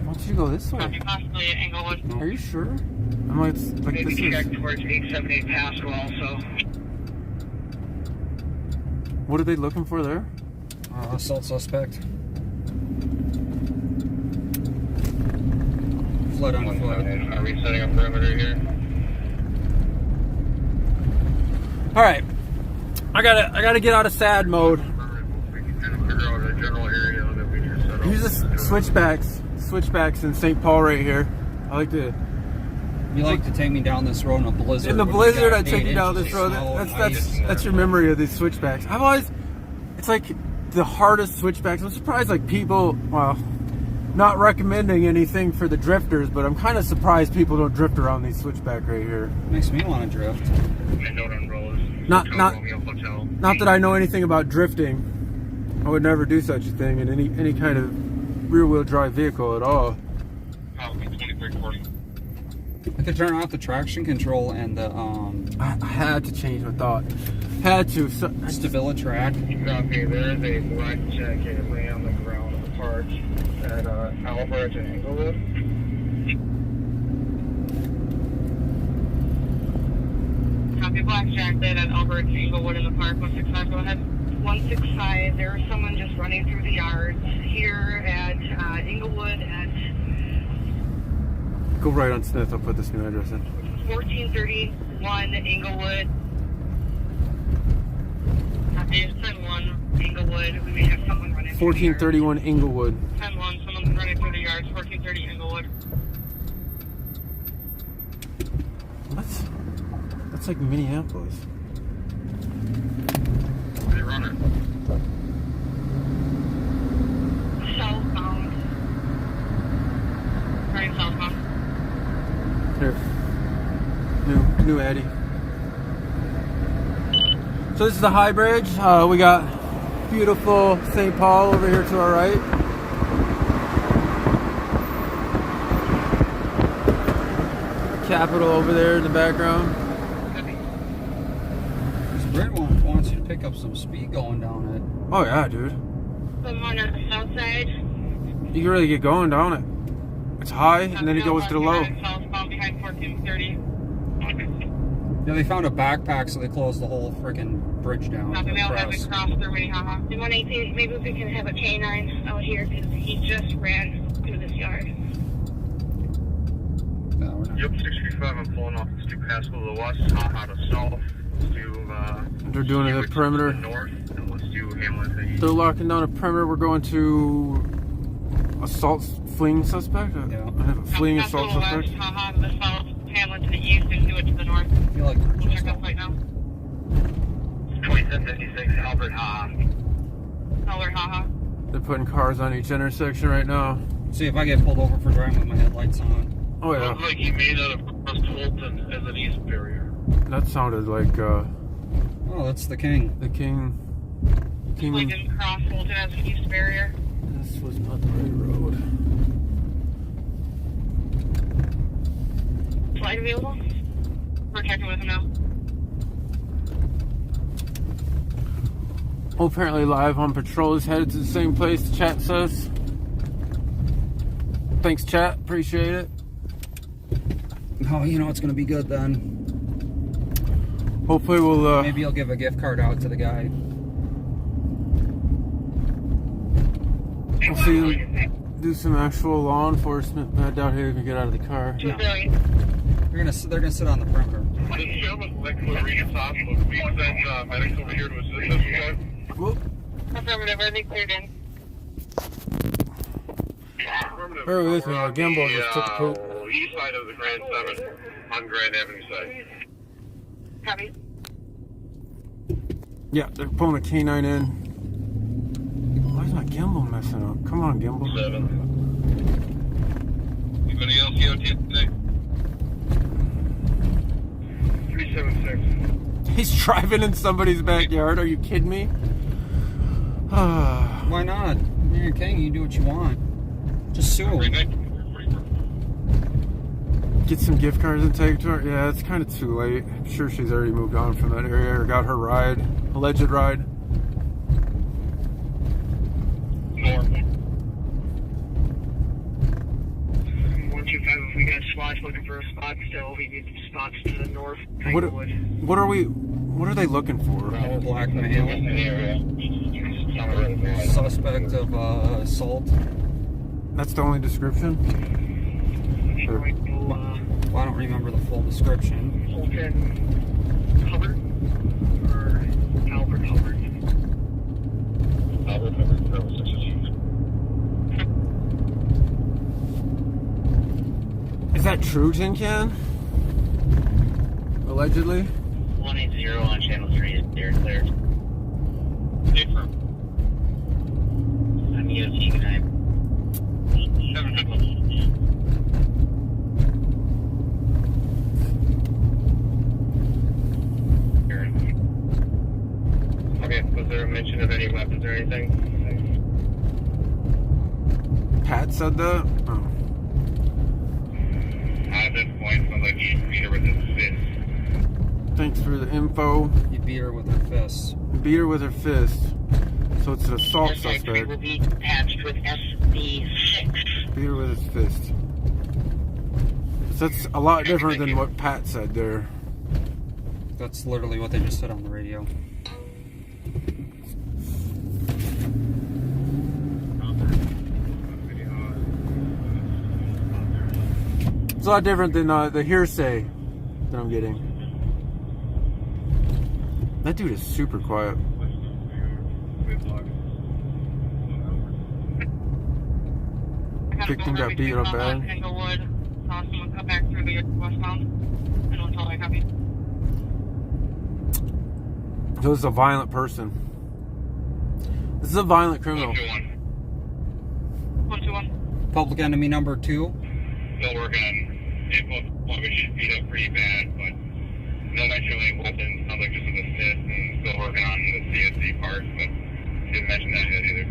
Why don't you go this way? Possibly at Englewood. Are you sure? I'm like, this Maybe check is. towards 878 Pascal also. What are they looking for there? Assault suspect. Fled on foot. Are we setting a perimeter here? All right, I gotta get out of sad mode. We can kind of figure out a general area that we can set up. Here's the switchbacks in St. Paul right here. I like to. You like to take me down this road in a blizzard. In the when you blizzard, got I take 8 you down inches this of road. snow and ice. That's your memory of these switchbacks. I've always, it's like the hardest switchbacks. I'm surprised, like people, well, not recommending anything for the drifters, but I'm kind of surprised people don't drift around these switchback right here. Makes me want to drift. Not that I know anything about drifting. I would never do such a thing in any kind of rear-wheel drive vehicle at all. I could turn off the traction control and the I had to change my thought. Had to. stability track. Copy. There is a black jacket laying on the ground in the park at Albert and Englewood. Copy, black jacket at Albert Englewood in the park. 165, go ahead. 165. There was someone just running through the yards here at Inglewood at Go right on Smith. I'll put this new address in. 1431 Inglewood. It's 10-1 Inglewood. We may have someone running through 1431 Inglewood. 10-1, someone's running through the yards. 1430 Inglewood. That's like Minneapolis. They run it. Southbound. Running southbound. Here. New Addy. So this is the High Bridge. We got beautiful St. Paul over here to our right. Capitol over there in the background. This red one wants you to pick up some speed going down it. Oh yeah, dude. Someone on the south side. You can really get going down it. It's high and then it goes to the low. Southbound behind 1430. Yeah, they found a backpack, so they closed the whole freaking bridge down. Nothing to else the hasn't press. crossed through Minnehaha. 118, maybe we can have a canine out here because he just ran through this yard. No, we're not. Yep, 635. I'm pulling off. Let's do Pasco to the west, Haha to south. Let's do. They're doing it at perimeter. North, and let's do Hamlet to east. They're locking down a perimeter. We're going to assault fleeing suspect. Yeah. I have a fleeing Pasco assault to the suspect. west, Haha to the south, Hamlet to the east, and do it to the north. I feel like we're We'll just check up right now. 2756 Albert Haha. Color, Haha. They're putting cars on each intersection right now. See if I get pulled over for driving with my headlights on. Oh yeah, Looks like he made out of West Fulton as an east barrier. that sounded like Oh, that's the king. the king. We didn't cross Fulton as an east barrier. This was not the right road. Flight available? We're checking with him now. Oh, apparently live on patrol is headed to the same place the chat says. Thanks chat, appreciate it. Oh, you know it's gonna be good then. Hopefully we'll Maybe I'll give a gift card out to the guy. we'll see do some actual law enforcement. I doubt he can get out of the car. Two billion. They're gonna sit on the perimeter. This show was like Regis Hospital. We sent medics over here to assist us with that. Whoop. Affirmative, everything cleared in. Bear with me, my gimbal just took a poop. East side of the Grand 7 on Grand Avenue side. Copy. Yeah, they're pulling a canine in. Why is my gimbal messing up? Come on, gimbal. 7. Anybody else EOT today? 376. He's driving in somebody's backyard. Are you kidding me? Why not? You're a king. You do what you want. Just sue him. Get some gift cards and take it to her. Yeah, it's kind of too late. I'm sure she's already moved on from that area or got her ride, alleged ride. North. 125, if we got spots looking for a spot still, we need spots to the north. What are they looking for? Blackmail. Suspect of assault. That's the only description? Sure. Well, I don't remember the full description. Fulton Hubbard or Albert Hubbard? Albert Hubbard, that was 6. Is that true, Tin Can? Allegedly? 180 on channel 3 is there cleared. Different. I'm EOT, good night. 7. Okay, was there a mention of any weapons or anything? Pat said that? Oh. At this point, I'll let you beat her with his fist. Thanks for the info. You beat her with her fists. Beat her with her fist. So it's an assault Suspect suspect. will be patched with SB6. Beat her with his fist. So that's a lot different than what Pat said there. That's literally what they just said on the radio. a lot different than the hearsay that I'm getting. That dude is super quiet. Victim got beat up bad. Englewood. Saw someone come back through the westbound. And until I copy. This is a violent person. This is a violent criminal. 121. Public enemy number 2. Still working on it. Well, we should beat up pretty bad, but no mention of any weapons. Sounds like just an assist, and still working on the CSC part, but didn't mention that yet either.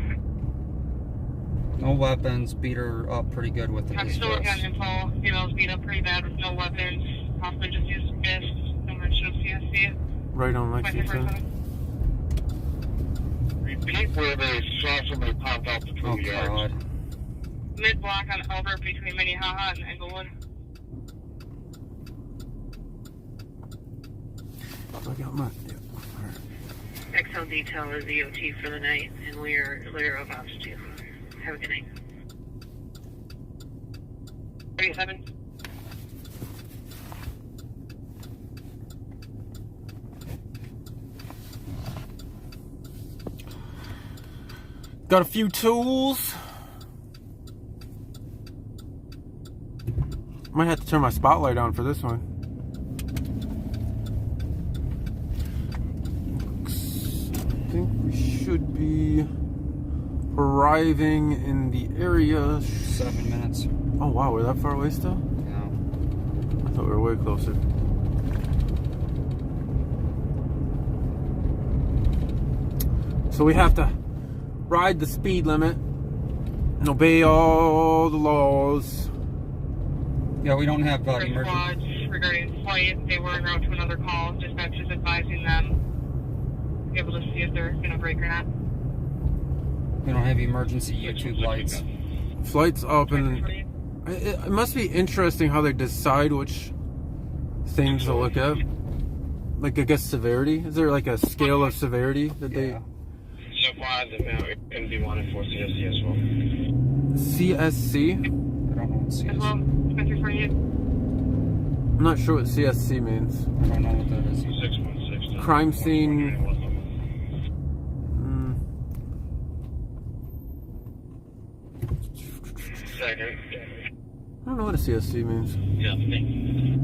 No weapons. Beat her up pretty good with the I'm still working on info. Females beat up pretty bad with no weapons. Possibly just used fists. No mention of CSC. Right on Lexington. Repeat where they saw somebody pop out the 2 yards. God. Mid-block on Albert between Minnehaha and Englewood. I got my... Yeah. XL detail is the OT for the night, and we are clear of ops too. Have a good night. 37. Got a few tools. Might have to turn my spotlight on for this one. I think we should be arriving in the area. 7 minutes. Oh wow, we're that far away still? Yeah. I thought we were way closer. So we have to ride the speed limit and obey all the laws. Yeah, we don't have Squads emergency. regarding flight. They were en route to another call. Dispatch is advising them to be able to see if they're going to break or not. We don't have emergency YouTube lights. Flight's up, and it must be interesting how they decide which things to look at. Like, I guess severity. Is there like a scale of severity that they? So far, the can be wanted for CSC as well. CSC? I don't know what As CSC. well, Spencer for you. I'm not sure what CSC means. I don't know what that is. 616. Crime scene. Second. I don't know what a CSC means. Yeah, thank you.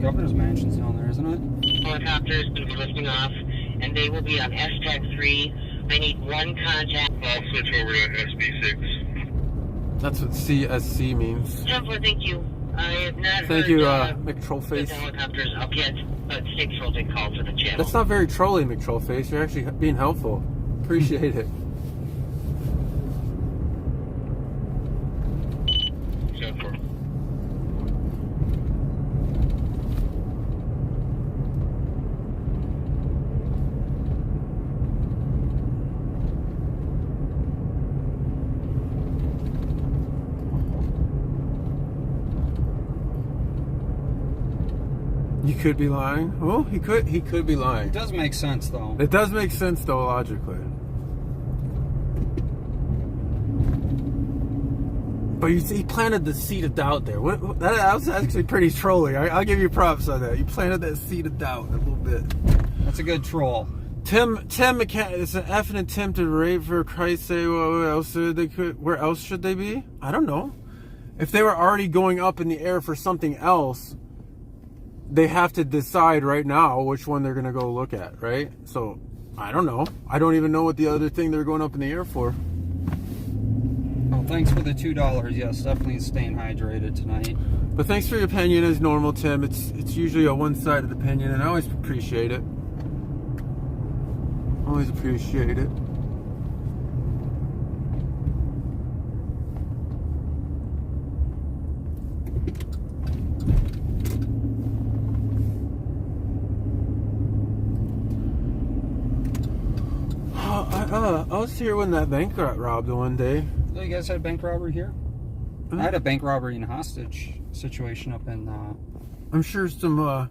Governor's Mansion's down there, isn't it? Helicopters will be lifting off, and they will be on STAC-3. I need one contact. I'll switch over to SB6. That's what CSC means. Gentlemen, thank you. I have not Thank heard, you, the McTrollface. helicopters up yet, but State Patrol did call for the channel. That's not very trolly, McTrollface. You're actually being helpful. Appreciate it. Set for. You could be lying. Oh, he could be lying. It does make sense, though. It does make sense, though, logically. But you see, he planted the seed of doubt there. That was actually pretty trolling. I'll give you props on that. You planted that seed of doubt a little bit. That's a good troll. Tim McCann, it's an effing attempted rape, for Christ's sake. Where else should they be? I don't know. If they were already going up in the air for something else, they have to decide right now which one they're going to go look at, right? So, I don't know. I don't even know what the other thing they're going up in the air for. Oh, thanks for the $2. Yes, definitely staying hydrated tonight. But thanks for your opinion as normal, Tim. It's usually a one-sided opinion, and I always appreciate it. Always appreciate it. I was here when that bank got robbed one day. Oh, you guys had bank robbery here? I had a bank robbery and hostage situation up in... I'm sure some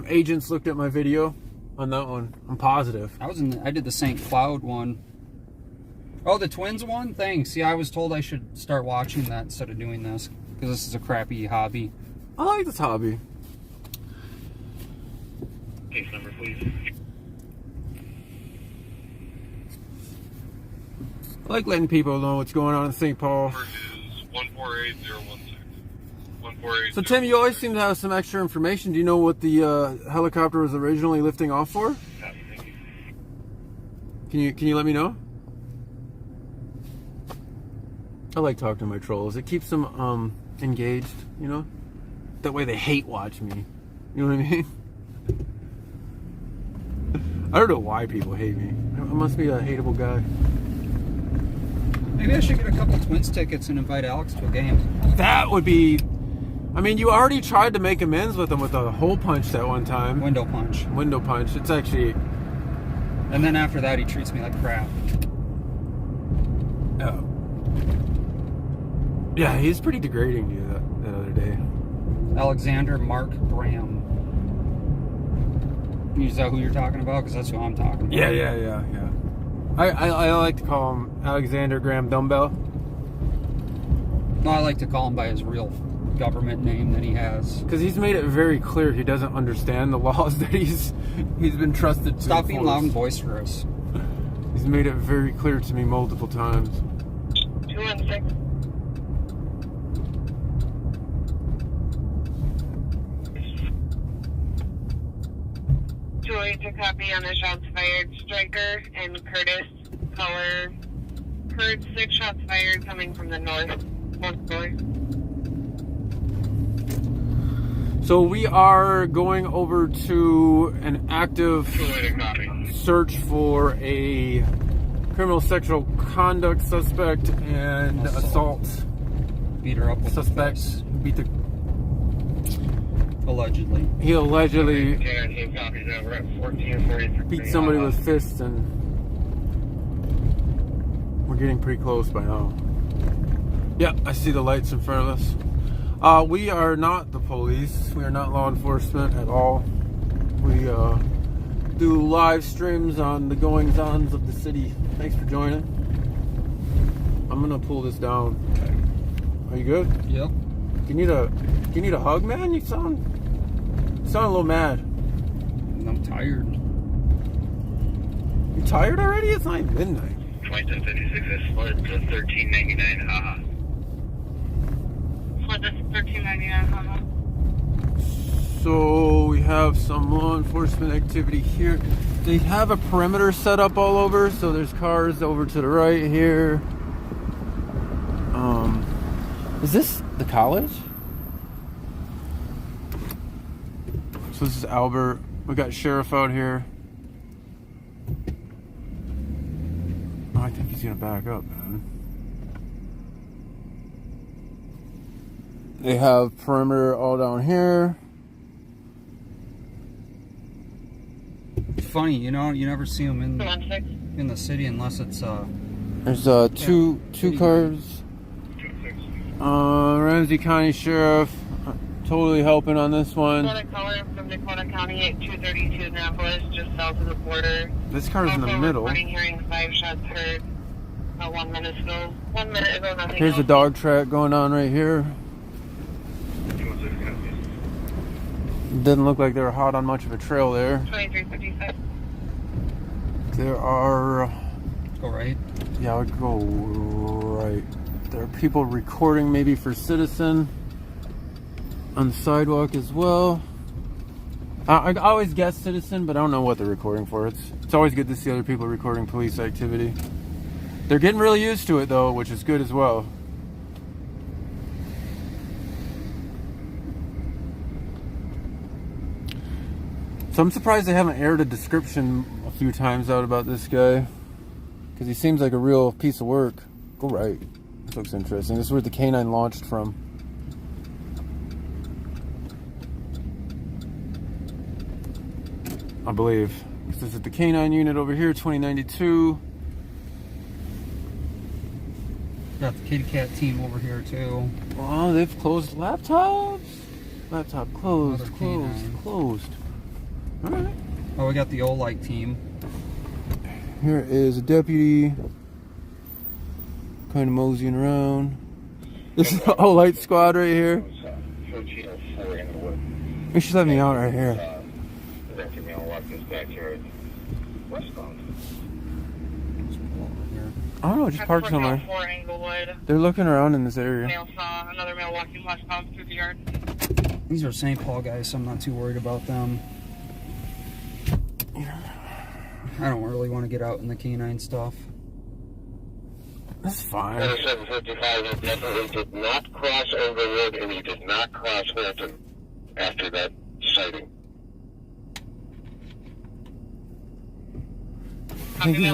agents looked at my video on that one. I'm positive. I did the St. Cloud one Oh, the Twins one? Thanks. Yeah, I was told I should start watching that instead of doing this. Because this is a crappy hobby. I like this hobby. Case number, please. I like letting people know what's going on in St. Paul. Number is 148016. 148. So Tim, you always seem to have some extra information. Do you know what the helicopter was originally lifting off for? Can you let me know? I like talking to my trolls. It keeps them engaged, you know? That way they hate watch me. You know what I mean? I don't know why people hate me. I must be a hateable guy. Maybe I should get a couple Twins tickets and invite Alex to a game. That would be... I mean, you already tried to make amends with him with a hole punch that one time. Window punch. Window punch. It's actually... And then after that, he treats me like crap. Oh. Yeah, he's pretty degrading to you that other day. Alexander Mark Graham. Is that who you're talking about? Because that's who I'm talking about. Yeah. I like to call him Alexander Graham Dumbbell. No, I like to call him by his real government name that he has. Because he's made it very clear he doesn't understand the laws that he's been trusted to Stop being enforce. loud and boisterous. He's made it very clear to me multiple times. 216. To copy on the shots fired. Striker and Curtis. Color. Heard 6 shots fired coming from the north. So we are going over to an active search for a criminal sexual conduct suspect and assault. Beat her up with Suspect beat the... Allegedly. He allegedly beat beat somebody with fists, and we're getting pretty close by now. Yeah, I see the lights in front of us. We are not the police. We are not law enforcement at all. We do live streams on the goings-ons of the city. Thanks for joining. I'm gonna pull this down. Are you good? Yep. Do you need a hug, man? You sound a little mad. I'm tired. You tired already? It's not even midnight. 2056 is split to 1399, haha. Split this 1399, haha. So we have some law enforcement activity here. They have a perimeter set up all over, so there's cars over to the right here. Is this the college? So this is Albert. We got sheriff out here. Oh, I think he's gonna back up, man. They have perimeter all down here. It's funny, you know, you never see them in the city unless it's There's two cars. Ramsey County Sheriff totally helping on this one. Got a caller from Dakota County at 232 Annapolis, just south of the border. This car's in the middle. Reporting hearing 5 shots heard about 1 minute ago. 1 minute ago, nothing Here's a else. dog track going on right here. Didn't look like they were hot on much of a trail there. 2355. There are... go right. Yeah, I would go right. There are people recording maybe for Citizen on the sidewalk as well. I always guess Citizen, but I don't know what they're recording for. It's always good to see other people recording police activity. They're getting really used to it though, which is good as well. So I'm surprised they haven't aired a description a few times out about this guy, because he seems like a real piece of work. Go right. This looks interesting. This is where the K9 launched from. I believe. This is the K9 unit over here, 2092. Got the kitty cat team over here too. Oh, they've closed laptops. Laptop closed, Another closed, K9. closed. All right. Oh, we got the Olight team. Here is a deputy. Kind of moseying around. This is the O-Light squad right here. You should let me out right here. I don't know, just park somewhere. They're looking around in this area. Another male walking westbound through the yard. These are St. Paul guys, so I'm not too worried about them. I don't really want to get out in the canine stuff. That's fine. 755 definitely did not cross Overwood, and he did not cross Holton after that sighting. I think he's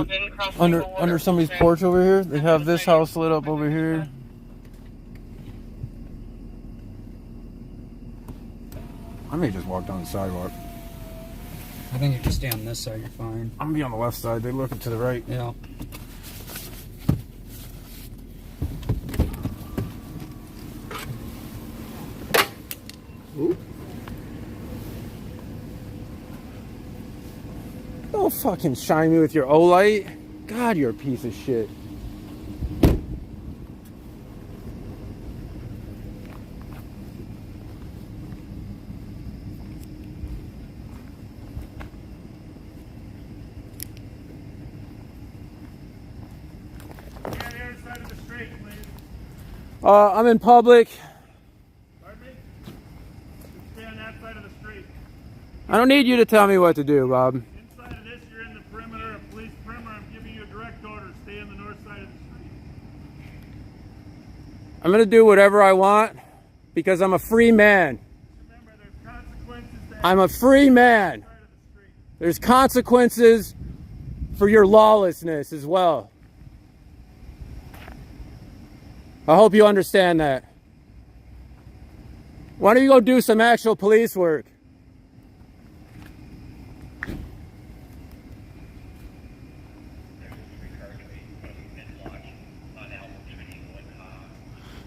under somebody's porch over here. They have this house lit up over here. I may just walk down the sidewalk. I think if you stay on this side, you're fine. I'm gonna be on the left side. They're looking to the right. Yeah. Ooh. Don't fucking shine me with your O-Light. God, you're a piece of shit. I'm in public. Pardon me? Stay on that side of the street. I don't need you to tell me what to do, Bob. Inside of this, you're in the perimeter, a police perimeter. I'm giving you a direct order. Stay on the north side of the street. I'm going to do whatever I want because I'm a free man. Remember, there's consequences to I'm a free man. side of the street. There's consequences for your lawlessness as well. I hope you understand that. Why don't you go do some actual police work?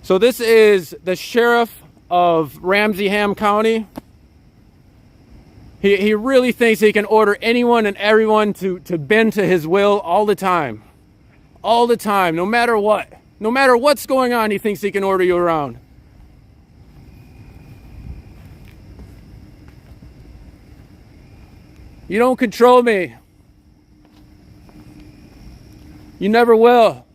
So this is the sheriff of Ramseyham County. He really thinks he can order anyone and everyone to bend to his will all the time. All the time, no matter what. No matter what's going on, he thinks he can order you around. You don't control me. You never will.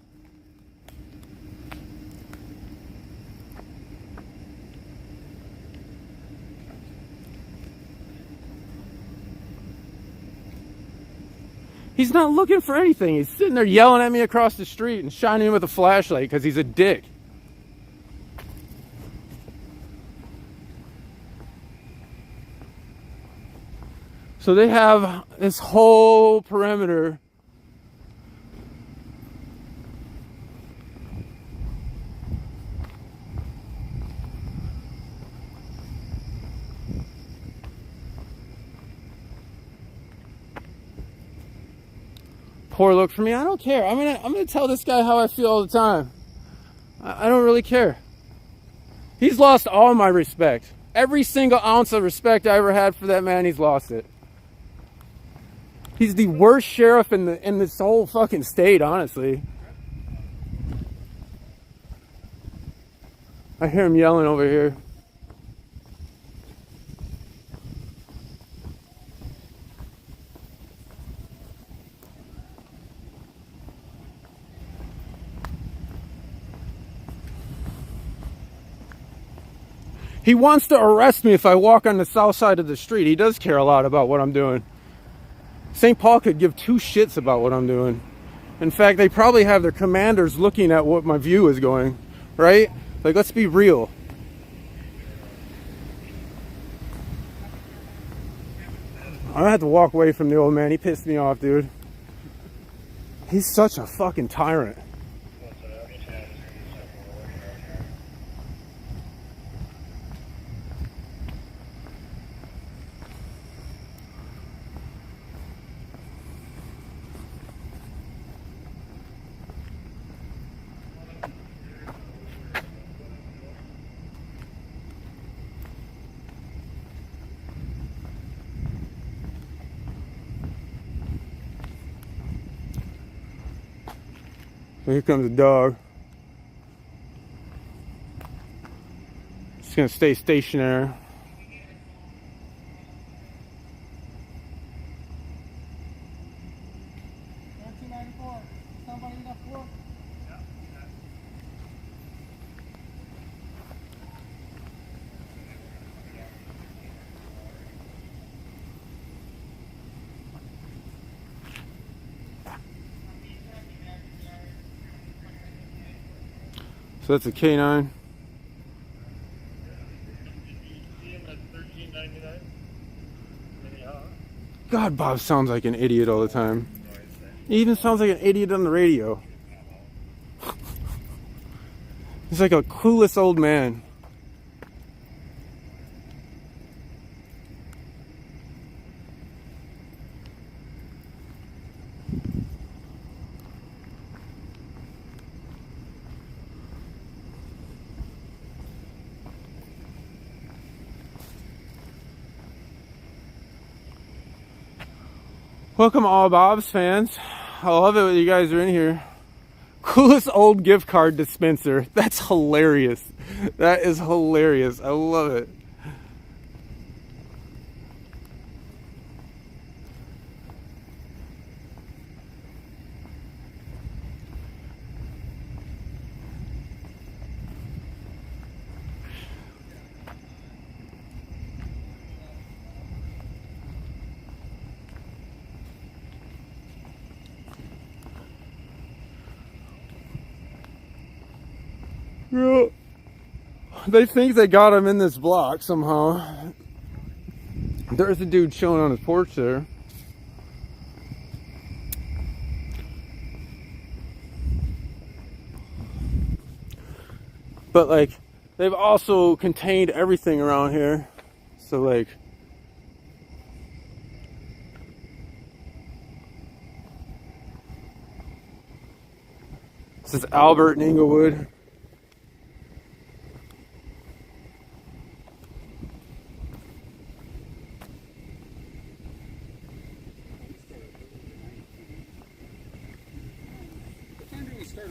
He's not looking for anything. He's sitting there yelling at me across the street and shining me with a flashlight because he's a dick. So they have this whole perimeter. Poor look for me. I don't care. I'm gonna tell this guy how I feel all the time. I don't really care. He's lost all my respect. Every single ounce of respect I ever had for that man, he's lost it. He's the worst sheriff in this whole fucking state, honestly. I hear him yelling over here. He wants to arrest me if I walk on the south side of the street. He does care a lot about what I'm doing. St. Paul could give two shits about what I'm doing. In fact, they probably have their commanders looking at what my view is going, right? Like, let's be real. I had to walk away from the old man. He pissed me off, dude. He's such a fucking tyrant. Here comes a dog. Just gonna stay stationary. So that's a K9. God, Bob sounds like an idiot all the time. He even sounds like an idiot on the radio. He's like a clueless old man. Welcome all Bob's fans. I love it when you guys are in here. Coolest old gift card dispenser. That's hilarious. That is hilarious. I love it. Yeah. They think they got him in this block somehow. There's a dude chilling on his porch there. But like, they've also contained everything around here. So like, this is Albert in Inglewood.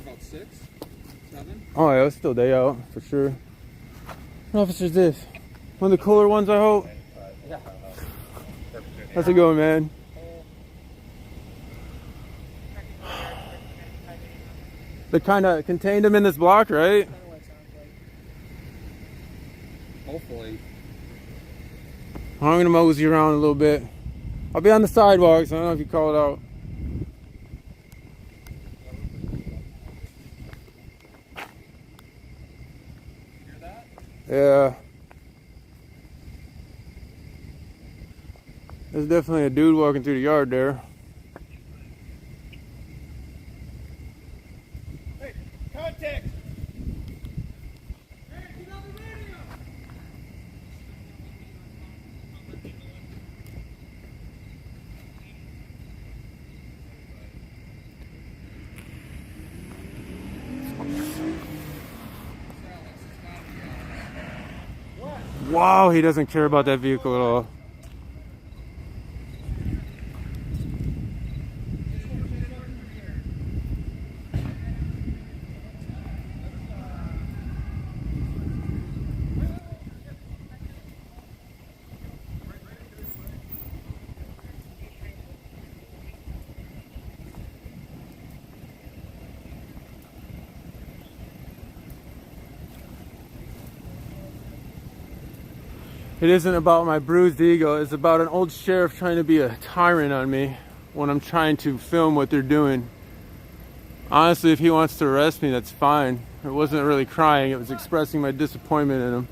About 6, 7. Oh yeah, it's still day out for sure. What office is this? One of the cooler ones, I hope. How's it going, man? They kind of contained him in this block, right? Hopefully. I'm gonna mosey around a little bit. I'll be on the sidewalks. I don't know if you call it out. Yeah. There's definitely a dude walking through the yard there. Hey, contact! Hey, get on the radio! Wow, he doesn't care about that vehicle at all. It isn't about my bruised ego. It's about an old sheriff trying to be a tyrant on me when I'm trying to film what they're doing. Honestly, if he wants to arrest me, that's fine. It wasn't really crying. It was expressing my disappointment in him.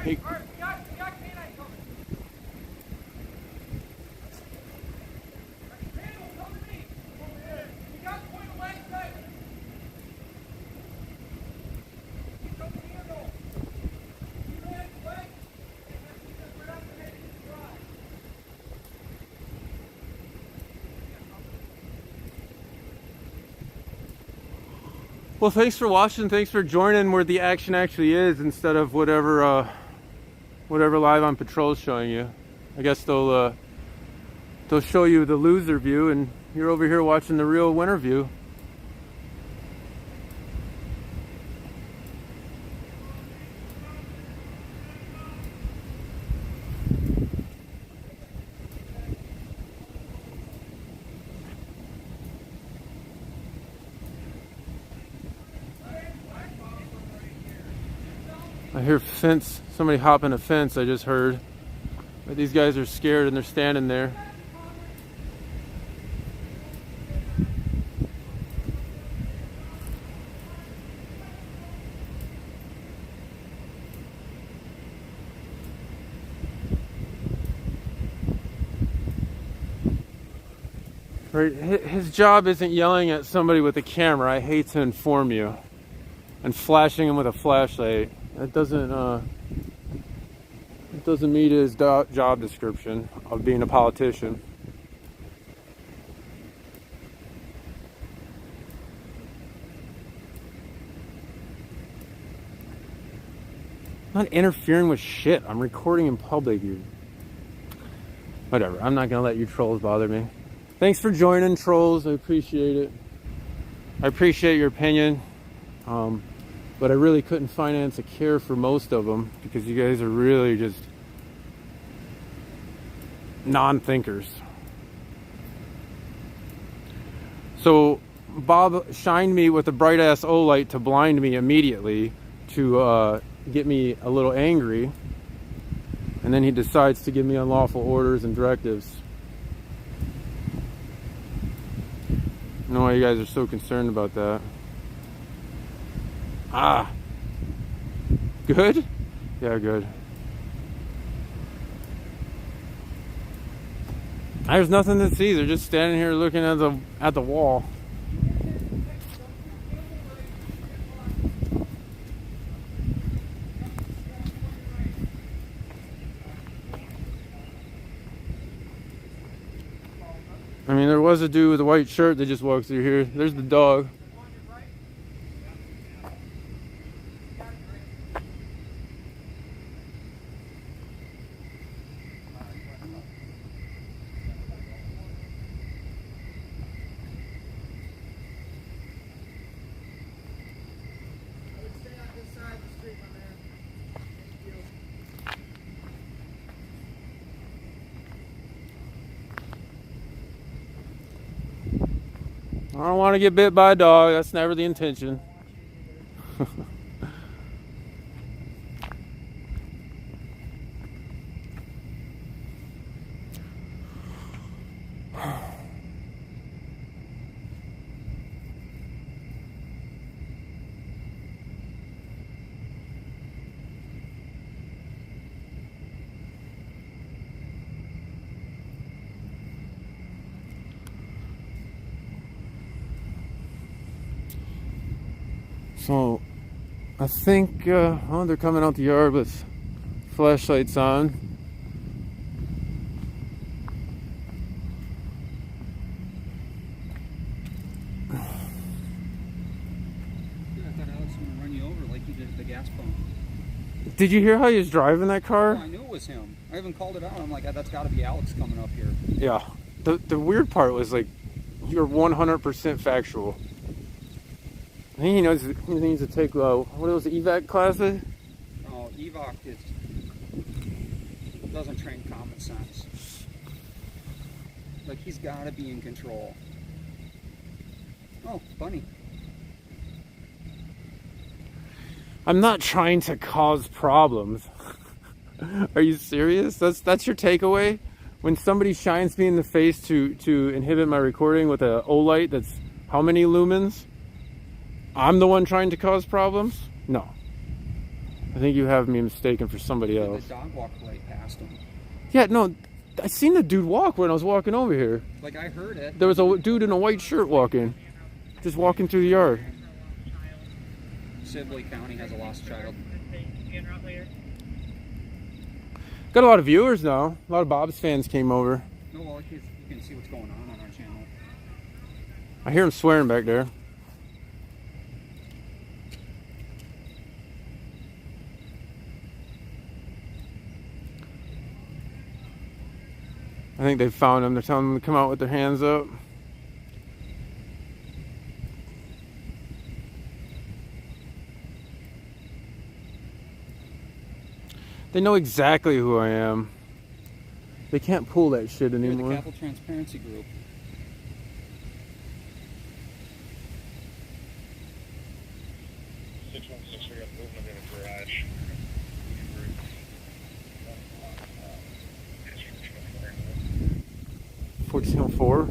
He, Well, thanks for watching. Thanks for joining where the action actually is instead of whatever Live on Patrol is showing you. I guess they'll show you the loser view, and you're over here watching the real winner view. hear fence, somebody hopping a fence, I just heard. But these guys are scared and they're standing there. Right, his job isn't yelling at somebody with a camera. I hate to inform you, and flashing him with a flashlight. That doesn't meet his job description of being a politician. I'm not interfering with shit. I'm recording in public, dude. Whatever. I'm not gonna let you trolls bother me. Thanks for joining, trolls. I appreciate it. I appreciate your opinion. But I really couldn't finance a care for most of them because you guys are really just non-thinkers. So Bob shined me with a bright ass O light to blind me immediately to get me a little angry, and then he decides to give me unlawful orders and directives. I don't know why you guys are so concerned about that. Ah. Good? Yeah, good. There's nothing to see. They're just standing here looking at the wall. I mean, there was a dude with a white shirt that just walked through here. There's the dog. I don't want to get bit by a dog. That's never the intention. So, I think, well, they're coming out the yard with flashlights on. I thought Alex was going to run you over like he did at the gas pump. Did you hear how he was driving that car? Oh, I knew it was him. I even called it out. I'm like, that's got to be Alex coming up here. Yeah. The weird part was, like, you're 100% factual. I think he knows he needs to take, what are those, evac classes? Oh, evac doesn't train common sense. Like, he's got to be in control. Oh, bunny. I'm not trying to cause problems. Are you serious? That's your takeaway? When somebody shines me in the face to inhibit my recording with a O-light that's how many lumens? I'm the one trying to cause problems? No. I think you have me mistaken for somebody else. The dog walked right past him. Yeah, no, I seen the dude walk when I was walking over here. Like, I heard it. There was a dude in a white shirt walking. Just walking through the yard. Sibley County has a lost child. Got a lot of viewers now. A lot of Bob's fans came over. No, well, you can see what's going on our channel. I hear him swearing back there. I think they found him. They're telling them to come out with their hands up. They know exactly who I am. They can't pull that shit anymore. You're the Capital Transparency Group. We got movement in the garage. 1404.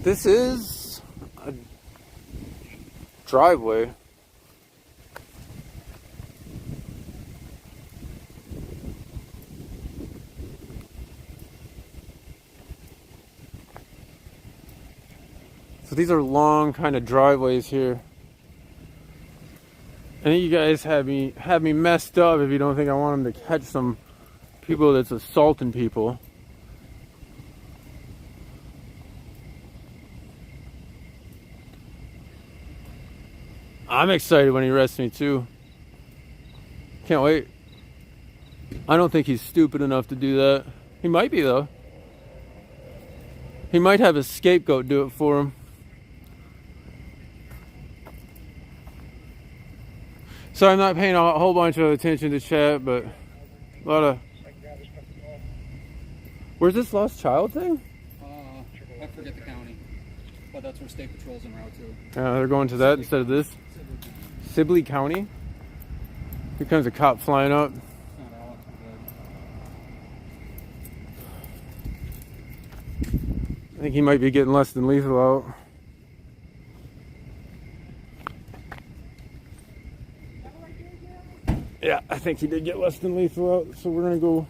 This is a driveway. So these are long kind of driveways here. I think you guys have me messed up if you don't think I want them to catch some people that's assaulting people. I'm excited when he arrests me too. Can't wait. I don't think he's stupid enough to do that. He might be though. He might have a scapegoat do it for him. So I'm not paying a whole bunch of attention to chat, but a lot of... Where's this lost child thing? I forget the county, but that's where State Patrol's en route to. Yeah, they're going to that instead of this. Sibley County? Here comes a cop flying up. I think he might be getting less than lethal out. Yeah, I think he did get less than lethal out, so we're gonna go.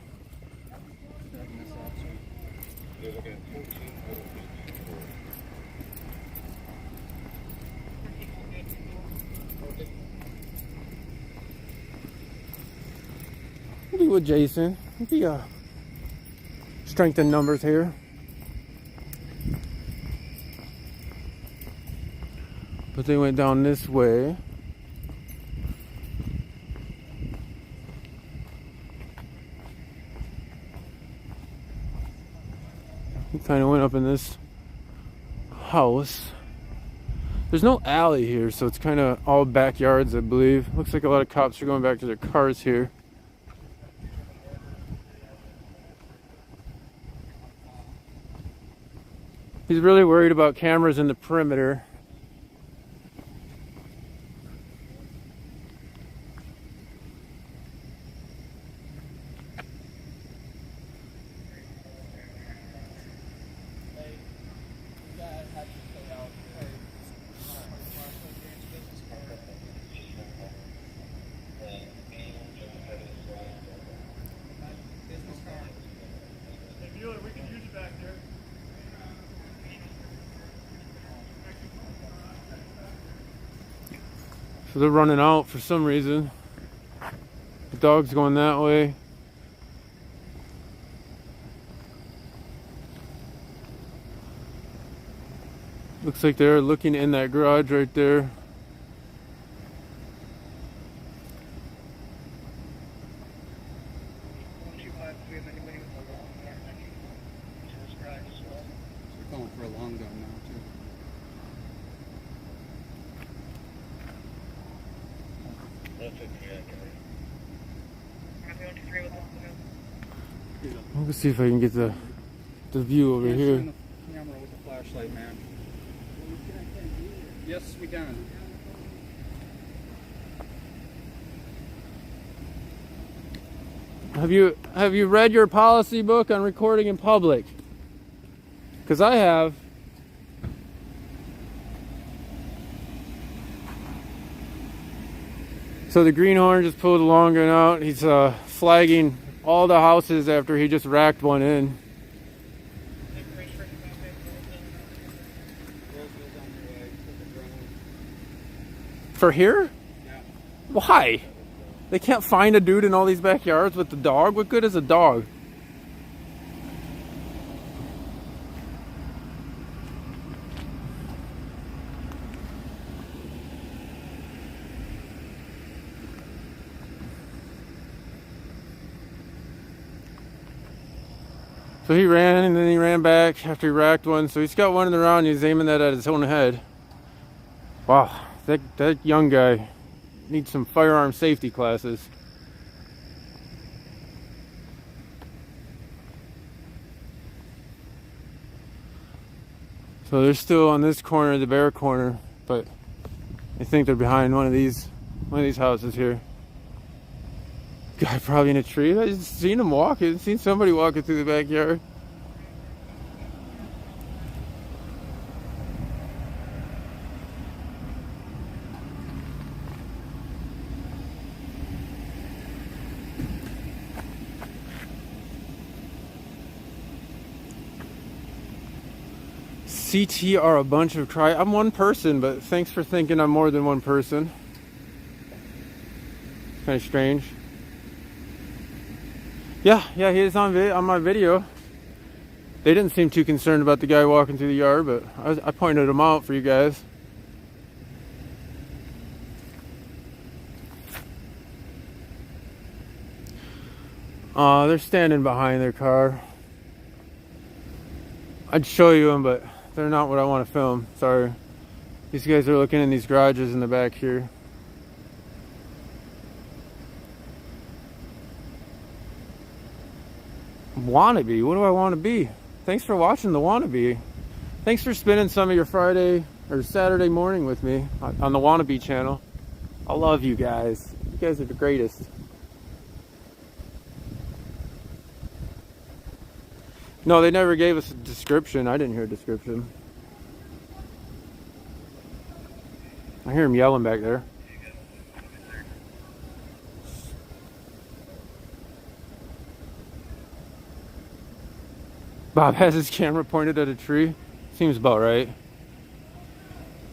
We'll be with Jason. We'll be strength in numbers here. But they went down this way. He kind of went up in this house. There's no alley here, so it's kind of all backyards, I believe. Looks like a lot of cops are going back to their cars here. He's really worried about cameras in the perimeter. So they're running out for some reason. The dog's going that way. Looks like they're looking in that garage right there. They're going for a long gun now too. Let's see if I can get the view over here. Shine the camera with the flashlight, man. Yes, we can. Have you read your policy book on recording in public? Because I have. So the greenhorn just pulled the long gun out. He's flagging all the houses after he just racked one in. For here? Yeah. Why? They can't find a dude in all these backyards with the dog? What good is a dog? So he ran and then he ran back after he racked one. So he's got one in the round. He's aiming that at his own head. Wow, that young guy needs some firearm safety classes. So they're still on this corner, the bear corner, but I think they're behind one of these houses here. Guy probably in a tree. I just seen him walking. Seen somebody walking through the backyard. CT are a bunch of I'm one person, but thanks for thinking I'm more than one person. Kind of strange. Yeah, he is on my video. They didn't seem too concerned about the guy walking through the yard, but I pointed him out for you guys. They're standing behind their car. I'd show you them, but they're not what I want to film. Sorry. These guys are looking in these garages in the back here. Wannabe? What do I want to be? Thanks for watching the Wannabe. Thanks for spending some of your Friday or Saturday morning with me on the Wannabe channel. I love you guys. You guys are the greatest. No, they never gave us a description. I didn't hear a description. I hear him yelling back there. Bob has his camera pointed at a tree. Seems about right.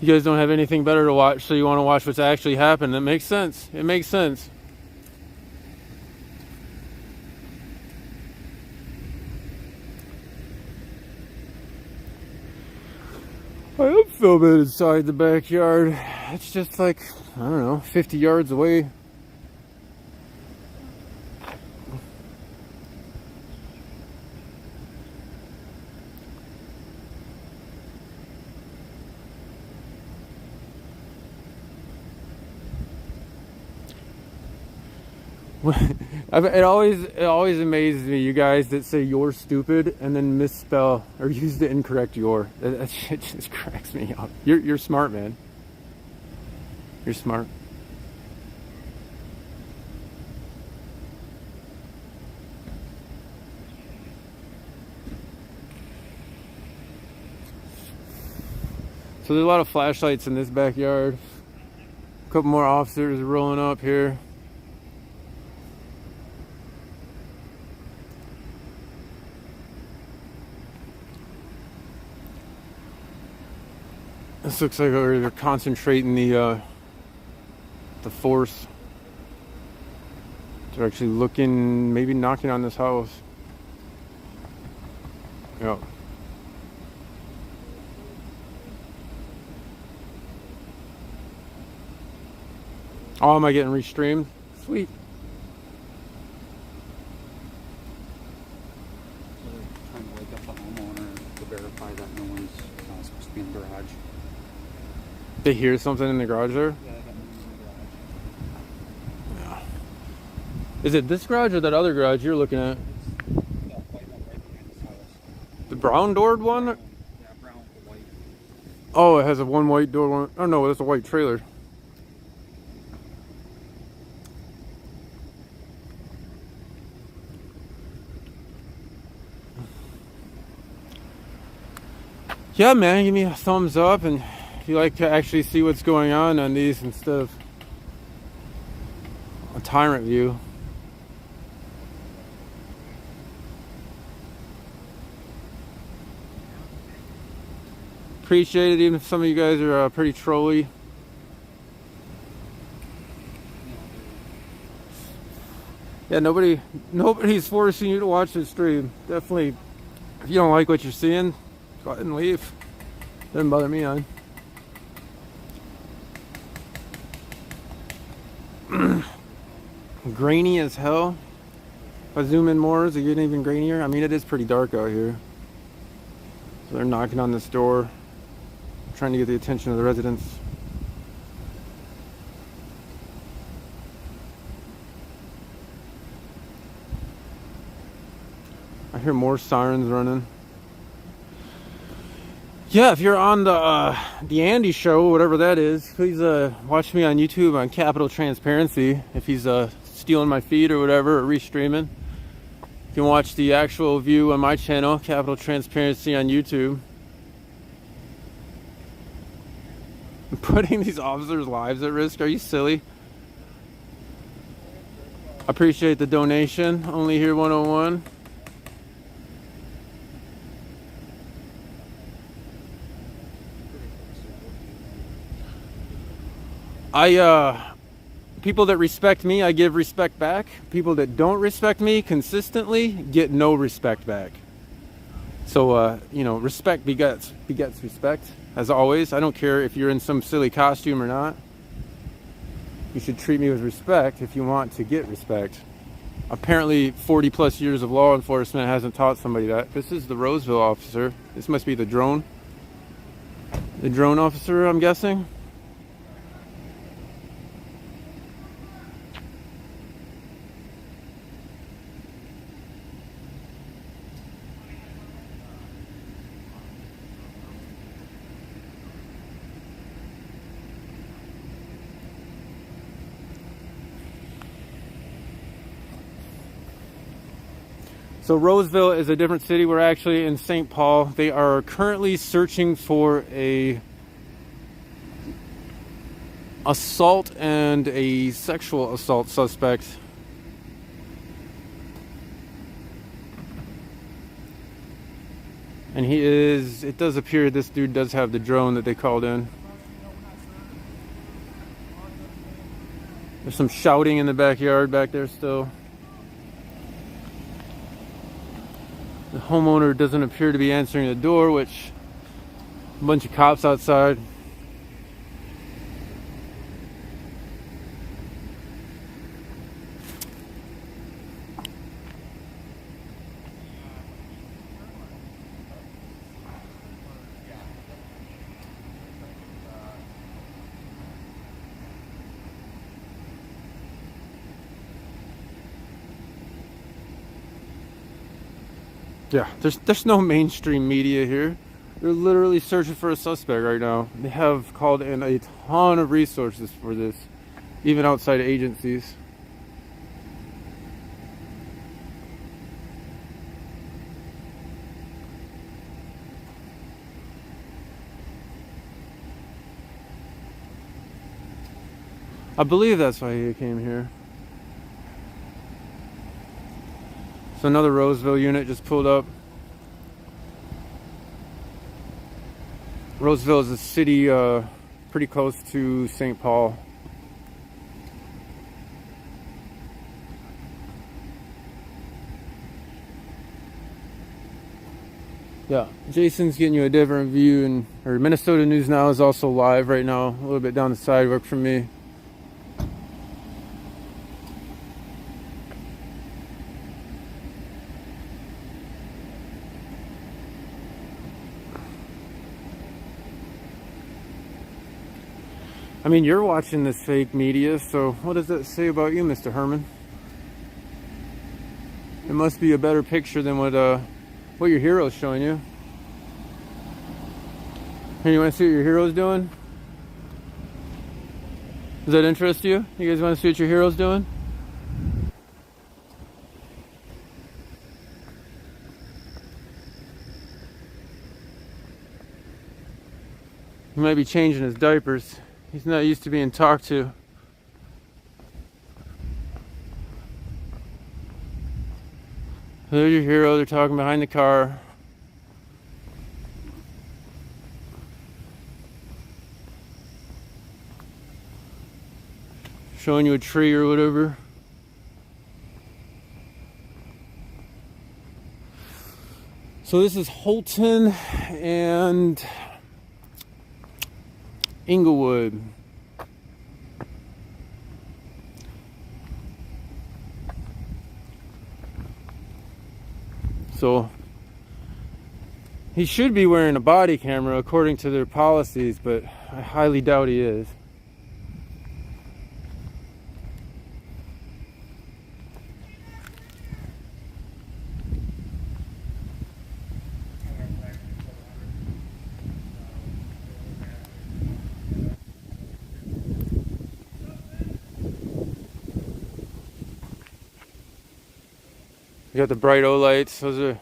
You guys don't have anything better to watch, so you want to watch what's actually happened. It makes sense. It makes sense. I am filming inside the backyard. It's just like, I don't know, 50 yards away. It always amazes me, you guys that say "you're stupid" and then misspell or use the incorrect "your." That shit just cracks me up. You're smart, man. You're smart. So there's a lot of flashlights in this backyard. A couple more officers rolling up here. This looks like they're concentrating the force. They're actually looking, maybe knocking on this house. Yep. Oh, am I getting restreamed? Sweet. So they're trying to wake up the homeowner to verify that no one's supposed to be in the garage. They hear something in the garage there? Yeah, they got moving in the garage. Yeah. Is it this garage or that other garage you're looking at? It's that white one right behind his house. The brown doored one? Yeah, brown with the white. Oh, it has a one white door one. Oh no, that's a white trailer. Yeah, man, give me a thumbs up, and if you like to actually see what's going on these instead of a tyrant view. Appreciate it, even if some of you guys are pretty trolly. Yeah, nobody's forcing you to watch the stream. Definitely, if you don't like what you're seeing, go ahead and leave. Doesn't bother me on. Grainy as hell. If I zoom in more, is it getting even grainier? I mean, it is pretty dark out here. So they're knocking on this door, trying to get the attention of the residents. I hear more sirens running. Yeah, if you're on the Andy Show, whatever that is, please watch me on YouTube on Capital Transparency. If he's stealing my feed or whatever, or restreaming, you can watch the actual view on my channel, Capital Transparency on YouTube. Putting these officers' lives at risk? Are you silly? Appreciate the donation. Only Here 101. People that respect me, I give respect back. People that don't respect me consistently get no respect back. So, you know, respect begets respect, as always. I don't care if you're in some silly costume or not. You should treat me with respect if you want to get respect. Apparently, 40 plus years of law enforcement hasn't taught somebody that. This is the Roseville officer. This must be the drone. The drone officer, I'm guessing. So Roseville is a different city. We're actually in St. Paul. They are currently searching for a assault and a sexual assault suspect. And he is, it does appear this dude does have the drone that they called in. There's some shouting in the backyard back there still. The homeowner doesn't appear to be answering the door, which a bunch of cops outside. Yeah, there's no mainstream media here. They're literally searching for a suspect right now. They have called in a ton of resources for this, even outside agencies. I believe that's why he came here. So another Roseville unit just pulled up. Roseville is a city pretty close to St. Paul. Yeah, Jason's getting you a different view, and or Minnesota News Now is also live right now, a little bit down the sidewalk from me. I mean, you're watching this fake media, so what does that say about you, Mr. Herman? It must be a better picture than what your hero's showing you. Hey, you want to see what your hero's doing? Does that interest you? You guys want to see what your hero's doing? He might be changing his diapers. He's not used to being talked to. There's your hero. They're talking behind the car. Showing you a tree or whatever. So this is Holton and Inglewood. So he should be wearing a body camera according to their policies, but I highly doubt he is. You got the bright O lights. Those are.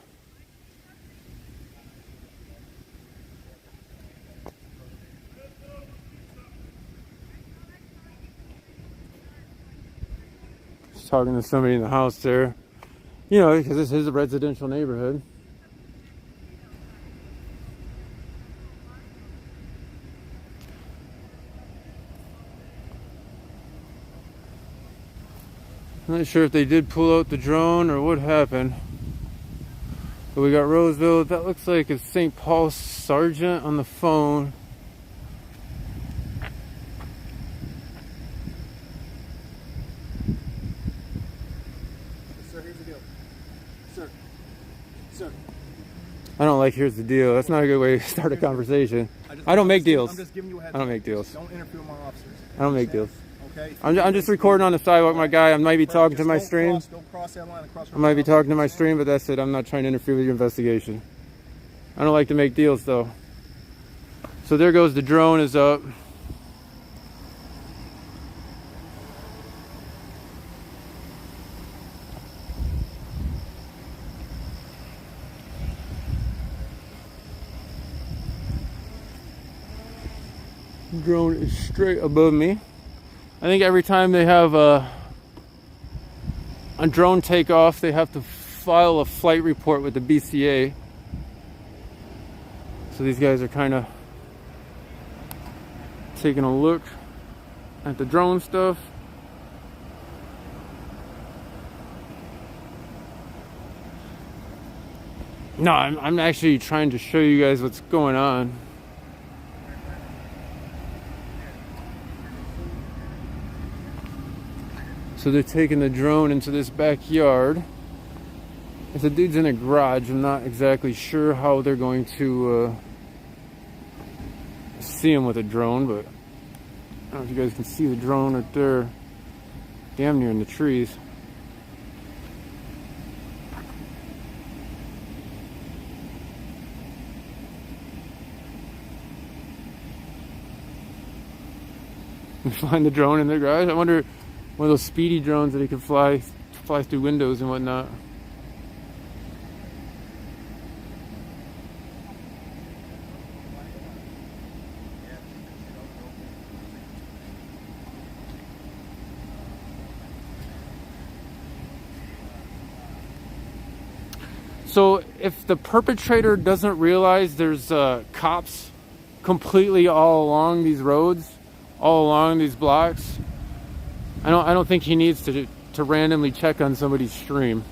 Just talking to somebody in the house there. You know, because this is a residential neighborhood. I'm not sure if they did pull out the drone or what happened. But we got Roseville. That looks like a St. Paul sergeant on the phone. Sir, here's the deal. Sir. I don't like here's the deal. That's not a good way to start a conversation. I don't make deals. I'm just giving you a heads I don't up. make deals. Don't interfere with my officers. I don't make deals. Okay? I'm just recording on the sidewalk, my guy. I might be talking to my stream. Don't cross that line across. I might be talking to my stream, but that's it. I'm not trying to interfere with your investigation. I don't like to make deals, though. So there goes the drone is up. Drone is straight above me. I think every time they have a drone takeoff, they have to file a flight report with the BCA. So these guys are kind of taking a look at the drone stuff. No, I'm actually trying to show you guys what's going on. So they're taking the drone into this backyard. If the dude's in a garage, I'm not exactly sure how they're going to see him with a drone, but I don't know if you guys can see the drone right there, damn near in the trees. You find the drone in their garage. I wonder, one of those speedy drones that he can fly through windows and whatnot. So if the perpetrator doesn't realize there's cops completely all along these roads, all along these blocks, I don't think he needs to randomly check on somebody's stream,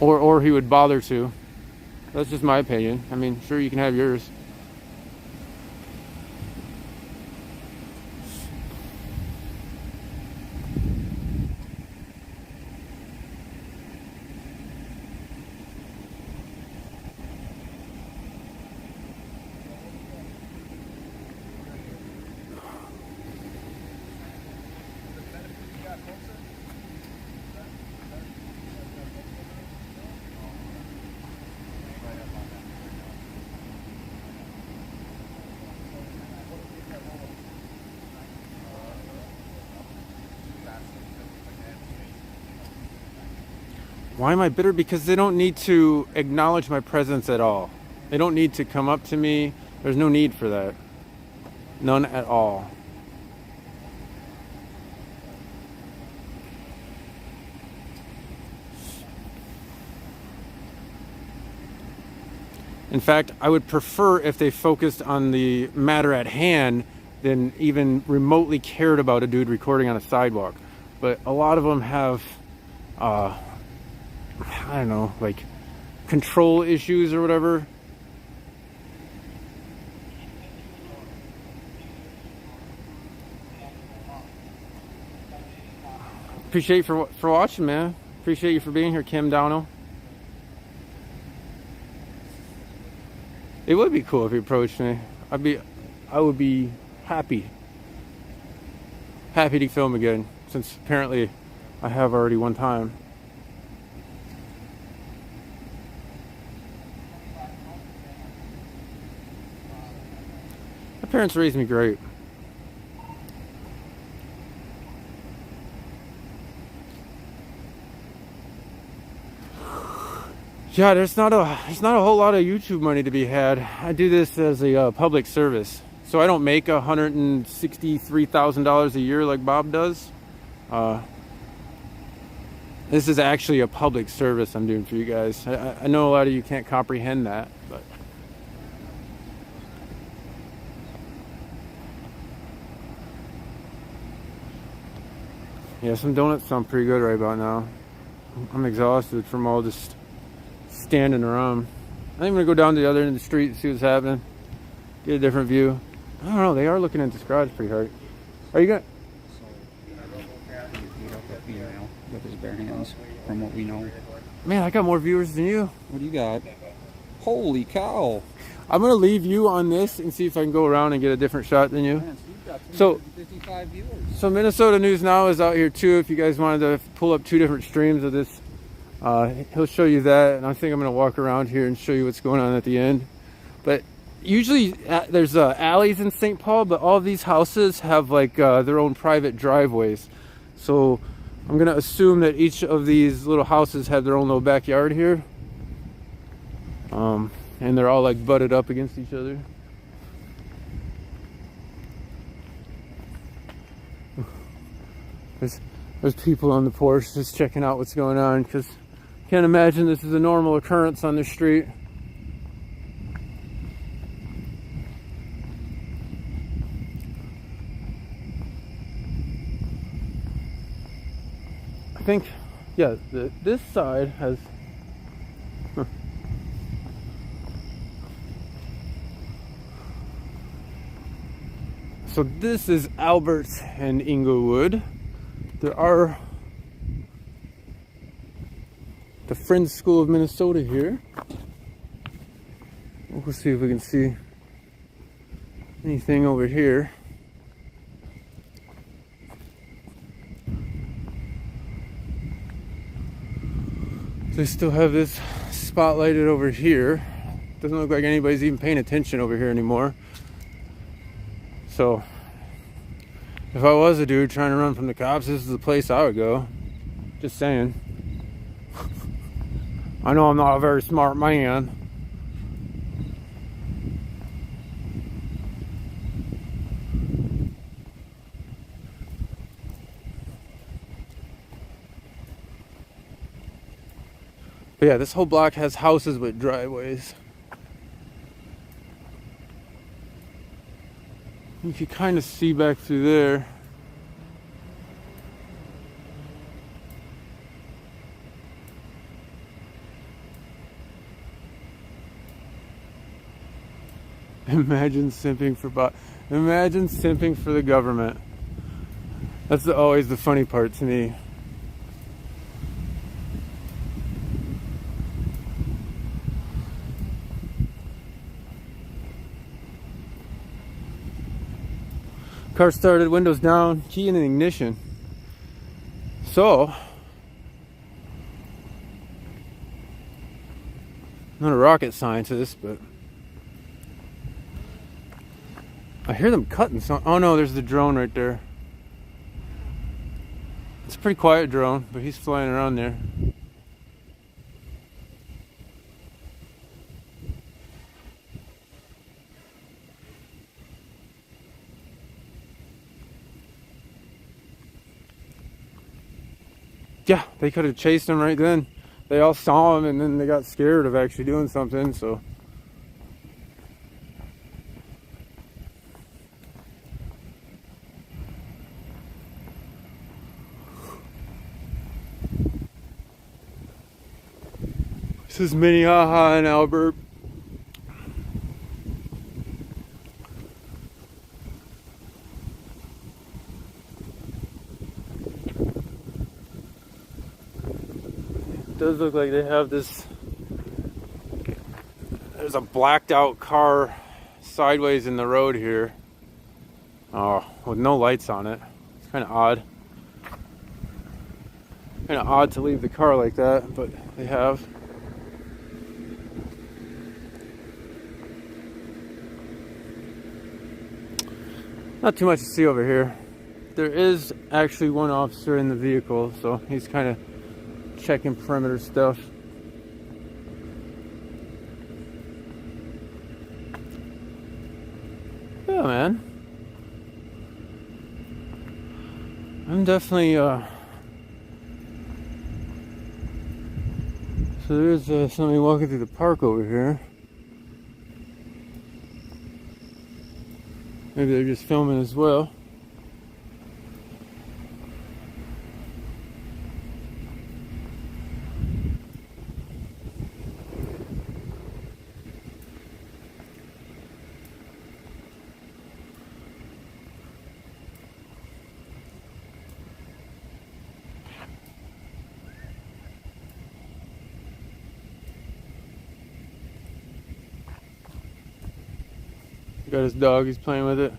or he would bother to. That's just my opinion. I mean, sure, you can have yours. Why am I bitter? Because they don't need to acknowledge my presence at all. They don't need to come up to me. There's no need for that. None at all. In fact, I would prefer if they focused on the matter at hand than even remotely cared about a dude recording on a sidewalk. But a lot of them have, I don't know, like control issues or whatever. Appreciate you for watching, man. Appreciate you for being here, Kim Downell. It would be cool if you approached me. I would be happy to film again, since apparently I have already one time. My parents raised me great. Yeah, there's not a whole lot of YouTube money to be had. I do this as a public service, so I don't make $163,000 a year like Bob does. This is actually a public service I'm doing for you guys. I know a lot of you can't comprehend that, but yeah, some donuts sound pretty good right about now. I'm exhausted from all just standing around. I think I'm gonna go down to the other end of the street and see what's happening. Get a different view. I don't know, they are looking at this garage pretty hard. Are you gonna? With his bare hands, from what we know. Man, I got more viewers than you. What do you got? Holy cow! I'm gonna leave you on this and see if I can go around and get a different shot than you. Man, so So, 55 viewers. so Minnesota News Now is out here too. If you guys wanted to pull up two different streams of this, he'll show you that. And I think I'm gonna walk around here and show you what's going on at the end. But usually there's alleys in St. Paul, but all of these houses have like their own private driveways. So I'm gonna assume that each of these little houses have their own little backyard here. And they're all like butted up against each other. There's people on the porch just checking out what's going on, because I can't imagine this is a normal occurrence on the street. I think, yeah, this side has... So this is Albert and Inglewood. There are the Friends School of Minnesota here. We'll see if we can see anything over here. They still have this spotlighted over here. Doesn't look like anybody's even paying attention over here anymore. So, if I was a dude trying to run from the cops, this is the place I would go. Just saying. I know I'm not a very smart man. But yeah, this whole block has houses with driveways. You can kind of see back through there. Imagine simping for the government. That's always the funny part to me. Car started, windows down, key in the ignition. So, I'm not a rocket scientist, but I hear them cutting something. Oh no, there's the drone right there. It's a pretty quiet drone, but he's flying around there. Yeah, they could have chased him right then. They all saw him and then they got scared of actually doing something, so. This is Minnehaha and Albert. It does look like they have this. There's a blacked out car sideways in the road here. Oh, with no lights on it. It's kind of odd. Kind of odd to leave the car like that, but they have. Not too much to see over here. There is actually one officer in the vehicle, so he's kind of checking perimeter stuff. Yeah, man. I'm definitely, so there's somebody walking through the park over here. Maybe they're just filming as well. Got his dog, he's playing with it.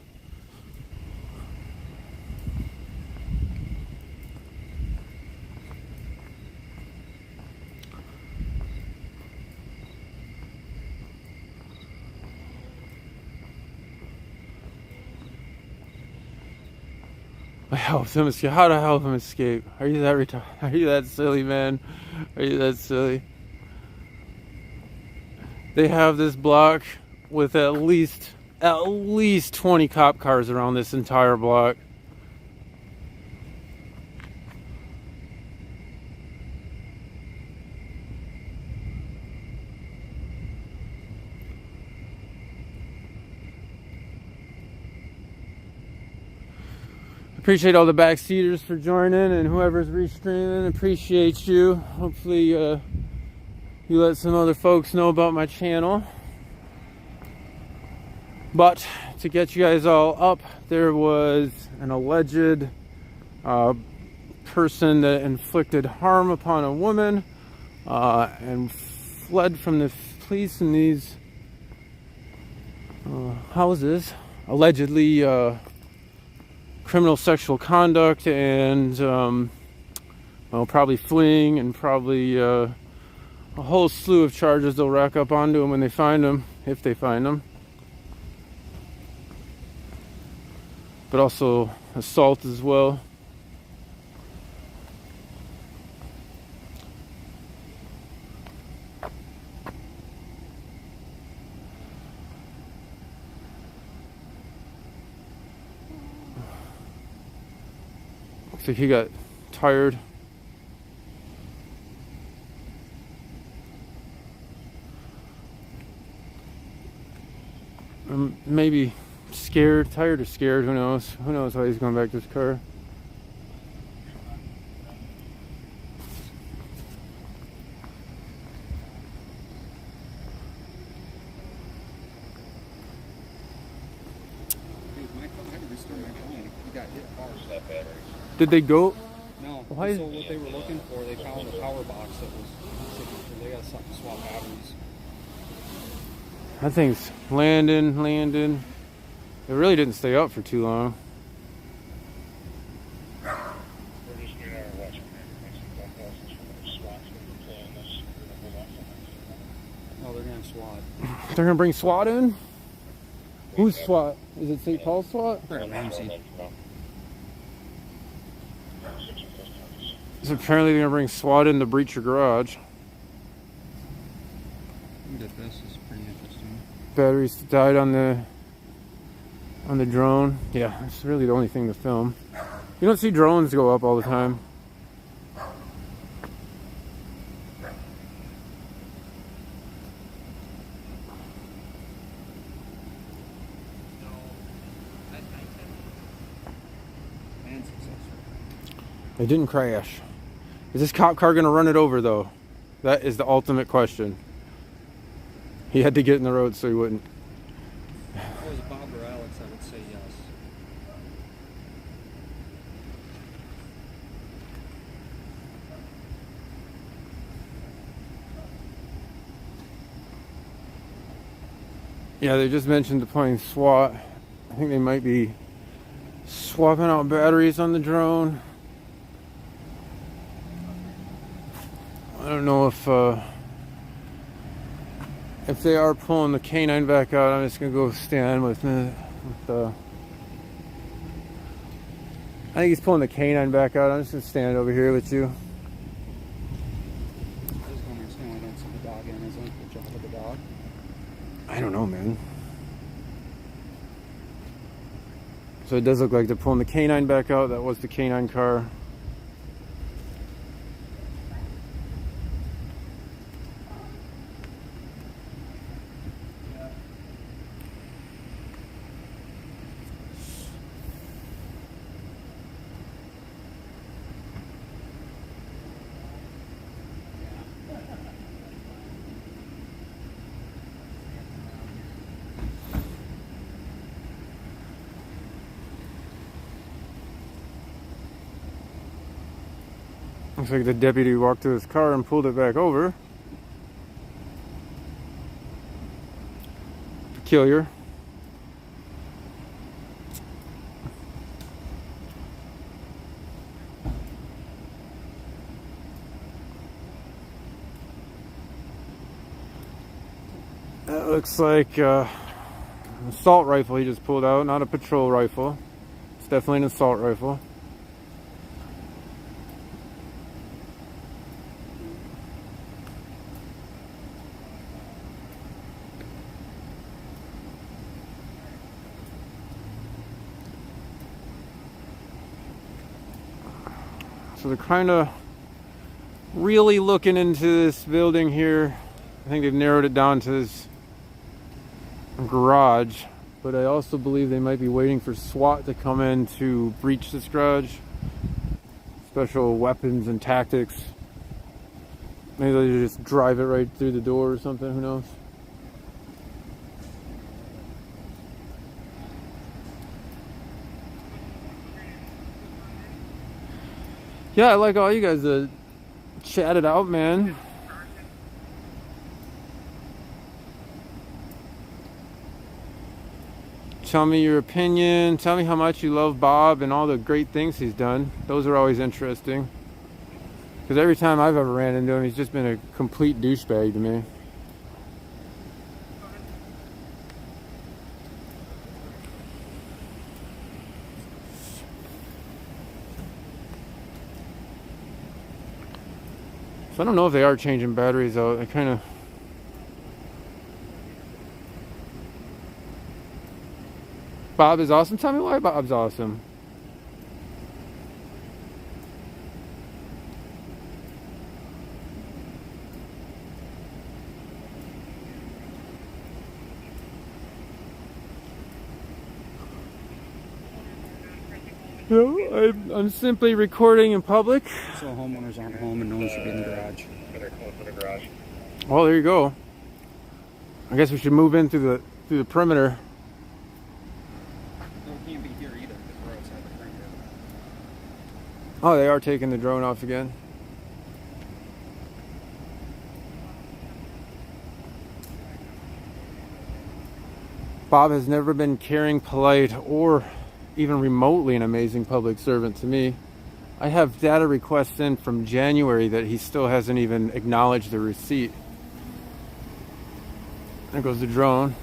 I helped him escape. How to help him escape? Are you that retarded? Are you that silly, man? Are you that silly? They have this block with at least 20 cop cars around this entire block. Appreciate all the backseaters for joining, and whoever's restreaming, appreciate you. Hopefully you let some other folks know about my channel. But to get you guys all up, there was an alleged person that inflicted harm upon a woman and fled from the police in these houses, allegedly criminal sexual conduct, and well, probably fleeing, and probably a whole slew of charges they'll rack up onto them when they find them, if they find them. But also assault as well. Looks like he got tired. Maybe scared, tired or scared, who knows? Who knows why he's going back to his car. Did they go? No. Why? So what they were looking for, they found a power box that was sitting. They got something to swap batteries. That thing's landing. It really didn't stay up for too long. Oh, they're gonna SWAT. They're gonna bring SWAT in? Who's SWAT? Is it St. Paul SWAT? They're Ramsey. So apparently they're gonna bring SWAT in to breach your garage. Look at this. This is pretty interesting. Batteries died on the drone. Yeah, it's really the only thing to film. You don't see drones go up all the time. It didn't crash. Is this cop car gonna run it over though? That is the ultimate question. He had to get in the road so he wouldn't. If it was Bob or Alex, I would say yes. Yeah, they just mentioned deploying SWAT. I think they might be swapping out batteries on the drone. I don't know if they are pulling the canine back out. I'm just gonna go stand with I think he's pulling the canine back out. I'm just gonna stand over here with you. I just don't understand why they don't send the dog in. Is that the job of the dog? I don't know, man. So it does look like they're pulling the canine back out. That was the canine car. Looks like the deputy walked to his car and pulled it back over. Peculiar. That looks like an assault rifle he just pulled out, not a patrol rifle. It's definitely an assault rifle. So they're kind of really looking into this building here. I think they've narrowed it down to this garage, but I also believe they might be waiting for SWAT to come in to breach this garage. Special weapons and tactics. Maybe they just drive it right through the door or something, who knows? Yeah, I like all you guys to chat it out, man. Tell me your opinion. Tell me how much you love Bob and all the great things he's done. Those are always interesting. Because every time I've ever ran into him, he's just been a complete douchebag to me. So I don't know if they are changing batteries out. I kind of... Bob is awesome. Tell me why Bob's awesome. No, I'm simply recording in public. So homeowners aren't home and no one should be in the garage. Well, there you go. I guess we should move in through the perimeter. No, we can't be here either because we're outside the perimeter. Oh, they are taking the drone off again. Bob has never been caring, polite, or even remotely an amazing public servant to me. I have data requests in from January that he still hasn't even acknowledged the receipt. There goes the drone.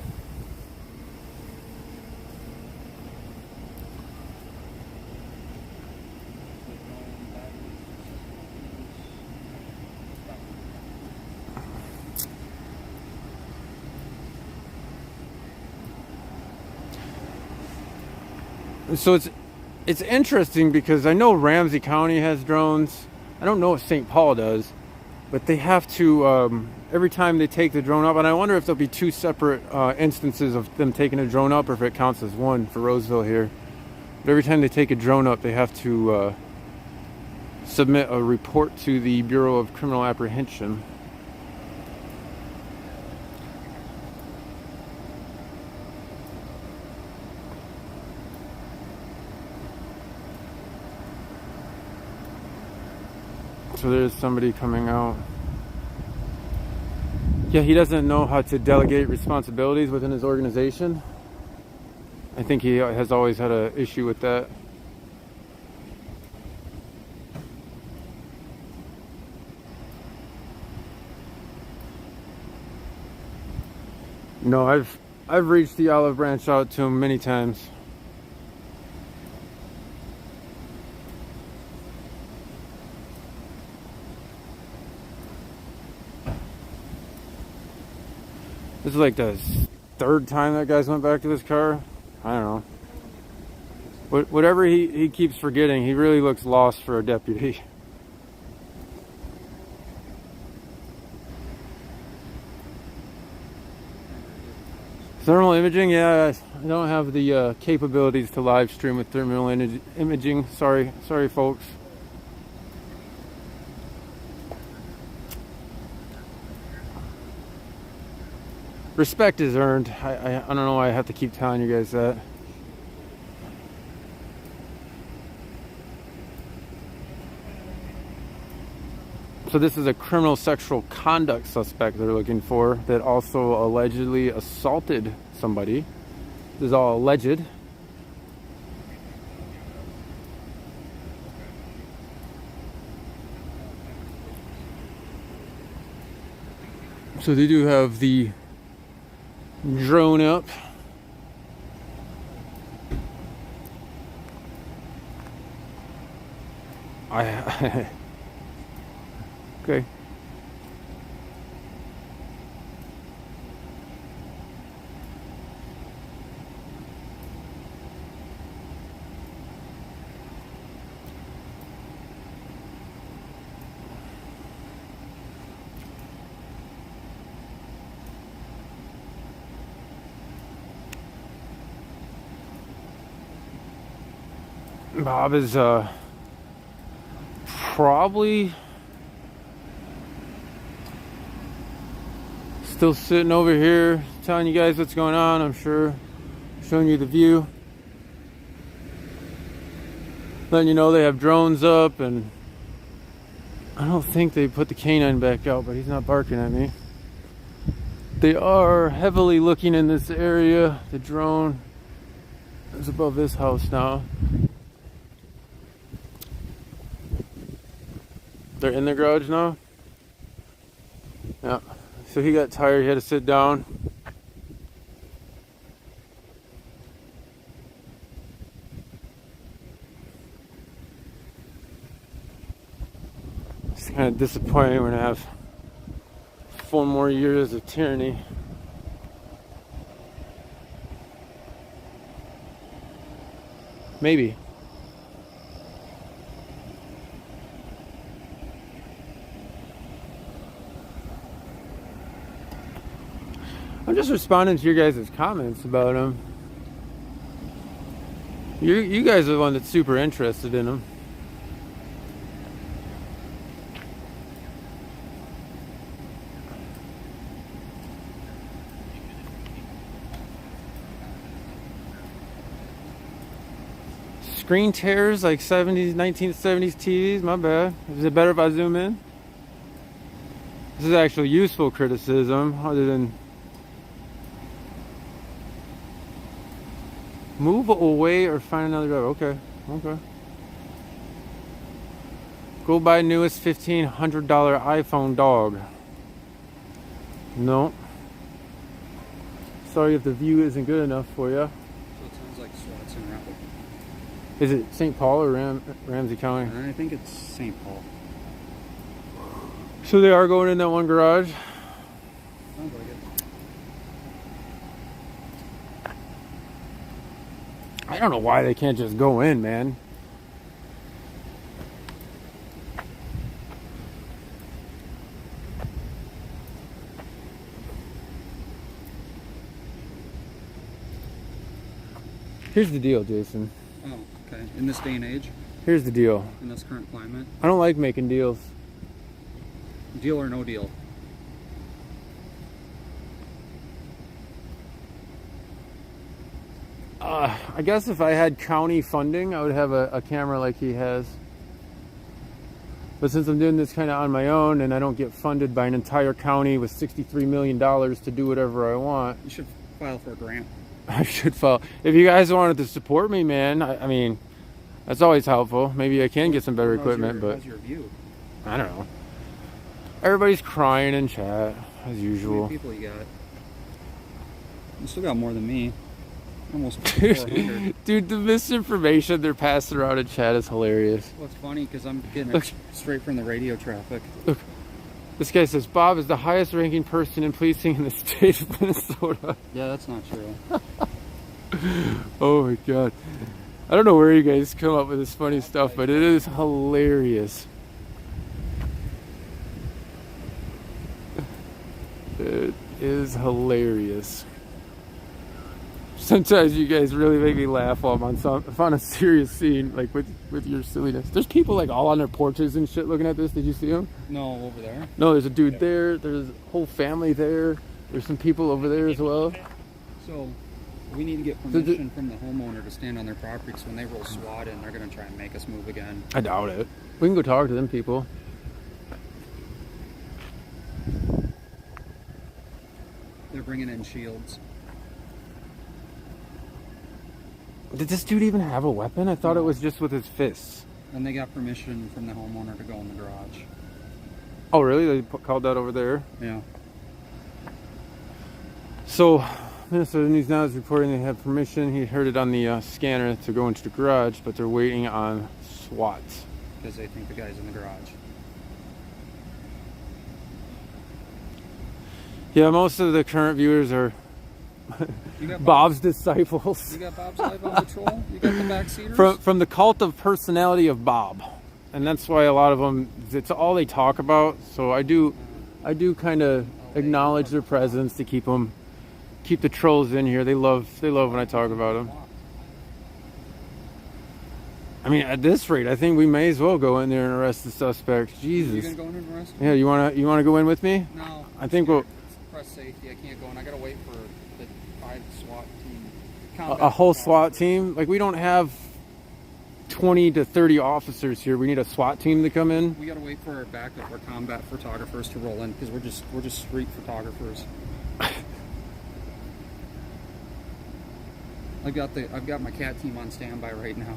So it's interesting because I know Ramsey County has drones. I don't know if St. Paul does, but they have to every time they take the drone up, and I wonder if there'll be two separate instances of them taking a drone up or if it counts as one for Roseville here. But every time they take a drone up, they have to submit a report to the Bureau of Criminal Apprehension. So there's somebody coming out. Yeah, he doesn't know how to delegate responsibilities within his organization. I think he has always had an issue with that. No, I've reached the olive branch out to him many times. This is like the third time that guy's went back to his car. I don't know. Whatever he keeps forgetting, he really looks lost for a deputy. Thermal imaging, yeah, I don't have the capabilities to live stream with thermal imaging. Sorry folks. Respect is earned. I don't know why I have to keep telling you guys that. So this is a criminal sexual conduct suspect they're looking for that also allegedly assaulted somebody. This is all alleged. So they do have the drone up. Okay. Bob is probably still sitting over here telling you guys what's going on, I'm sure. Showing you the view. Letting you know they have drones up, and I don't think they put the canine back out, but he's not barking at me. They are heavily looking in this area. The drone is above this house now. They're in the garage now? Yeah. So he got tired, he had to sit down. It's kind of disappointing. We're gonna have 4 more years of tyranny. Maybe. I'm just responding to your guys' comments about him. You guys are the one that's super interested in him. Screen tears like 1970s TVs, my bad. Is it better if I zoom in? This is actually useful criticism other than move away or find another driver. Okay. Go buy newest $1,500 iPhone, dog. No. Sorry if the view isn't good enough for you. So it sounds like SWAT's in Raffle. Is it St. Paul or Ramsey County? I think it's St. Paul. So they are going in that one garage. Sounds like it. I don't know why they can't just go in, man. Here's the deal, Jason. Oh, okay. In this day and age? Here's the deal. In this current climate? I don't like making deals. Deal or no deal? I guess if I had county funding, I would have a camera like he has. But since I'm doing this kind of on my own and I don't get funded by an entire county with $63 million to do whatever I want. You should file for a grant. I should file. If you guys wanted to support me, man, I mean, that's always helpful. Maybe I can get some better equipment, but how's your view? I don't know. Everybody's crying in chat, as usual. How many people you got? You still got more than me. Almost 400. Dude, the misinformation they're passing around in chat is hilarious. Well, it's funny because I'm getting it straight from the radio traffic. Look, this guy says Bob is the highest ranking person in policing in the state of Minnesota. Yeah, that's not true. Oh my god. I don't know where you guys come up with this funny stuff, but it is hilarious. It is hilarious. Sometimes you guys really make me laugh while I'm on a serious scene, like with your silliness. There's people like all on their porches and shit looking at this. Did you see them? No, over there. No, there's a dude there. There's a whole family there. There's some people over there as well. So we need to get permission from the homeowner to stand on their property, because when they roll SWAT in, they're going to try and make us move again. I doubt it. We can go talk to them people. They're bringing in shields. Did this dude even have a weapon? I thought it was just with his fists. And they got permission from the homeowner to go in the garage. Oh, really? They called that over there? Yeah. So, Minnesota News Now is reporting they have permission. He heard it on the scanner to go into the garage, but they're waiting on SWAT. Because they think the guy's in the garage. Yeah, most of the current viewers are Bob's disciples. You got Bob's live on patrol? You got the backseaters? From the cult of personality of Bob. And that's why a lot of them, it's all they talk about. So I do kind of acknowledge their presence to keep the trolls in here. They love when I talk about them. I mean, at this rate, I think we may as well go in there and arrest the suspect. Jesus. You gonna go in and arrest him? Yeah, you wanna go in with me? No. I think we'll. Press safety. I can't go in. I gotta wait for the 5 SWAT team. A whole SWAT team? Like, we don't have 20 to 30 officers here. We need a SWAT team to come in. We gotta wait for our backup, our combat photographers to roll in, because we're just street photographers. I've got my cat team on standby right now.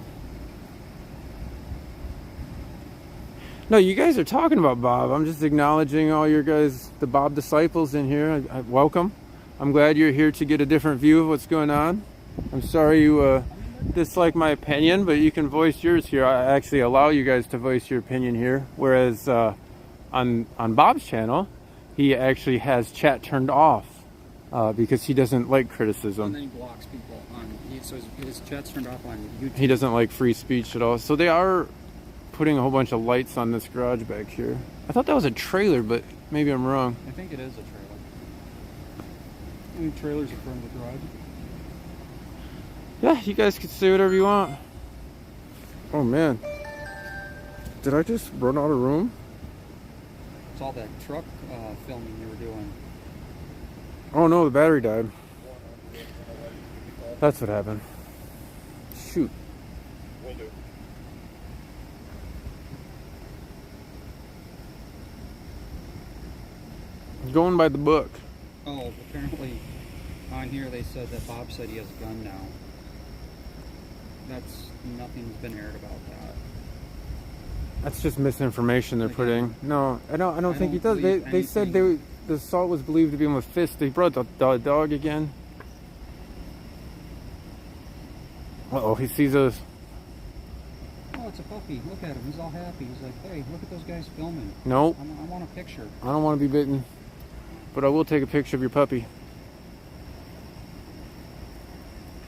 No, you guys are talking about Bob. I'm just acknowledging all your guys, the Bob disciples in here. I welcome. I'm glad you're here to get a different view of what's going on. I'm sorry you dislike my opinion, but you can voice yours here. I actually allow you guys to voice your opinion here. Whereas on Bob's channel, he actually has chat turned off because he doesn't like criticism. And then he blocks people so his chat's turned off on YouTube. He doesn't like free speech at all. So they are putting a whole bunch of lights on this garage back here. I thought that was a trailer, but maybe I'm wrong. I think it is a trailer. I think trailers are from the garage. Yeah, you guys can say whatever you want. Oh man, did I just run out of room? It's all that truck filming you were doing. Oh no, the battery died. That's what happened. Shoot. Going by the book. Oh, apparently on here they said that Bob said he has a gun now. Nothing's been aired about that. That's just misinformation they're putting. No, I don't think he does. They said the assault was believed to be with fists. They brought the dog again. Uh-oh, he sees us. Oh, it's a puppy. Look at him. He's all happy. He's like, hey, look at those guys filming. Nope. I want a picture. I don't want to be bitten. But I will take a picture of your puppy.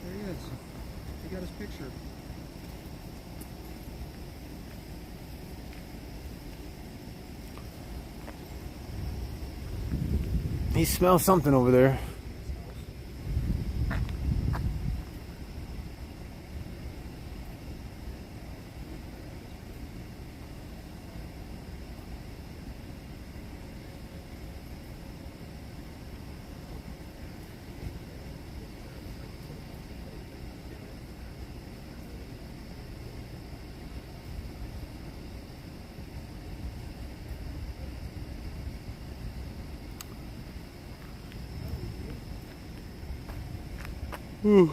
There he is. He got his picture. He smells something over there. Whew.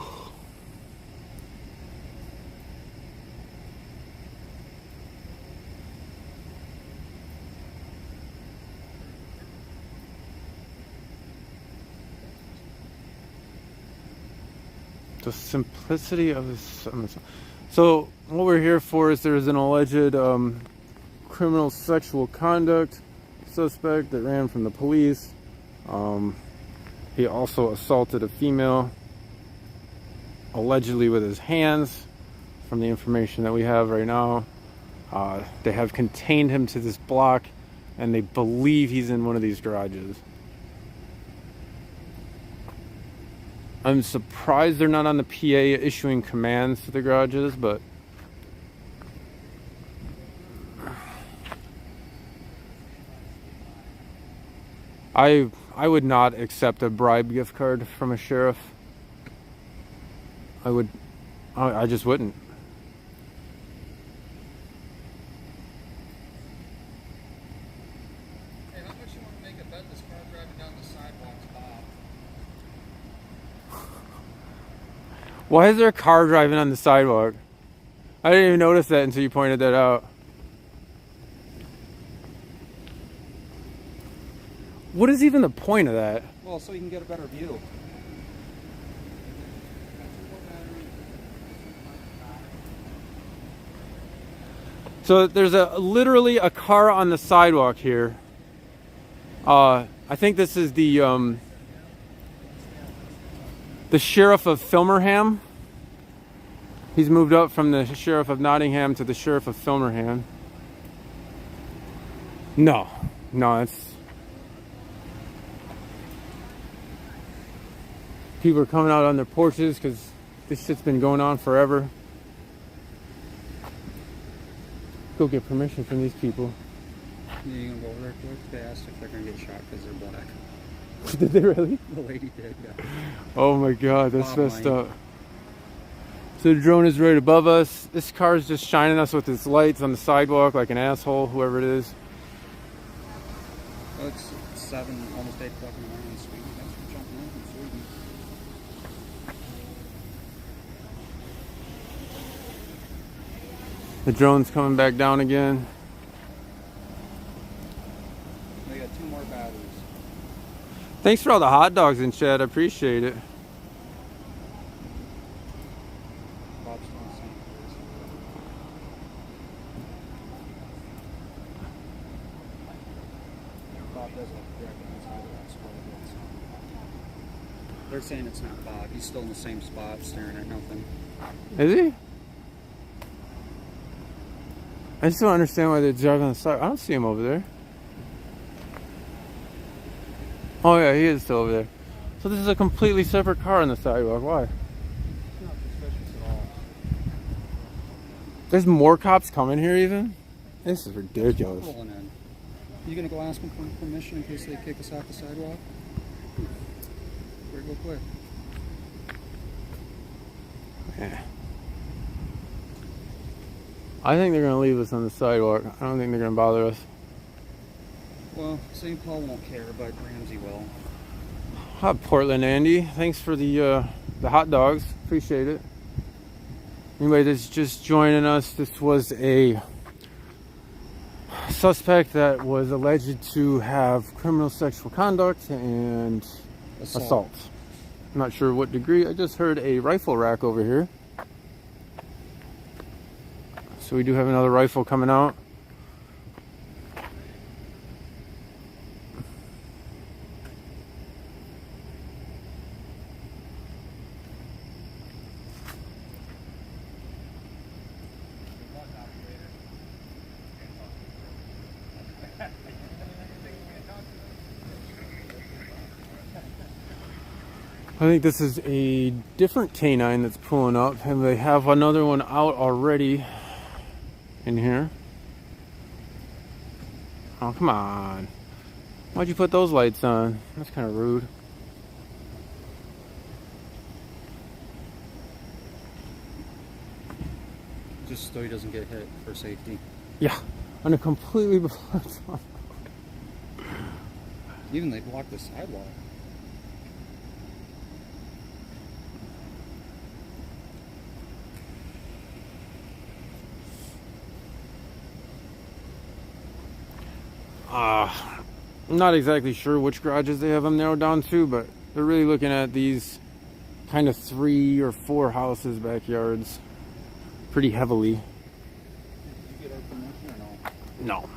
The simplicity of this. So what we're here for is there's an alleged criminal sexual conduct suspect that ran from the police. He also assaulted a female, allegedly with his hands, from the information that we have right now. They have contained him to this block, and they believe he's in one of these garages. I'm surprised they're not on the PA issuing commands to the garages, but I would not accept a bribe gift card from a sheriff. I just wouldn't. Hey, how much you want to make a bet this car driving down the sidewalk's Bob? Why is there a car driving on the sidewalk? I didn't even notice that until you pointed that out. What is even the point of that? Well, so you can get a better view. So there's literally a car on the sidewalk here. I think this is the sheriff of Filmerham. He's moved up from the sheriff of Nottingham to the sheriff of Filmerham. No, it's people are coming out on their porches because this shit's been going on forever. Go get permission from these people. Yeah, you gonna go over there quick? They asked if they're gonna get shot because they're black. Did they really? The lady did, yeah. Oh my god, that's messed up. So the drone is right above us. This car is just shining us with its lights on the sidewalk like an asshole, whoever it is. Well, it's 7, almost 8 o'clock in the morning in Sweden. Thanks for jumping in from Sweden. The drone's coming back down again. They got 2 more batteries. Thanks for all the hot dogs in chat. I appreciate it. Bob's still in the same place. Bob does look directly inside of that spot. They're saying it's not Bob. He's still in the same spot, staring at nothing. Is he? I just don't understand why they're driving on the side. I don't see him over there. Oh yeah, he is still over there. So this is a completely separate car on the sidewalk. Why? It's not suspicious at all. There's more cops coming here even? This is ridiculous. Rolling in. You gonna go ask them for permission in case they kick us off the sidewalk? Go quick. Yeah. I think they're gonna leave us on the sidewalk. I don't think they're gonna bother us. Well, St. Paul won't care, but Ramsey will. Hi, Portland Andy. Thanks for the hot dogs. Appreciate it. Anybody that's just joining us, this was a suspect that was alleged to have criminal sexual conduct and assault. I'm not sure what degree. I just heard a rifle rack over here. So we do have another rifle coming out. I think this is a different canine that's pulling up, and they have another one out already in here. Oh, come on. Why'd you put those lights on? That's kind of rude. Just so he doesn't get hit for safety. Yeah, on a completely blocked. Even they blocked the sidewalk. I'm not exactly sure which garages they have them narrowed down to, but they're really looking at these kind of 3 or 4 houses, backyards, pretty heavily. Did you get our permission or no? No.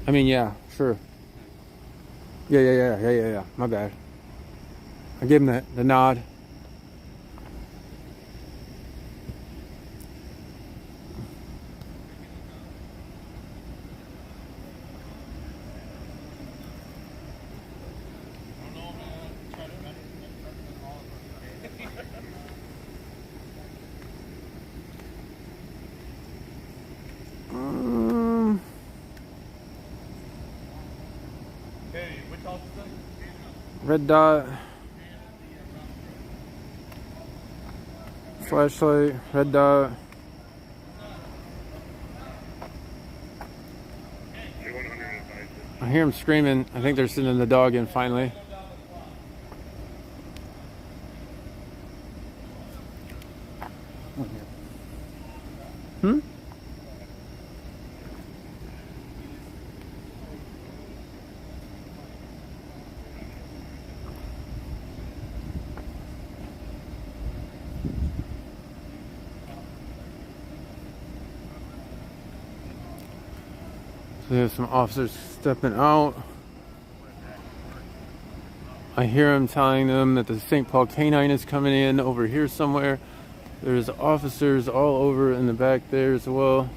I mean, yeah, sure. Yeah. My bad. I gave him the nod. red dot, flashlight, red dot. I hear him screaming. I think they're sending the dog in finally. Hmm? So there's some officers stepping out. I hear him telling them that the St. Paul canine is coming in over here somewhere. There's officers all over in the back there as well.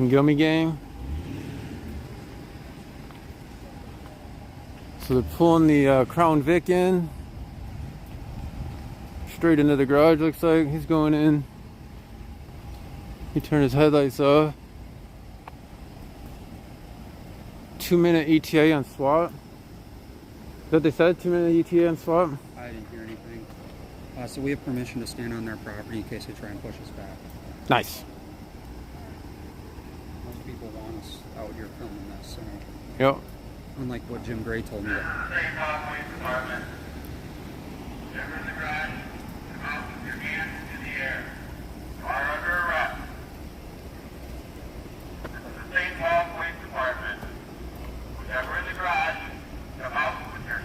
Gummy gang. So they're pulling the Crown Vic in. Straight into the garage, looks like. He's going in. He turned his headlights off. 2-minute ETA on SWAT. Is that what they said? 2-minute ETA on SWAT? I didn't hear anything. So we have permission to stand on their property in case they try and push us back. Nice. Most people want us out here filming this, so. Yep. Unlike what Jim Gray told me.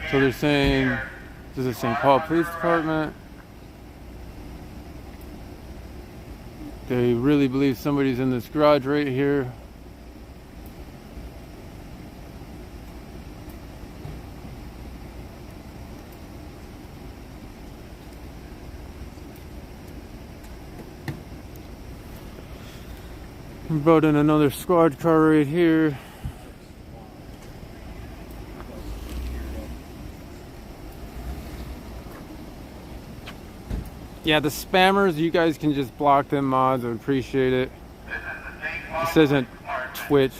So they're saying this is St. Paul Police Department. They really believe somebody's in this garage right here. We brought in another squad car right here. Yeah, the spammers, you guys can just block them, mods. I would appreciate it. This isn't Twitch.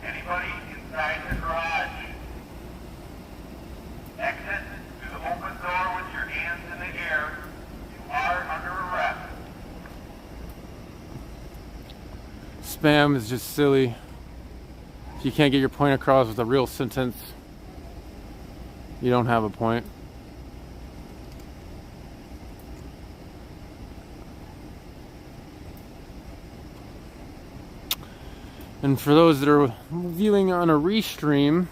Anybody inside the garage, exit through the open door with your hands in the air. You are under arrest. Spam is just silly. If you can't get your point across with a real sentence, you don't have a point. And for those that are viewing on a restream,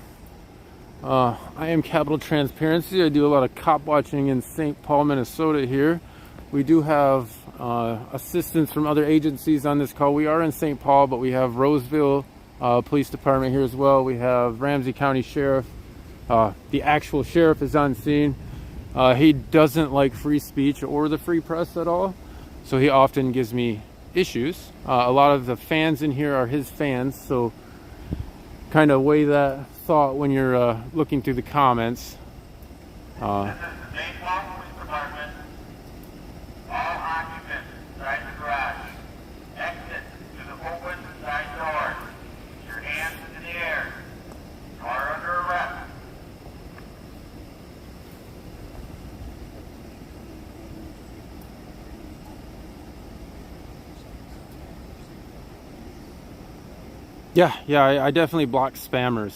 I am Capital Transparency. I do a lot of cop watching in St. Paul, Minnesota here. We do have assistance from other agencies on this call. We are in St. Paul, but we have Roseville Police Department here as well. We have Ramsey County Sheriff. The actual sheriff is on scene. He doesn't like free speech or the free press at all, so he often gives me issues. A lot of the fans in here are his fans, so kind of weigh that thought when you're looking through the comments. Yeah, I definitely block spammers.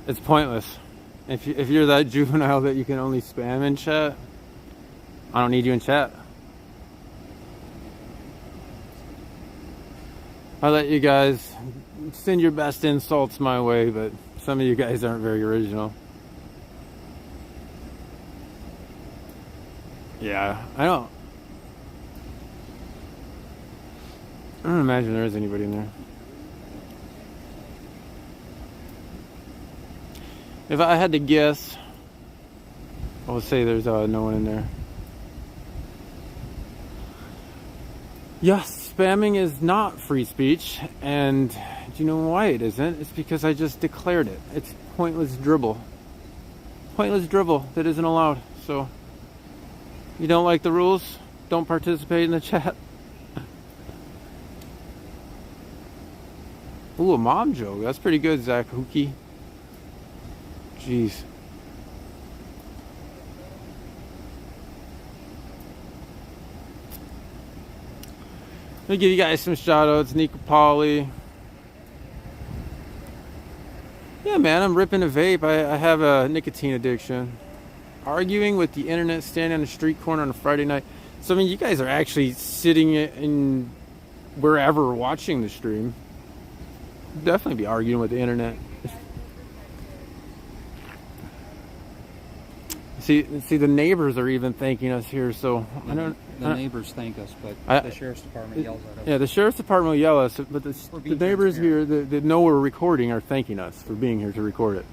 It's pointless. If you're that juvenile that you can only spam in chat, I don't need you in chat. I let you guys send your best insults my way, but some of you guys aren't very original. Yeah, I don't imagine there is anybody in there. If I had to guess, I would say there's no one in there. Yes, spamming is not free speech, and do you know why it isn't? It's because I just declared it. It's pointless dribble. Pointless dribble that isn't allowed. So, you don't like the rules? Don't participate in the chat. Ooh, a mom joke. That's pretty good, Zach Hookie. Jeez. Let me give you guys some shout outs. Nico Polly. Yeah, man, I'm ripping a vape. I have a nicotine addiction. Arguing with the internet, standing on a street corner on a Friday night. So, I mean, you guys are actually sitting in wherever watching the stream. Definitely be arguing with the internet. See, the neighbors are even thanking us here. So The neighbors thank us, but the sheriff's department yells at us. Yeah, the sheriff's department will yell at us, but the neighbors here that know we're recording are thanking us for being here to record it.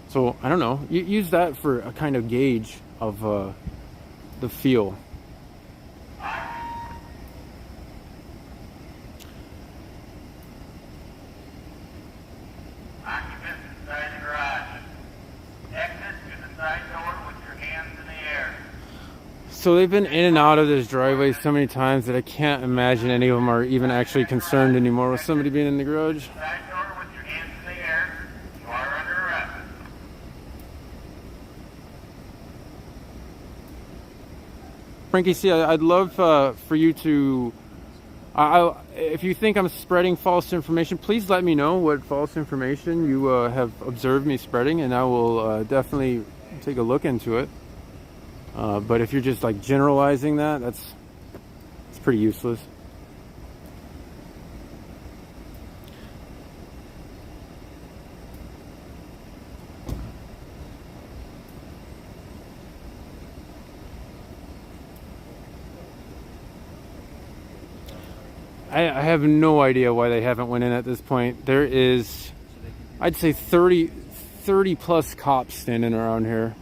So I don't know. Use that for a kind of gauge of the feel. So they've been in and out of this driveway so many times that I can't imagine any of them are even actually concerned anymore with somebody being in the garage. Frankie C, I'd love for you to, if you think I'm spreading false information, please let me know what false information you have observed me spreading, and I will definitely take a look into it. But if you're just like generalizing that, it's pretty useless. I have no idea why they haven't went in at this point. There is, I'd say 30 plus cops standing around here.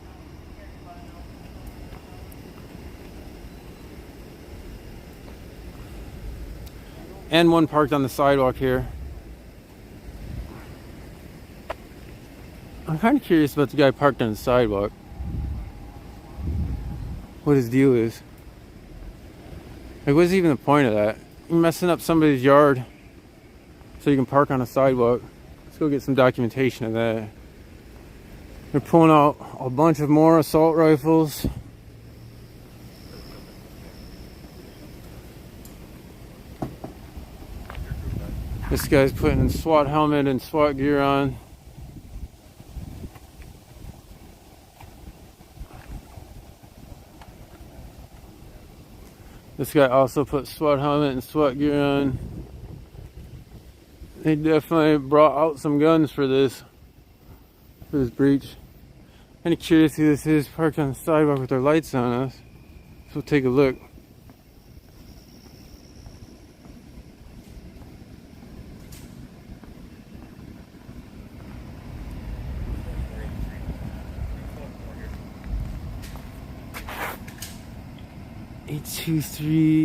And one parked on the sidewalk here. I'm kind of curious about the guy parked on the sidewalk. What his deal is. Like, what's even the point of that? You're messing up somebody's yard so you can park on a sidewalk. Let's go get some documentation of that. They're pulling out a bunch of more assault rifles. This guy's putting a SWAT helmet and SWAT gear on. This guy also put SWAT helmet and SWAT gear on. They definitely brought out some guns for this breach. Kind of curious who this is parked on the sidewalk with their lights on us. So we'll take a look.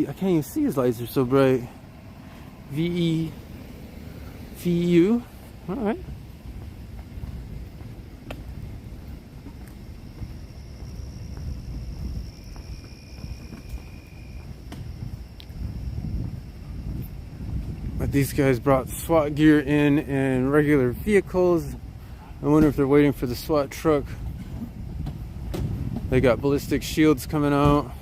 I can't even see his lights, are so bright. VU. Alright. But these guys brought SWAT gear in regular vehicles. I wonder if they're waiting for the SWAT truck. They got ballistic shields coming out.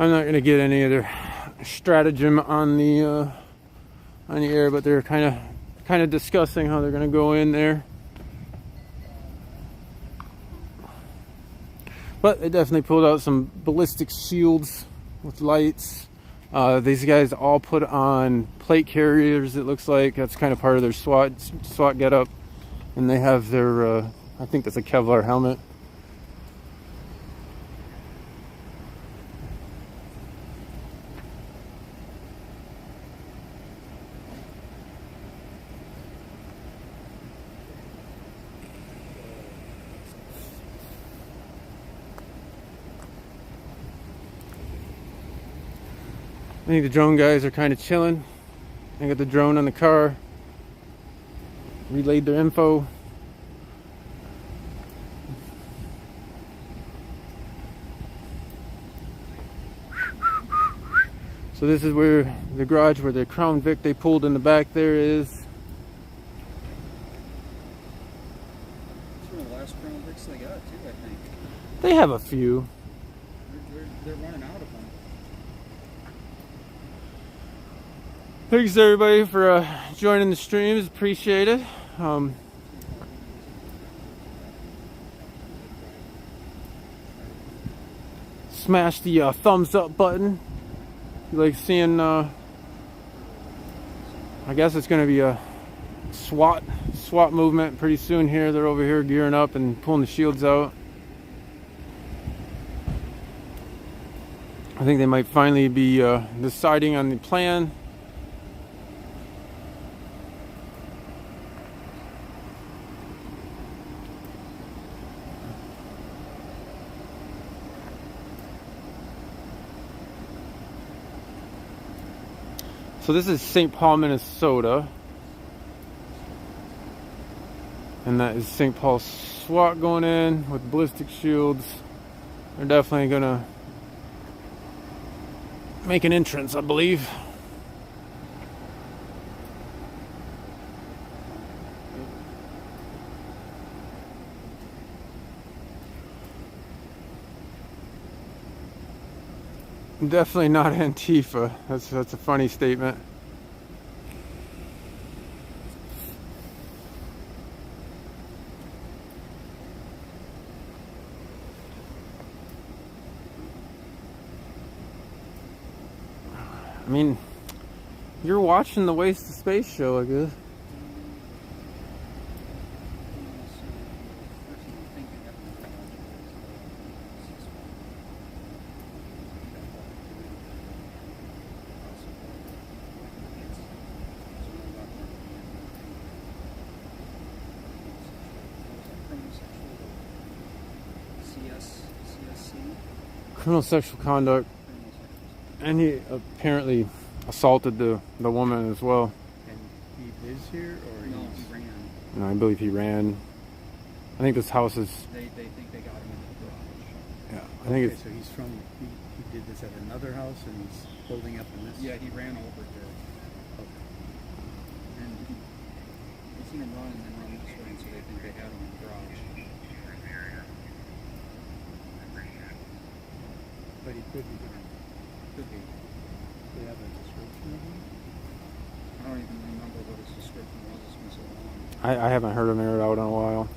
I'm not gonna get any other stratagem on the air, but they're kind of discussing how they're gonna go in there. But they definitely pulled out some ballistic shields with lights. These guys all put on plate carriers. It looks like that's kind of part of their SWAT getup, and they have their I think that's a Kevlar helmet. think the drone guys are kind of chilling. They got the drone on the car. Relayed their info. So this is where the garage where the Crown Vic they pulled in the back there is. It's one of the last Crown Vics they got too, I think. They have a few. They're running out of them. Thanks everybody for joining the streams. Appreciate it. Smash the thumbs up button. You like seeing? I guess it's going to be a SWAT movement pretty soon here. They're over here gearing up and pulling the shields out. I think they might finally be deciding on the plan. So this is St. Paul, Minnesota. And that is St. Paul SWAT going in with ballistic shields. They're definitely gonna make an entrance, I believe. Definitely not Antifa. That's a funny statement. I mean, you're watching the Waste of Space show, I guess. Criminal sexual conduct, and he apparently assaulted the woman as well. And he lives here, or no, he ran. No, I believe he ran. I think this house is. They think they got him in the garage. Yeah, I think okay, it's. so he's from. He did this at another house, and he's holding up in this. Yeah, he ran over here. Okay. And they seen him run and then run this way, so they think they had him in the garage. But he could be gone. Could be. Do they have a description of him? I don't even remember what his description was. It's been so long. I haven't heard him air it out in a while.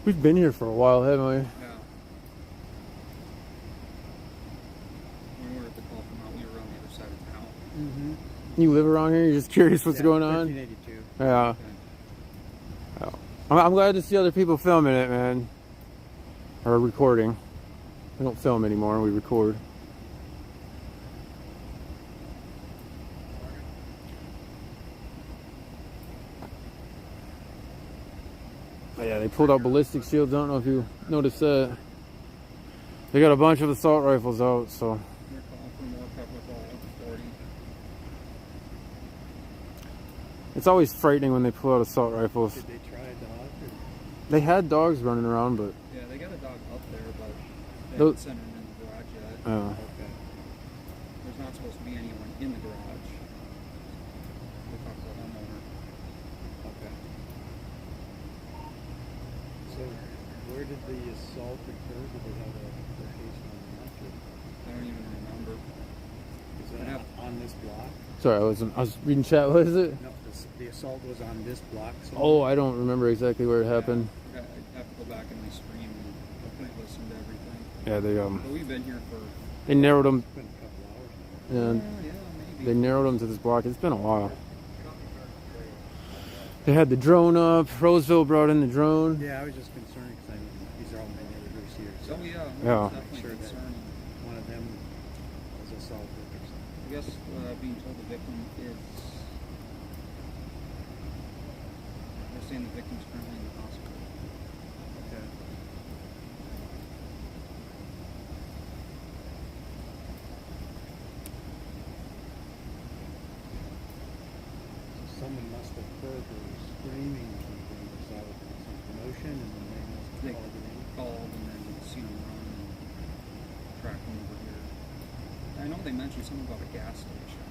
We've been here for a while, haven't we? Yeah. When we were at the call from out, we were on the other side of town. Mm-hmm. You live around here? You're just curious what's going on? 1982. Yeah. Okay. Oh. I'm glad to see other people filming it, man. Or recording. We don't film anymore, we record. But yeah, they pulled out ballistic shields. I don't know if you noticed that. They got a bunch of assault rifles out, so. They're calling for more pepper ball, 40. It's always frightening when they pull out assault rifles. Did they try a dog? Or? They had dogs running around, but. Yeah, they got a dog up there, but they Those- haven't sent him in the garage yet. Oh. Okay. There's not supposed to be anyone in the garage. We'll talk to the homeowner. Okay. So, where did the assault occur? Did they have a location on the map? I don't even remember. Is that on this block? Sorry, I was reading chat. What is it? No, the assault was on this block. Oh, I don't remember exactly where it happened. I have to go back and re-stream and listen to everything. Yeah, But we've been here for... they narrowed them. It's been a couple hours now. Yeah, Yeah, maybe. they narrowed them to this block. It's been a while. They had the drone up. Roseville brought in the drone. Yeah, I was just concerned because these are all my neighbors here. So Oh, yeah. Yeah. It's definitely Sure that- concerning. one of them was assaulted or something. I guess being told the victim is... They're saying the victim's currently in the hospital. Okay. screaming or something. Was that some commotion and then they must They have called it in? called and then seen them run and tracked them over here. I know they mentioned something about a gas station.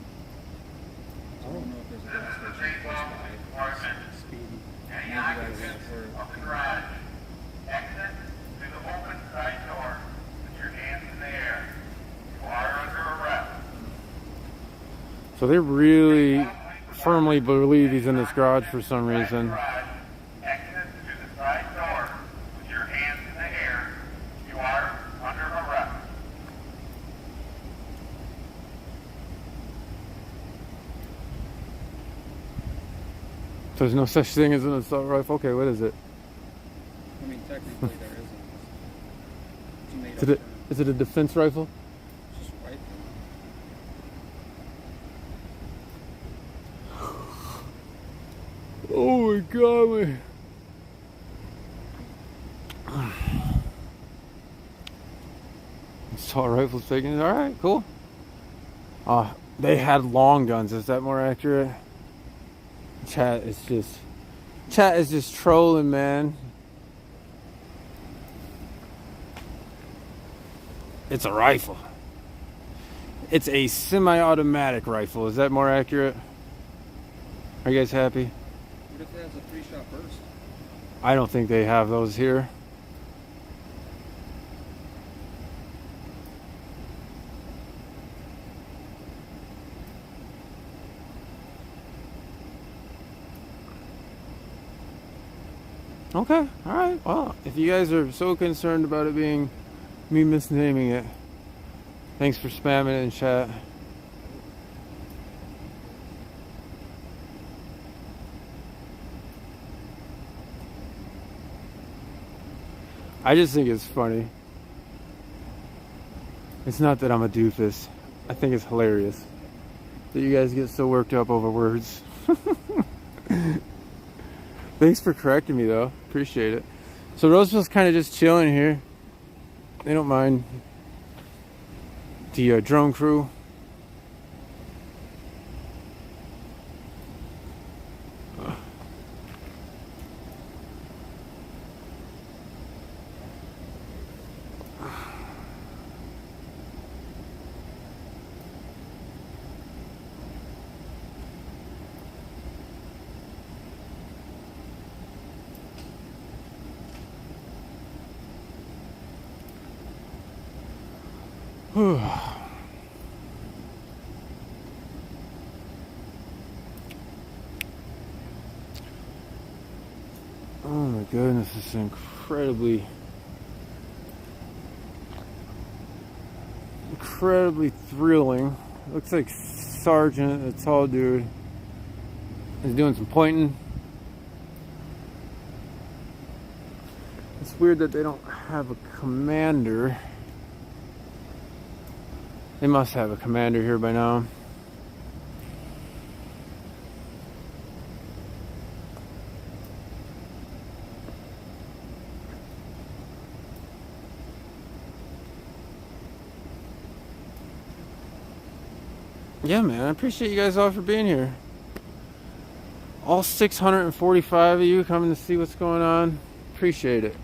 So I don't know if there's a gas station close by. Speedy. Maybe that's where it came from. Exit to the open side door. Put your hands in the air. You are under arrest. So they really firmly believe he's in this garage for some reason. Exit to the side door. Put your hands in the air. You are under arrest. So there's no such thing as an assault rifle? Okay, what is it? I mean, technically there isn't. It's a made Is up it, term. is it a defense rifle? It's just rifle. Oh my god, my assault rifle's taken. Alright, cool. They had long guns, is that more accurate? Chat is just trolling, man. It's a rifle. It's a semi-automatic rifle. Is that more accurate? Are you guys happy? What if it has a 3-shot burst? I don't think they have those here. Okay, alright. Well, if you guys are so concerned about it being me misnaming it, thanks for spamming it in chat. I just think it's funny. It's not that I'm a doofus. I think it's hilarious that you guys get so worked up over words. Thanks for correcting me though. Appreciate it. So Roseville's kind of just chilling here. They don't mind the drone crew. Oh my goodness, this is incredibly thrilling. Looks like Sergeant, a tall dude, is doing some pointing. It's weird that they don't have a commander. They must have a commander here by now. Yeah, man, I appreciate you guys all for being here. All 645 of you coming to see what's going on. Appreciate it.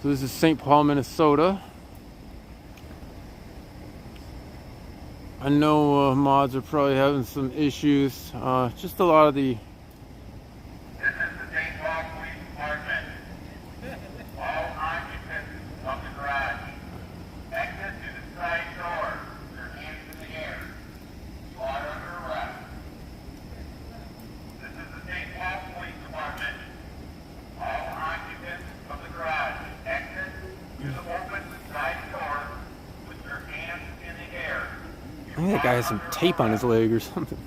So this is St. Paul, Minnesota. I know mods are probably having some issues. Just a lot of the... This is the St. Paul Police Department. All occupants of the garage. Exit to the side door. Your hands in the air. You are under arrest. This is the St. Paul Police Department. All occupants of the garage. Exit to the open side door with your hands in the air. I think that guy has some tape on his leg or something.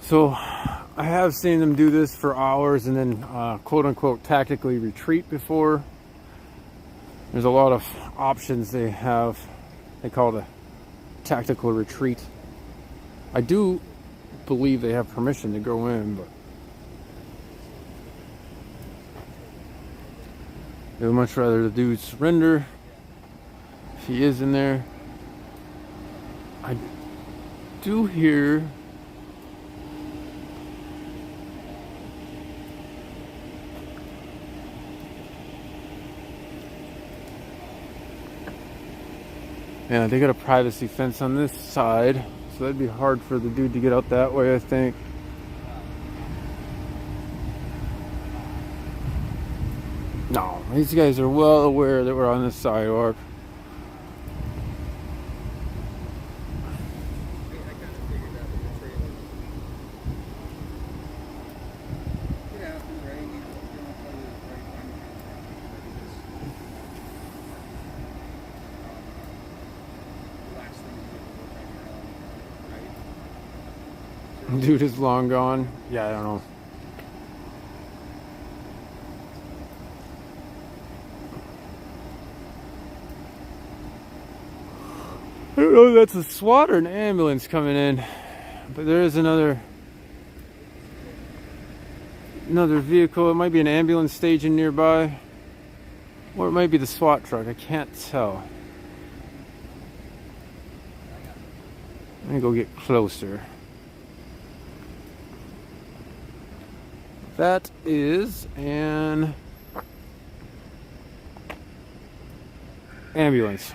So, I have seen them do this for hours and then quote-unquote tactically retreat before. There's a lot of options they have. They call it a tactical retreat. I do believe they have permission to go in, but I would much rather the dude surrender if he is in there. I do hear yeah, they got a privacy fence on this side, so that'd be hard for the dude to get out that way, I think. No, these guys are well aware that we're on this sidewalk. Dude is long gone. Yeah, I don't know. I don't know if that's a SWAT or an ambulance coming in, but there is another vehicle. It might be an ambulance staging nearby, or it might be the SWAT truck. I can't tell. Let me go get closer. That is an ambulance.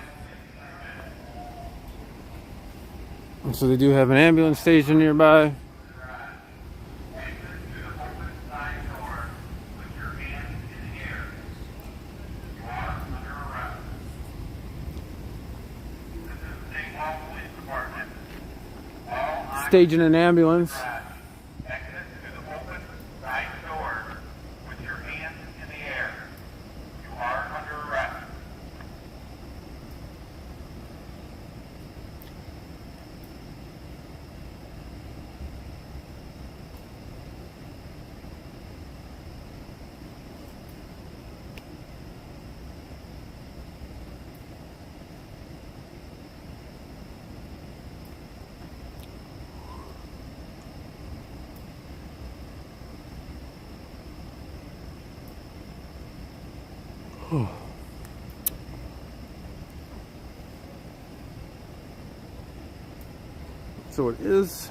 And so they do have an ambulance station nearby. Staging an ambulance. So it is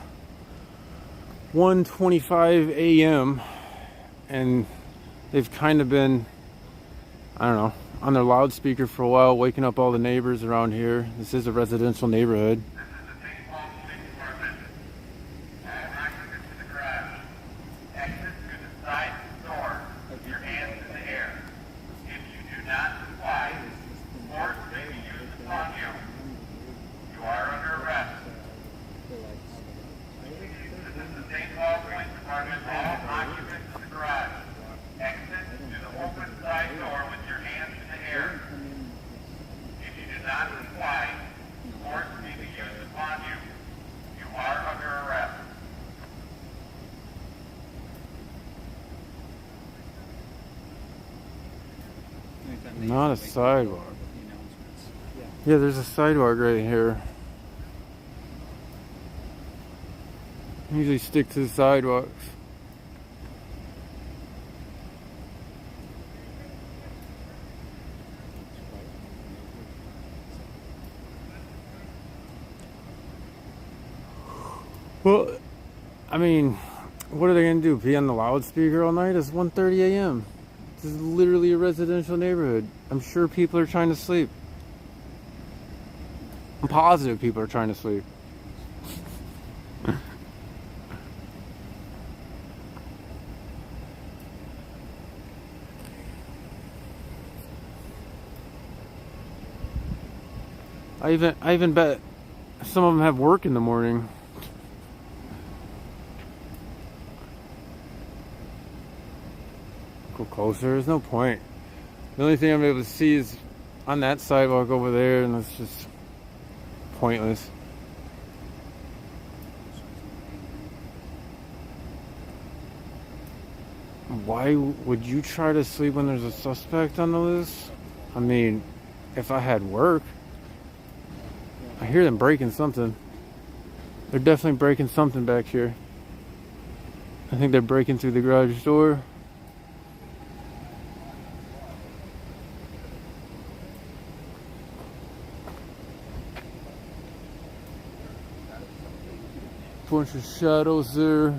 1:25 a.m. and they've kind of been, I don't know, on their loudspeaker for a while, waking up all the neighbors around here. This is a residential neighborhood. Not a sidewalk. Yeah, there's a sidewalk right here. I usually stick to the sidewalks. Well, I mean, what are they gonna do? Be on the loudspeaker all night? It's 1:30 a.m. This is literally a residential neighborhood. I'm sure people are trying to sleep. I'm positive people are trying to sleep. I even bet some of them have work in the morning. Go closer, there's no point. The only thing I'm able to see is on that sidewalk over there, and that's just pointless. Why would you try to sleep when there's a suspect on the loose? I mean, if I had work. I hear them breaking something. They're definitely breaking something back here. I think they're breaking through the garage door. Bunch of shadows there.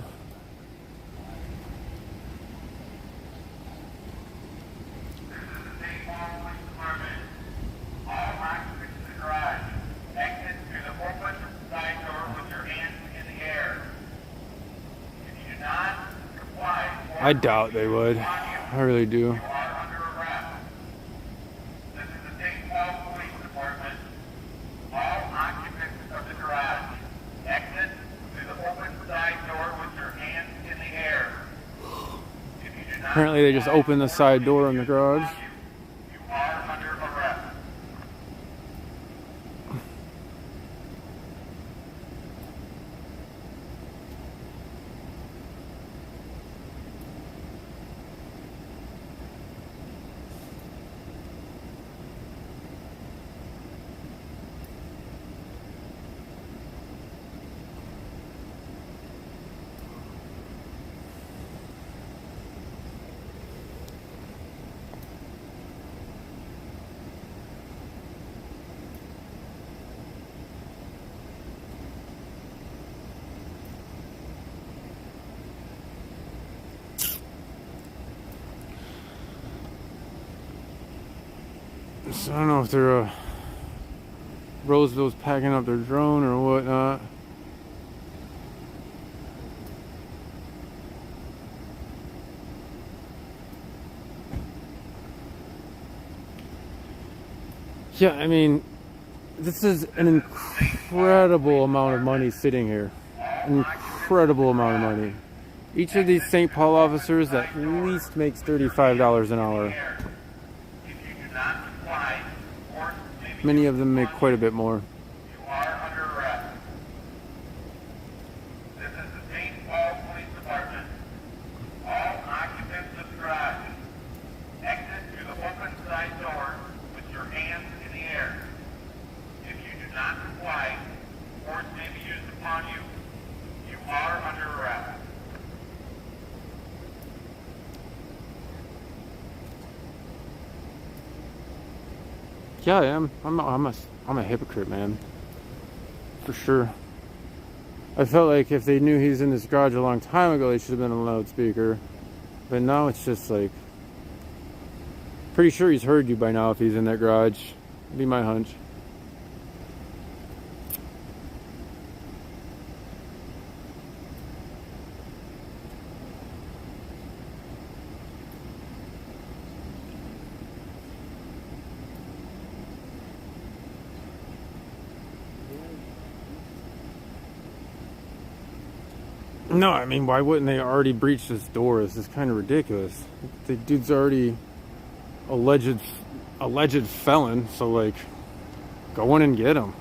I doubt they would. I really do. Apparently they just opened the side door in the garage. So I don't know if they're Roseville's packing up their drone or whatnot. Yeah, I mean, this is an incredible amount of money sitting here. An incredible amount of money. Each of these St. Paul officers at least makes $35 an hour. Many of them make quite a bit more. Yeah, I am. I'm a hypocrite, man. For sure. I felt like if they knew he was in this garage a long time ago, they should have been on a loudspeaker. But now it's just like... Pretty sure he's heard you by now if he's in that garage. That'd be my hunch. No, I mean, why wouldn't they already breach this door? This is kind of ridiculous. The dude's already alleged felon, so like, go in and get him.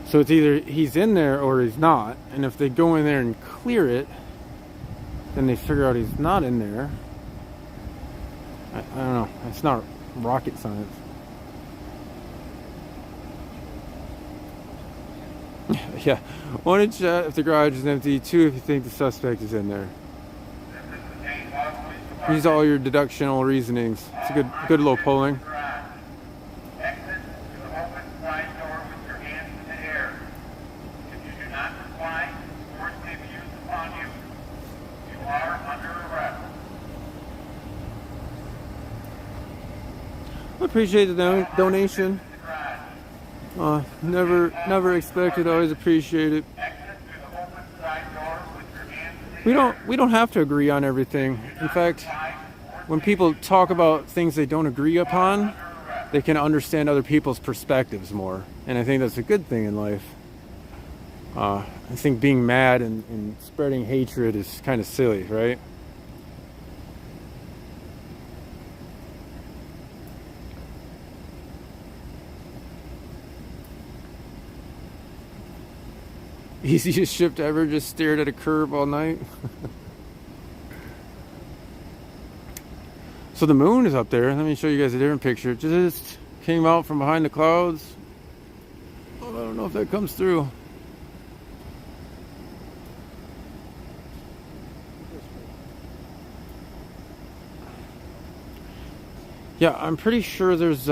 So it's either he's in there or he's not. And if they go in there and clear it, then they figure out he's not in there. I don't know. It's not rocket science. Yeah. One in chat if the garage is empty. Two if you think the suspect is in there. Use all your deductional reasonings. It's a good little polling. Appreciate the donation. Never expected. Always appreciate it. We don't have to agree on everything. In fact, when people talk about things they don't agree upon, they can understand other people's perspectives more, and I think that's a good thing in life. I think being mad and spreading hatred is kind of silly, right? Easiest shift ever, just stared at a curb all night. So the moon is up there. Let me show you guys a different picture. It just came out from behind the clouds. Oh, I don't know if that comes through. Yeah, I'm pretty sure there's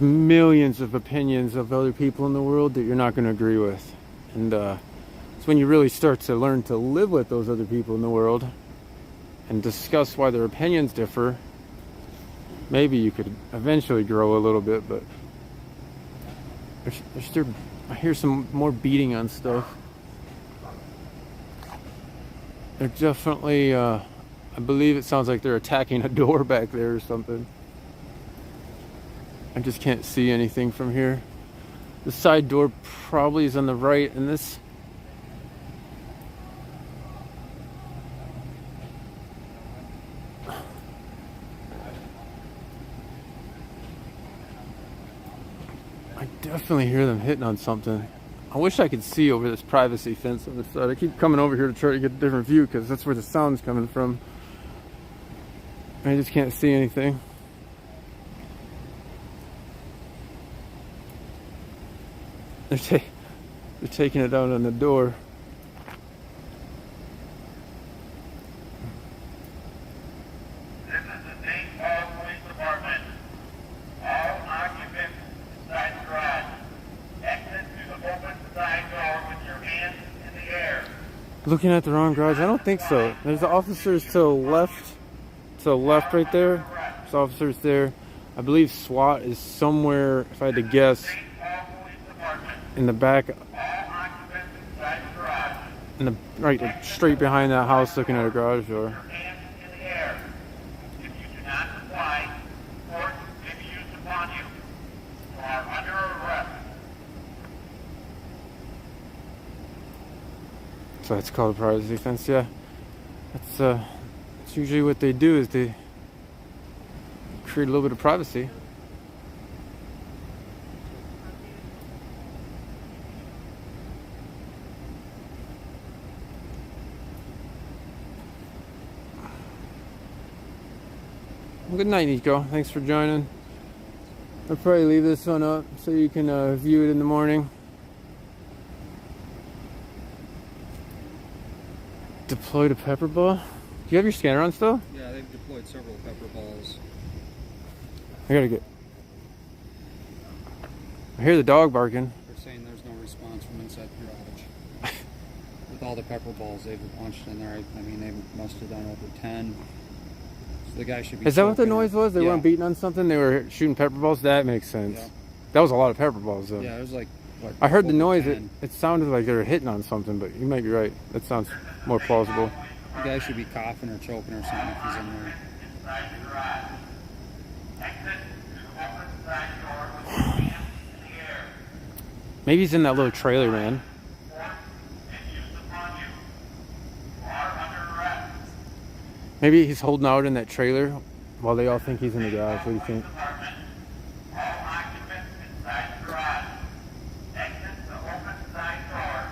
millions of opinions of other people in the world that you're not going to agree with. And it's when you really start to learn to live with those other people in the world and discuss why their opinions differ. Maybe you could eventually grow a little bit, but there's still, I hear some more beating on stuff. They're definitely, I believe it sounds like they're attacking a door back there or something. I just can't see anything from here. The side door probably is on the right, and this... I definitely hear them hitting on something. I wish I could see over this privacy fence on the side. I keep coming over here to try to get a different view because that's where the sound's coming from. I just can't see anything. They're taking it out on the door. This is the St. Paul Police Department. All occupants inside the garage. Exit through the open side door with your hands in the air. Looking at the wrong garage? I don't think so. There's officers to the left right there. There's officers there. I believe SWAT is somewhere, if I had to guess, in the back, in the right, straight behind that house, looking at a garage door. Hands in the air. If you do not comply, force may be used upon you. You are under arrest. So that's called a privacy fence, yeah. That's usually what they do, is they create a little bit of privacy. Well, good night, Nico. Thanks for joining. I'll probably leave this one up so you can view it in the morning. Deployed a pepper ball? Do you have your scanner on still? Yeah, they've deployed several pepper balls. I hear the dog barking. They're saying there's no response from inside the garage. With all the pepper balls they've launched in there, I mean, they must have done over 10. So the guy should be... Is that what the choking noise it. was? They Yeah. weren't beating on something? They were shooting pepper balls? That makes sense. Yeah. That was a lot of pepper balls, though. Yeah, it was like... What, I heard the over noise. 10. It sounded like they were hitting on something, but you might be right. That sounds more plausible. The guy should be coughing or choking or something if he's in there. Inside the garage. Exit through the open side door with your hands in the air. Maybe he's in that little trailer, man. Force may be used upon you. You are under arrest. Maybe he's holding out in that trailer while they all think he's in the garage. What do you think? Department. All occupants inside the garage. Exit the open side door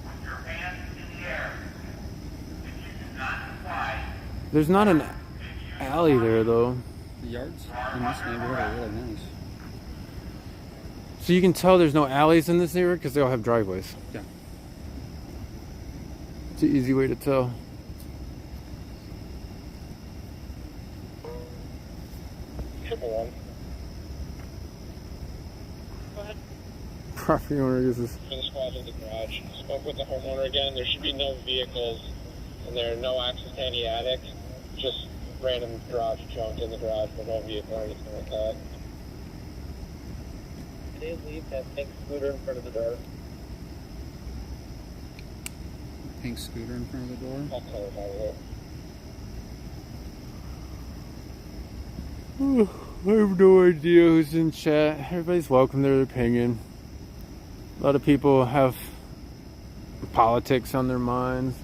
with your hands in the air. If you do not comply, There's not an alley there, though. The yards in this neighborhood are really nice. So you can tell there's no alleys in this neighborhood because they all have driveways. Yeah. It's an easy way to tell. Property owner uses. For the squad in the garage. Spoke with the homeowner again. There should be no vehicles in there, no access to any attic. Just random garage junk in the garage, but no vehicle or anything like that. Did they leave that pink scooter in front of the door? Pink scooter in front of the door. I'll color by it. I have no idea who's in chat. Everybody's welcome to their opinion. A lot of people have politics on their minds.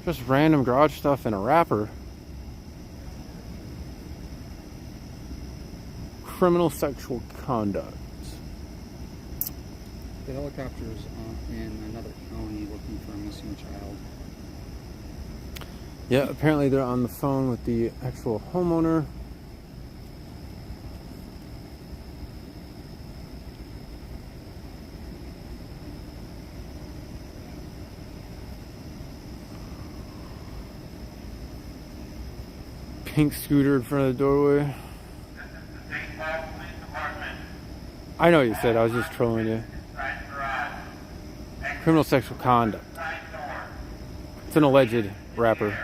Just random garage stuff in a wrapper. criminal sexual conduct. The helicopter's in another county looking for a missing child. Yeah, apparently they're on the phone with the actual homeowner. Pink scooter in front of the doorway. I know what you said, I was just trolling you. Criminal sexual conduct. It's an alleged rapper.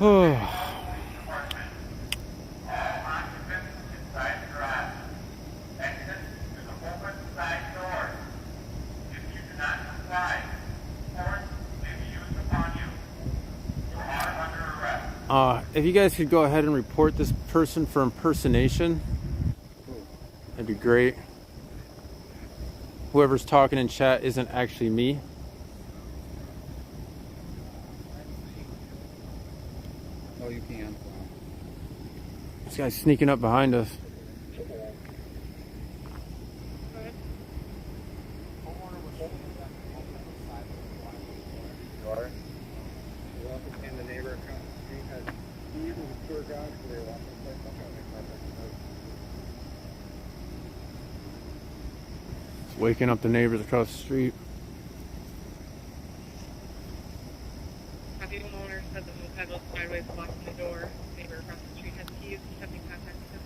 Oh. If you guys could go ahead and report this person for impersonation, that'd be great. Whoever's talking in chat isn't actually me. Oh, you can. This guy's sneaking up behind us. And the neighbor across the street has keys and a tour guide, so they walk in the place. I'll try to make contact with those. It's waking up the neighbors across the street. The homeowner said the moped was sideways blocking the door. Neighbor across the street has keys. He's having contact with him.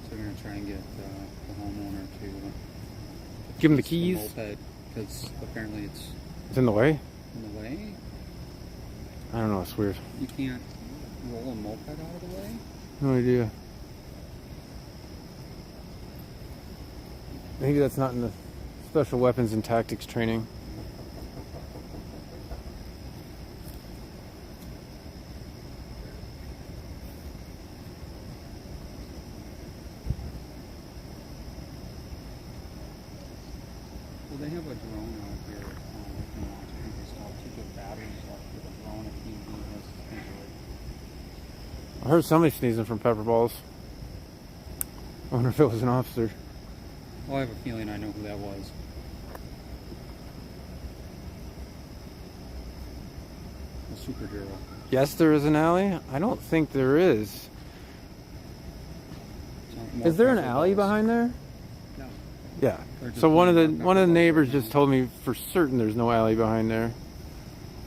So we're gonna try and get the homeowner to Give him the keys. moped, because apparently it's It's in the way? in the way. I don't know, it's weird. You can't roll a moped out of the way. No idea. Maybe that's not in the special weapons and tactics training. Well, they have a drone out here. They can watch it and install 2 good batteries left for the drone if need be. I heard somebody sneezing from pepper balls. I wonder if it was an officer. Well, I have a feeling I know who that was. The superhero. Yes, there is an alley? I don't think there is. More Is there an pepper alley balls. behind there? No. Yeah. They're just So one of the putting more neighbors pepper just told me for certain there's no alley behind there.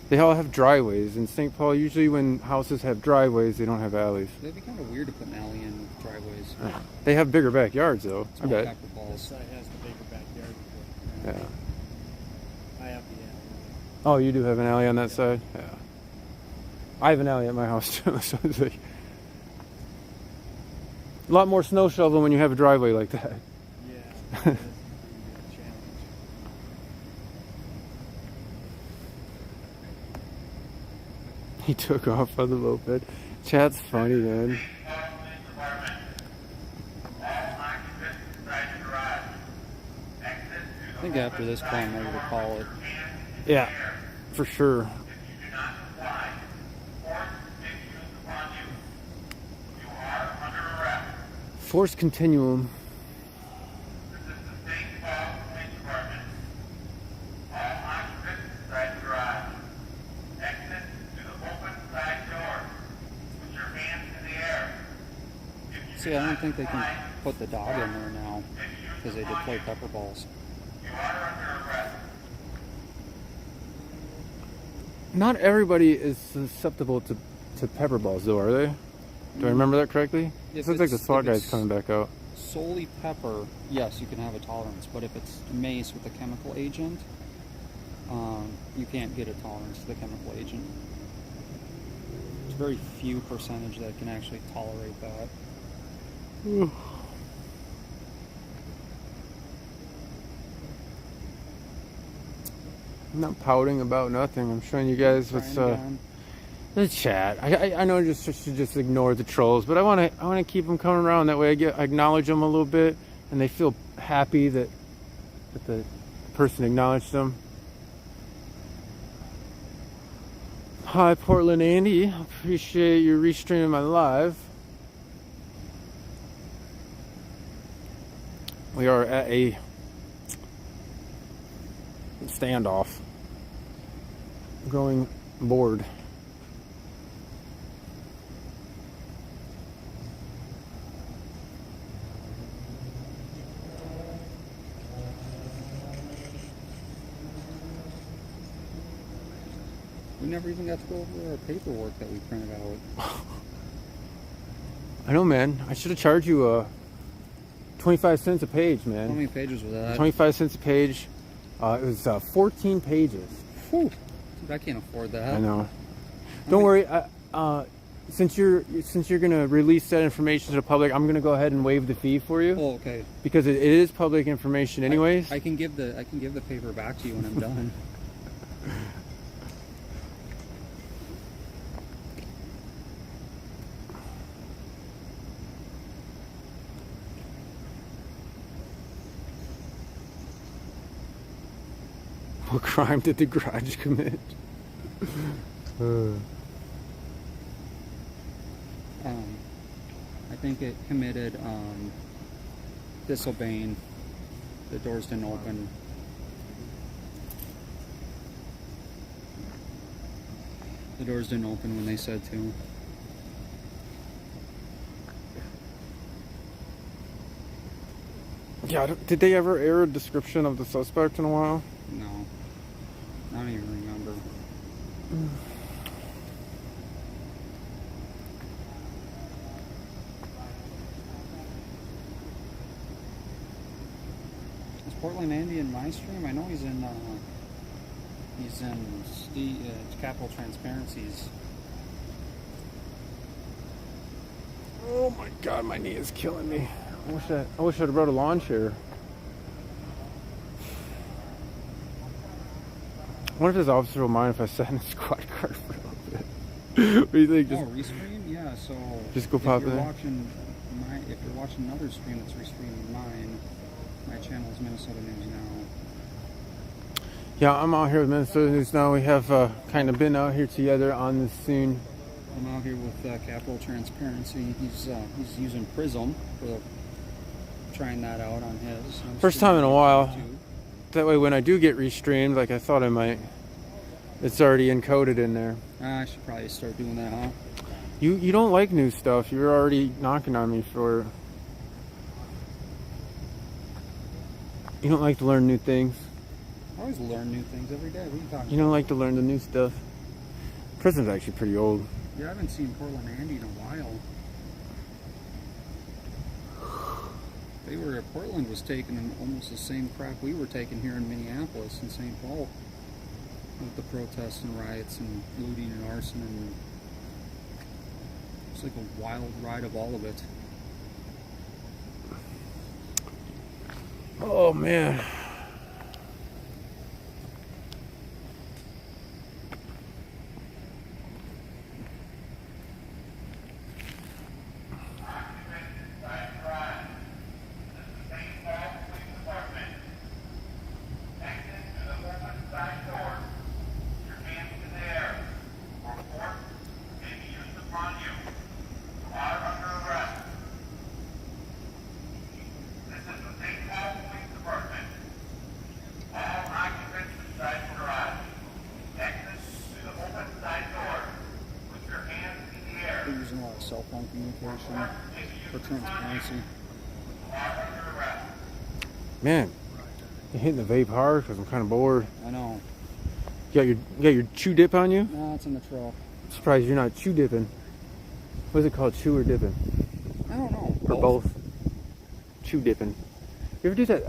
They all have driveways. In St. Paul, usually when houses have driveways, they don't have alleys. That'd be kind of weird to put an alley in driveways. They have bigger backyards though. It's I more bet. pepper This balls. side has the bigger backyard. Yeah. I have the alley. Oh, you do have an alley on that side? Yeah. I have an alley at my house too, so it's like a lot more snow shoveling when you have a driveway like that. Yeah. That's a challenge. He took off on the moped. Chat's funny, man. I think after this call, I'm ready to call it. Yeah, for sure. Force continuum. See, I don't think they can put the dog in there now because they deploy pepper balls. Not everybody is susceptible to pepper balls, though, are they? Do I remember that correctly? It looks like the SWAT guy's coming back out. Solely pepper, yes, you can have a tolerance, but if it's mace with a chemical agent, you can't get a tolerance to the chemical agent. There's very few percentage that can actually tolerate that. I'm not pouting about nothing. I'm showing you guys what's the chat. I know I should just ignore the trolls, but I want to keep them coming around. That way I acknowledge them a little bit. and they feel happy that the person acknowledged them. Hi, Portland Andy. Appreciate you restreaming my live. We are at a standoff. Growing bored. We never even got to go over our paperwork that we printed out. I know, man. I should have charged you 25 cents a page, man. How many pages was that? 25 cents a page. It was 14 pages. Whew. Dude, I can't afford that. I know. Don't worry. Since you're gonna release that information to the public, I'm gonna go ahead and waive the fee for you. Oh, okay. Because it is public information, anyways. I can give the paper back to you when I'm done. What crime did the garage commit? I think it committed disobeying. The doors didn't open. The doors didn't open when they said to. Yeah, did they ever air a description of the suspect in a while? No. I don't even remember. Is Portland Andy in my stream? I know he's in Capital Transparency's. Oh my god, my knee is killing me. I wish I'd have brought a lawn chair. I wonder if this officer will mind if I sat in a squad car for a little bit. What do you think? Just restream? Yeah, so just go pop in there. If you're watching another stream that's restreaming mine, my channel is Minnesota News Now. Yeah, I'm out here with Minnesota News Now. We have kind of been out here together on this scene. I'm out here with Capital Transparency. He's using Prism for trying that out on his. First time in a while. That way when I do get restreamed, like I thought I might, it's already encoded in there. I should probably start doing that, huh? You don't like new stuff. You're already knocking on me for... You don't like to learn new things. I always learn new things every day. What are you talking about? You don't like to learn the new stuff. Prison's actually pretty old. Yeah, I haven't seen Portland Andy in a while. Portland was taking almost the same crap we were taking here in Minneapolis and St. Paul with the protests and riots and looting and arson, and it's like a wild ride of all of it. Oh man. Cell phone communication for transparency. Man, you're hitting the vape hard because I'm kind of bored. I know. You got your chew dip on you? No, it's in the truck. I'm surprised you're not chew dipping. What is it called, chew or dipping? I don't know. Or both? Chew dipping. You ever do that,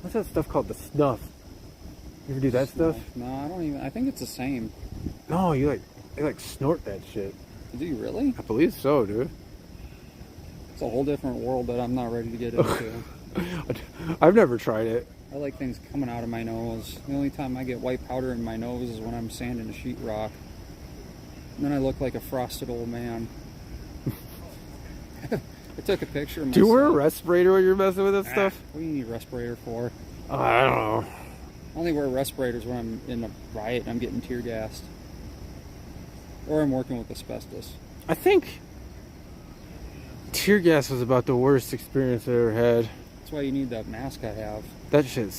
what's that stuff called, the snuff? You ever do that stuff? No, I don't even, I think it's the same. No, you like snort that shit. Do you really? I believe so, dude. It's a whole different world that I'm not ready to get into. I've never tried it. I like things coming out of my nose. The only time I get white powder in my nose is when I'm sanding a sheetrock. And then I look like a frosted old man. I took a picture of myself. Do you wear a respirator when you're messing with that stuff? What do you need a respirator for? I don't know. I only wear respirators when I'm in a riot and I'm getting tear gassed. Or I'm working with asbestos. I think tear gas was about the worst experience I ever had. That's why you need that mask I have. That shit's